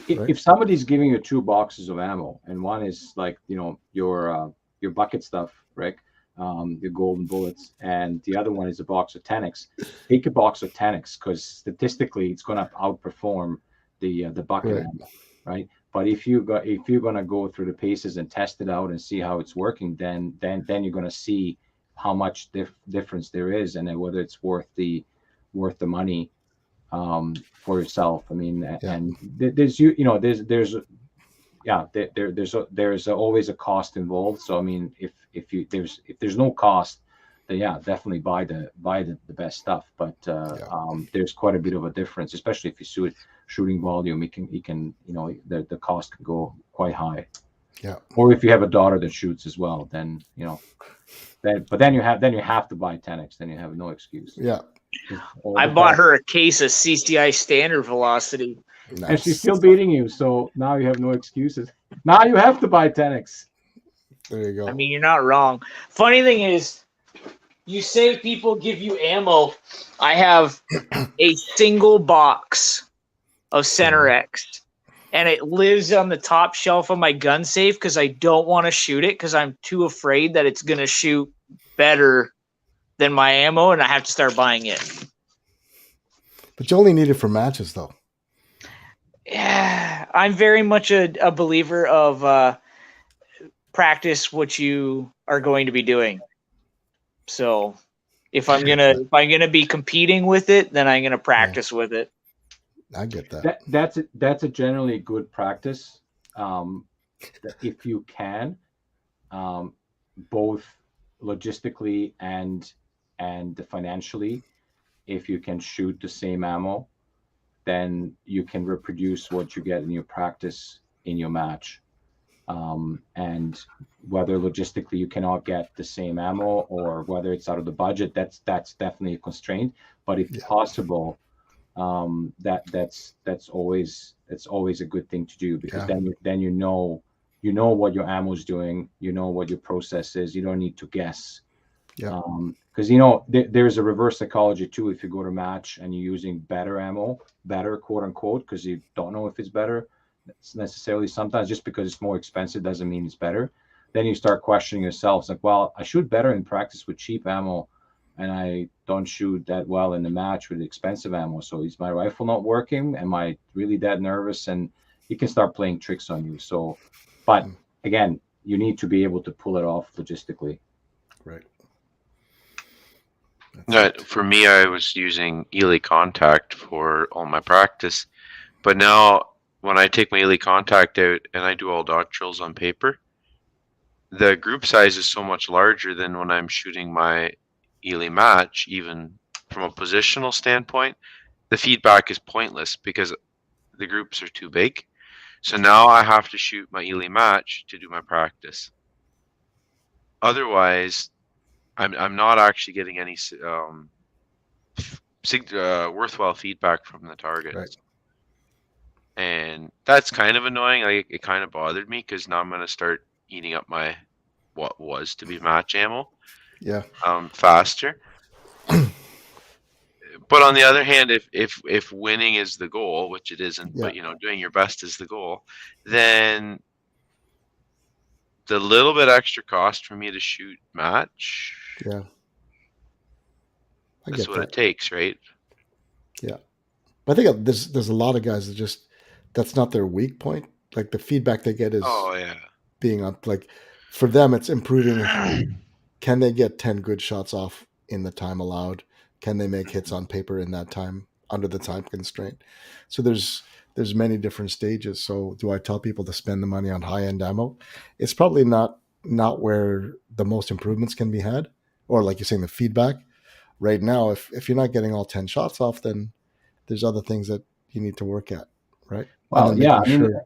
If somebody's giving you 2 boxes of ammo and one is like, your bucket stuff, Rick, your golden bullets, and the other one is a box of 10x, take a box of 10x because statistically it's going to outperform the bucket ammo, right? But if you're going to go through the paces and test it out and see how it's working, then you're going to see how much difference there is and then whether it's worth the money for yourself. I mean, and there's there's always a cost involved. So I mean, if there's no cost, then definitely buy the best stuff. But there's quite a bit of a difference, especially if you shooting volume. It can the cost can go quite high. Yeah. Or if you have a daughter that shoots as well, then then you have to buy 10x. Then you have no excuse. Yeah. I bought her a case of CCI standard velocity. Nice. And she's still beating you, so now you have no excuses. Now you have to buy 10x. There you go. I mean, you're not wrong. Funny thing is, you say people give you ammo. I have a single box of Center X, and it lives on the top shelf of my gun safe because I don't want to shoot it because I'm too afraid that it's going to shoot better than my ammo, and I have to start buying it. But you only need it for matches, though. Yeah, I'm very much a believer of practice what you are going to be doing. So if I'm gonna be competing with it, then I'm gonna practice with it. I get that. That's a generally good practice. If you can, both logistically and financially, if you can shoot the same ammo, then you can reproduce what you get in your practice in your match. And whether logistically you cannot get the same ammo or whether it's out of the budget, that's definitely a constraint. But if possible, that's always a good thing to do because then you know what your ammo is doing, you know what your process is. You don't need to guess. Yeah. Because there's a reverse psychology too. If you go to match and you're using better ammo, better quote unquote, because you don't know if it's better necessarily. Sometimes just because it's more expensive doesn't mean it's better. Then you start questioning yourself. It's like, well, I shoot better in practice with cheap ammo, and I don't shoot that well in the match with expensive ammo. So is my rifle not working? Am I really that nervous? And you can start playing tricks on you. So, but again, you need to be able to pull it off logistically. Right. For me, I was using Elite Contact for all my practice, but now when I take my Elite Contact out and I do all dot drills on paper, the group size is so much larger than when I'm shooting my Elite match. Even from a positional standpoint, the feedback is pointless because the groups are too big. So now I have to shoot my Elite match to do my practice. Otherwise, I'm not actually getting any worthwhile feedback from the targets. Right. And that's kind of annoying. It kind of bothered me because now I'm going to start eating up my what was to be match ammo faster. But on the other hand, if winning is the goal, which it isn't, but doing your best is the goal, then the little bit extra cost for me to shoot match, that's what it takes, right? Yeah. But I think there's a lot of guys that just that's not their weak point. Like the feedback they get is Oh yeah. being up. Like for them, it's improving. Can they get 10 good shots off in the time allowed? Can they make hits on paper in that time under the time constraint? So there's many different stages. So do I tell people to spend the money on high end ammo? It's probably not where the most improvements can be had, or like you're saying, the feedback. Right now, if you're not getting all 10 shots off, then there's other things that you need to work at, right? And Well, then yeah, making I mean, sure.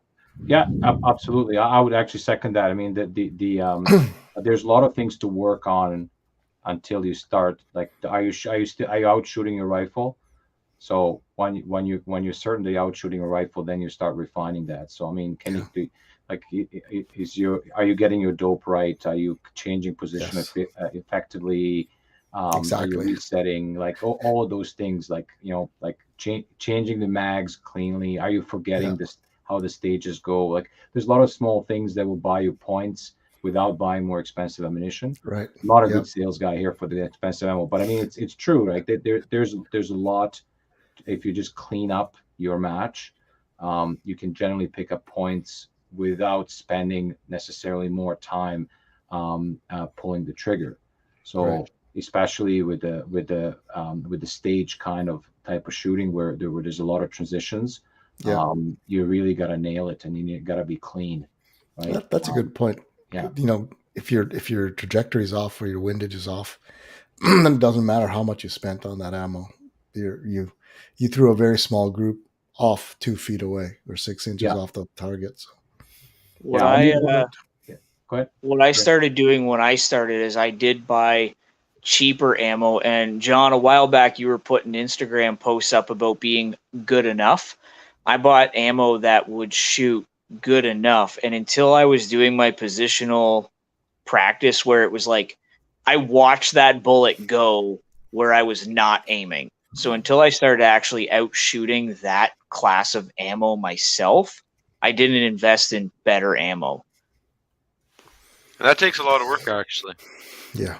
yeah, absolutely. I would actually second that. I mean, there's a lot of things to work on until you start. Like, are you out shooting your rifle? So when you're certain that you're out shooting a rifle, then you start refining that. So I mean, can you do like are you getting your dope right? Are you changing position Yes. effectively? Are you Exactly. resetting? Like all of those things, like like changing the mags cleanly. Are you forgetting Yeah. this how the stages go? Like there's a lot of small things that will buy you points without buying more expensive ammunition. Right. Not a Yep. good sales guy here for the expensive ammo, but I mean it's true, right? There's a lot. If you just clean up your match, you can generally pick up points without spending necessarily more time pulling the trigger. So Right. especially with the stage kind of type of shooting where there's a lot of transitions, Yeah. you really got to nail it and you got to be clean, right? That's a good point. Yeah. If your trajectory is off or your windage is off, then it doesn't matter how much you spent on that ammo. You threw a very small group off 2 feet away or 6 inches Yeah. off the target. So. What Yeah, I I mean, go ahead. what I started doing when I started is I did buy cheaper ammo. And John, a while back, you were putting Instagram posts up about being good enough. I bought ammo that would shoot good enough. And until I was doing my positional practice where it was like I watched that bullet go where I was not aiming. So until I started actually out shooting that class of ammo myself, I didn't invest in better ammo. And that takes a lot of work, actually. Yeah.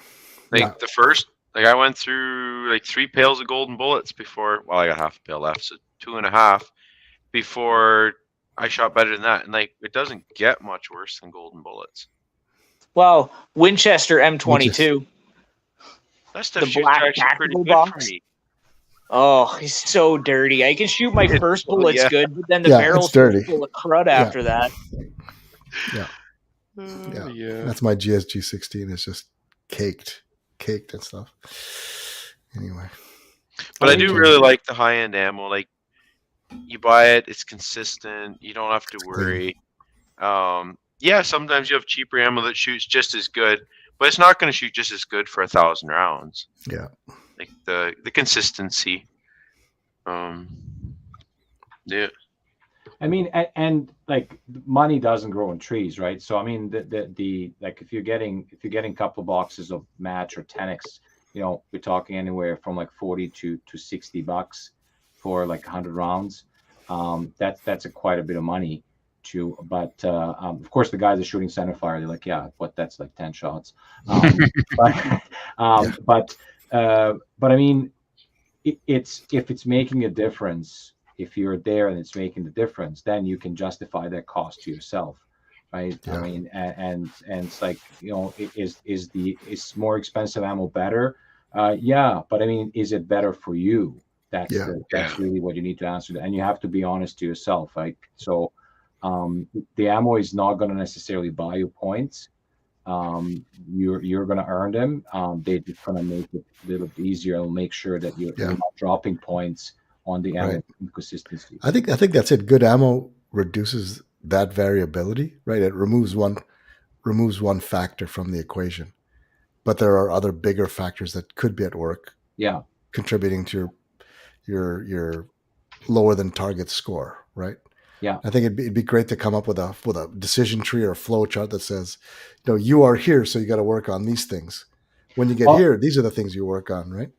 Like the first, like I went through like 3 pails of golden bullets before. Well, I got half a pail left, so 2.5 before I shot better than that. And like it doesn't get much worse than golden bullets. Well, Winchester M22. That stuff The shoots black actually pretty tactical good box. for me. Oh, he's so dirty. I can shoot my first bullets yeah. good, but then the Yeah, barrel's it's dirty. full of crud after that. Yeah. Yeah. That's my GSG 16. It's just caked and stuff. Anyway. But I do really like the high end ammo. Like you buy it, it's consistent. You don't have to worry. Yeah, sometimes you have cheaper ammo that shoots just as good, but it's not going to shoot just as good for 1,000 rounds. Yeah. Like the consistency. Yeah. I mean, and like money doesn't grow on trees, right? So I mean, the like if you're getting a couple of boxes of match or 10x, we're talking anywhere from like 40 to $60 for like 100 rounds. That's quite a bit of money too. But of course, the guys are shooting center fire. They're like, yeah, what? That's like 10 shots. But I mean, it's if it's making a difference. If you're there and it's making the difference, then you can justify that cost to yourself, right? Yeah. I mean, and it's like is more expensive ammo better? Yeah, but I mean, is it better for you? That's really what you need to answer, and you have to be honest to yourself, right? So, the ammo is not going to necessarily buy you points. You're going to earn them. They're just going to make it a little bit easier and make sure that you're not dropping points on the ammo inconsistency. I think that's it. Good ammo reduces that variability, right? It removes one factor from the equation, but there are other bigger factors that could be at work. Yeah, contributing to your lower than target score, right? Yeah, I think it'd be great to come up with a decision tree or a flow chart that says, you are here, so you got to work on these things. When you get here, these are the things you work on, right?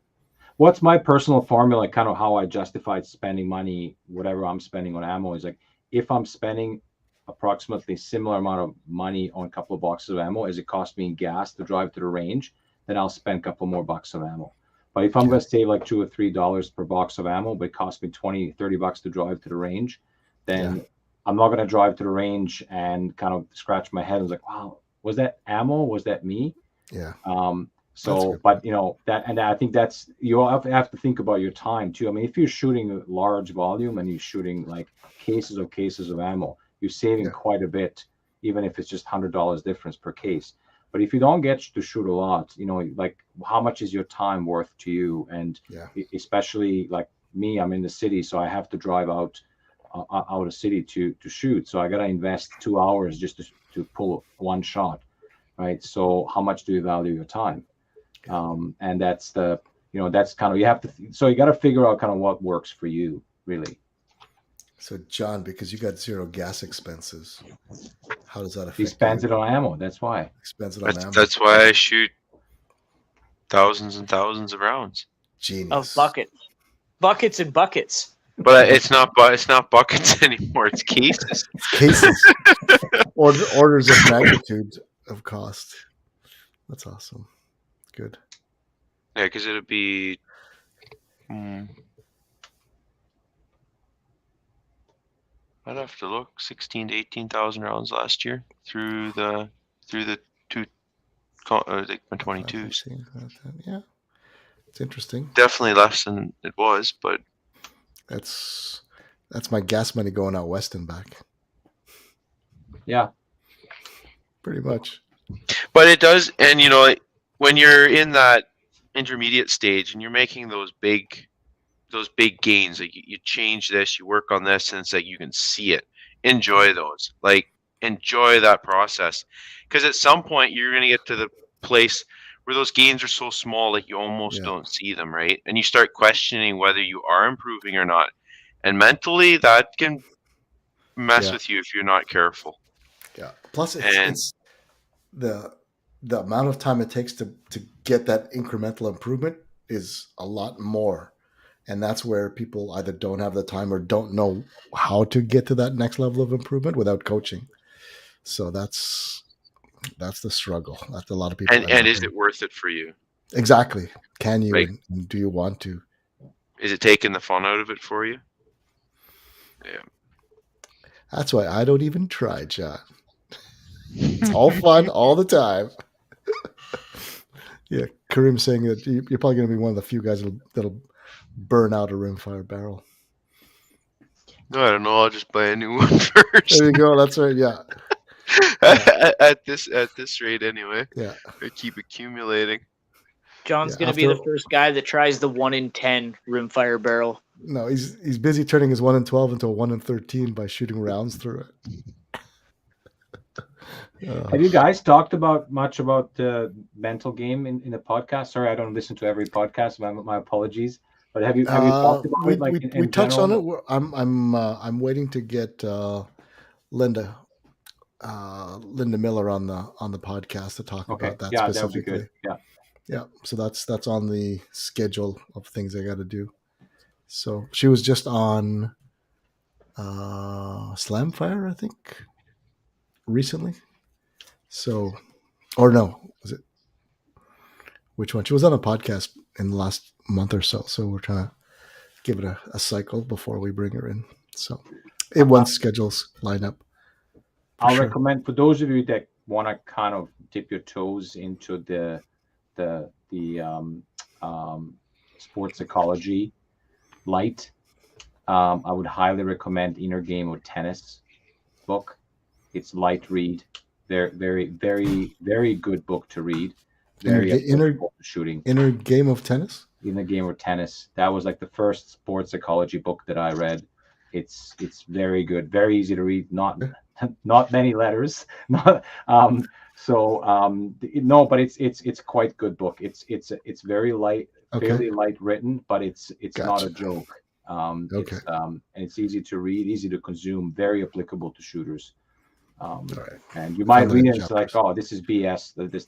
What's my personal formula, kind of how I justified spending money, whatever I'm spending on ammo, is like if I'm spending approximately similar amount of money on a couple of boxes of ammo as it cost me in gas to drive to the range, then I'll spend a couple more bucks of ammo. But if I'm Yeah. going to save like $2 or $3 per box of ammo, but it costs me $20-$30 to drive to the range, then I'm not going to drive to the range and kind of scratch my head and was like, wow, was that ammo? Was that me? Yeah. So, but that, and I think that's, you have to think about your time too. I mean, if you're shooting a large volume and you're shooting like cases of ammo, you're saving quite a bit, even if it's just $100 difference per case. But if you don't get to shoot a lot, like how much is your time worth to you? And especially like me, I'm in the city, so I have to drive out of city to shoot. So I got to invest 2 hours just to pull one shot, right? So how much do you value your time? And that's that's kind of, you have to, so you got to figure out kind of what works for you, really. So John, because you got zero gas expenses, how does that affect He spends you? it on ammo. That's why. Spends it on ammo. That's why I shoot thousands and thousands of rounds. Genius. Of buckets and buckets. But it's not buckets anymore. It's cases. It's cases. Orders of magnitude of cost. That's awesome. Good. Yeah, because it'll be. I'd have to look 16 to 18,000 rounds last year through the two like my 22s. Yeah, it's interesting. Definitely less than it was, but that's my gas money going out west and back. Yeah, pretty much. But it does, and when you're in that intermediate stage and you're making those big gains, like you change this, you work on this, and it's like you can see it. Enjoy those, like enjoy that process, because at some point you're going to get to the place where those gains are so small that you almost don't see them, right? And you start questioning whether you are improving or not, and mentally that can mess with you if you're not careful. Yeah. Plus, it's the amount of time it takes to get that incremental improvement is a lot more. And that's where people either don't have the time or don't know how to get to that next level of improvement without coaching. So that's the struggle. That's a lot of people. And is it worth it for you? Exactly. Can you, and do you want to? Is it taking the fun out of it for you? Yeah. That's why I don't even try, John. It's all fun all the time. Yeah, Kareem saying that you're probably going to be one of the few guys that'll burn out a rimfire barrel. No, I don't know. I'll just buy a new one first. There you go. That's right. Yeah. At this rate, anyway. Yeah. I keep accumulating. John's going to be the first guy that tries the 1 in 10 rimfire barrel. No, he's busy turning his 1 in 12 into a 1 in 13 by shooting rounds through it. Have you guys talked much about the mental game in the podcast? Sorry, I don't listen to every podcast. My apologies. But have you talked about it? Like we touched on it. I'm waiting to get Linda Miller on the podcast to talk about that specifically. That would be good. Yeah. So that's on the schedule of things I got to do. So she was just on Slamfire, I think, recently. So, or no, was it? Which one? She was on a podcast in the last month or so. So we're trying to give it a cycle before we bring her in. So once schedules line up. I'll recommend, for those of you that want to kind of dip your toes into the sports psychology light, I would highly recommend Inner Game of Tennis book. It's light read. They're very, very, very good book to read. Shooting. Inner Game of Tennis? Inner Game of Tennis. That was like the first sports psychology book that I read. It's very good, very easy to read. Not many letters. But it's quite good book. It's very light, fairly light written, but it's not a joke. And it's easy to read, easy to consume, very applicable to shooters. And you might read it and it's like, oh, this is BS. This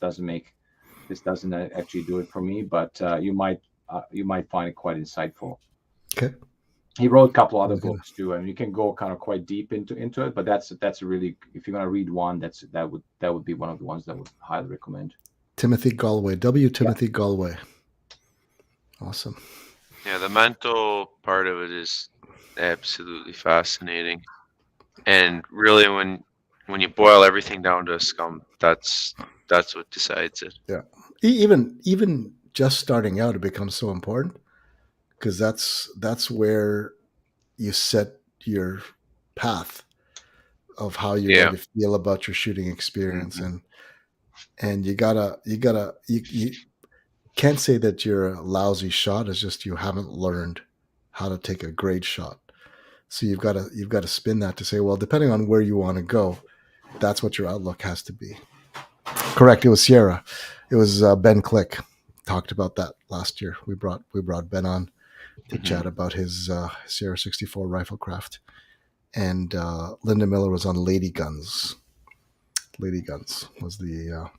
doesn't actually do it for me. But you might find it quite insightful. Okay. He wrote a couple other books too, and you can go kind of quite deep into it. But that's a really, if you're gonna read one, that would be one of the ones that I would highly recommend. Timothy Galway. Timothy Galway. Awesome. Yeah, the mental part of it is absolutely fascinating. And really, when you boil everything down to a scum, that's what decides it. Yeah. Even just starting out, it becomes so important because that's where you set your path of how you're Yeah. going to feel about your shooting experience, Mhm. and you can't say that you're a lousy shot. It's just you haven't learned how to take a great shot. So you've got to spin that to say, well, depending on where you want to go, that's what your outlook has to be. Correct. It was Sierra. It was Ben Click talked about that last year. We brought Ben on to chat about his Sierra 64 riflecraft, and Linda Miller was on Lady Guns. Lady Guns was the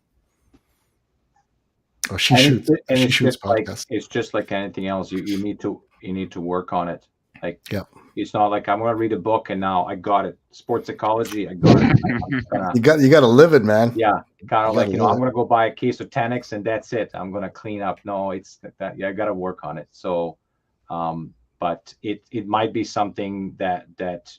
she shoots podcast. It's just like anything else. You need to work on it. Like, Yeah. It's not like I'm going to read a book and now I got it. Sports psychology, I got it. You got to live it, man. Yeah, kind of You like, gotta I'm live going to go buy a case of Tannics and that's it. I'm going to clean up. No, it's that. Yeah, I got to work on it. So, but it might be something that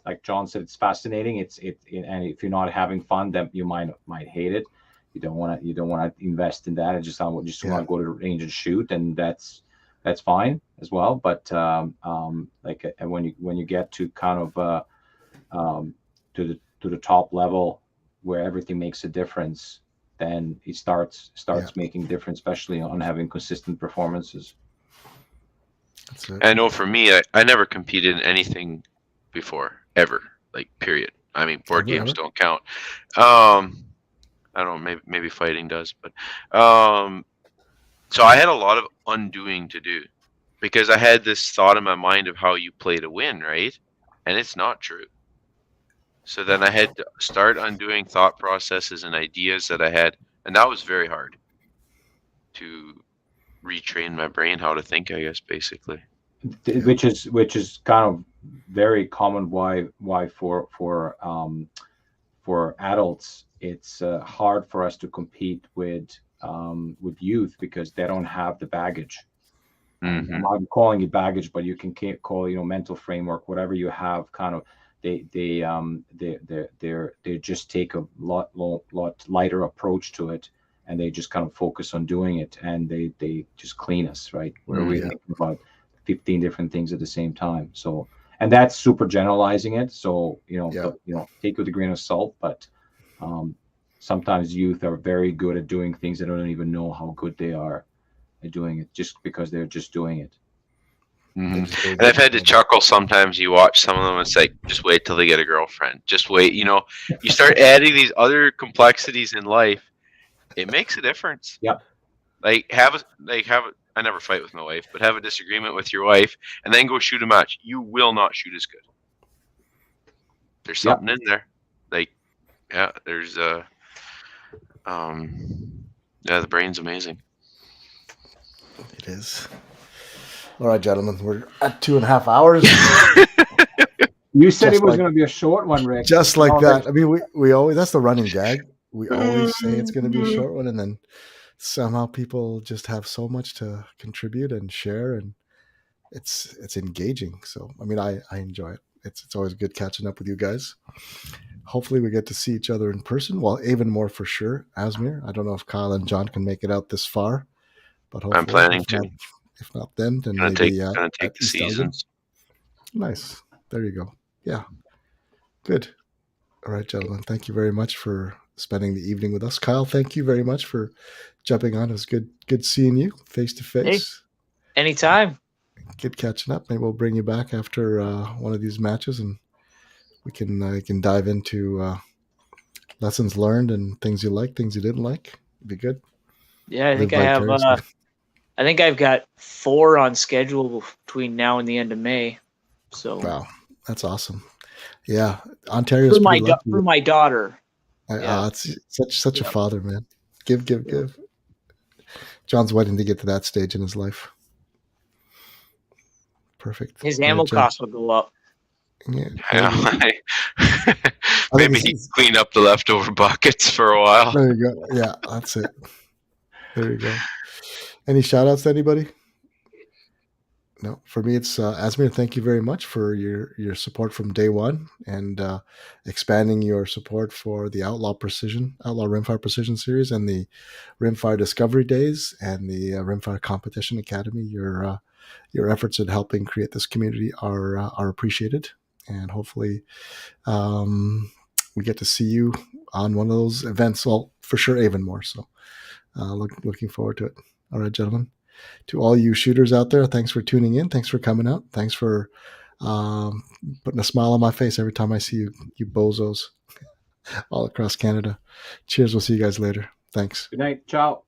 like John said, it's fascinating. And if you're not having fun, then you might hate it. You don't want to invest in that. I just want to go to the range and shoot, and that's fine as well. But like when you get to kind of to the top level where everything makes a difference, then it starts making a difference, especially on having consistent performances. That's it. I know for me, I never competed in anything before, ever, like period. I mean, board games don't count. I don't know, maybe fighting does, but so I had a lot of undoing to do because I had this thought in my mind of how you play to win, right? And it's not true. So then I had to start undoing thought processes and ideas that I had, and that was very hard to retrain my brain how to think, I guess, basically. Which is kind of very common why for adults it's hard for us to compete with youth because they don't have the baggage. I'm not calling it baggage, but you can call mental framework, whatever you have. Kind of they just take a lot lighter approach to it, and they just kind of focus on doing it, and they just clean us, right? Where we're thinking about 15 different things at the same time. So, and that's super generalizing it. So take it with a grain of salt, but sometimes youth are very good at doing things they don't even know how good they are at doing it just because they're just doing it. And I've had to chuckle sometimes. You watch some of them, it's like, just wait till they get a girlfriend. Just wait. You start adding these other complexities in life. It makes a difference. Yeah. I never fight with my wife, but have a disagreement with your wife and then go shoot a match. You will not shoot as good. There's something in there. There's the brain's amazing. It is. All right, gentlemen, we're at 2.5 hours. You said it was going to be a short one, Rick. Just like that. I mean, we always, that's the running gag. We always say it's going to be a short one, and then somehow people just have so much to contribute and share, and it's engaging. So, I mean, I enjoy it. It's always good catching up with you guys. Hopefully we get to see each other in person. Well, even more for sure, Asmir. I don't know if Kyle and John can make it out this far, but hopefully, I'm planning to. If not then gonna maybe take the seasons. Nice. There you go. Yeah. Good. All right, gentlemen. Thank you very much for spending the evening with us. Kyle, thank you very much for jumping on. It was good seeing you face to face. Anytime. Good catching up. Maybe we'll bring you back after one of these matches, and we can dive into lessons learned and things you like, things you didn't like. It'd be good. Yeah, I think I have. I think I've got 4 on schedule between now and the end of May. So wow, that's awesome. Yeah, Ontario's for my daughter. It's such a father, man. Give. John's waiting to get to that stage in his life. Perfect. His ammo costs will go up. Yeah. Maybe he clean up the leftover buckets for a while. There you go. Yeah, that's it. There you go. Any shout outs to anybody? No, for me, it's Asmir. Thank you very much for your support from day one and expanding your support for the Outlaw Rimfire Precision Series and the Rimfire Discovery Days and the Rimfire Competition Academy. Your efforts in helping create this community are appreciated, and hopefully we get to see you on one of those events. Well, for sure, even more. So, looking forward to it. All right, gentlemen. To all you shooters out there, thanks for tuning in. Thanks for coming out. Thanks for putting a smile on my face every time I see you bozos all across Canada. Cheers. We'll see you guys later. Thanks. Good night. Ciao.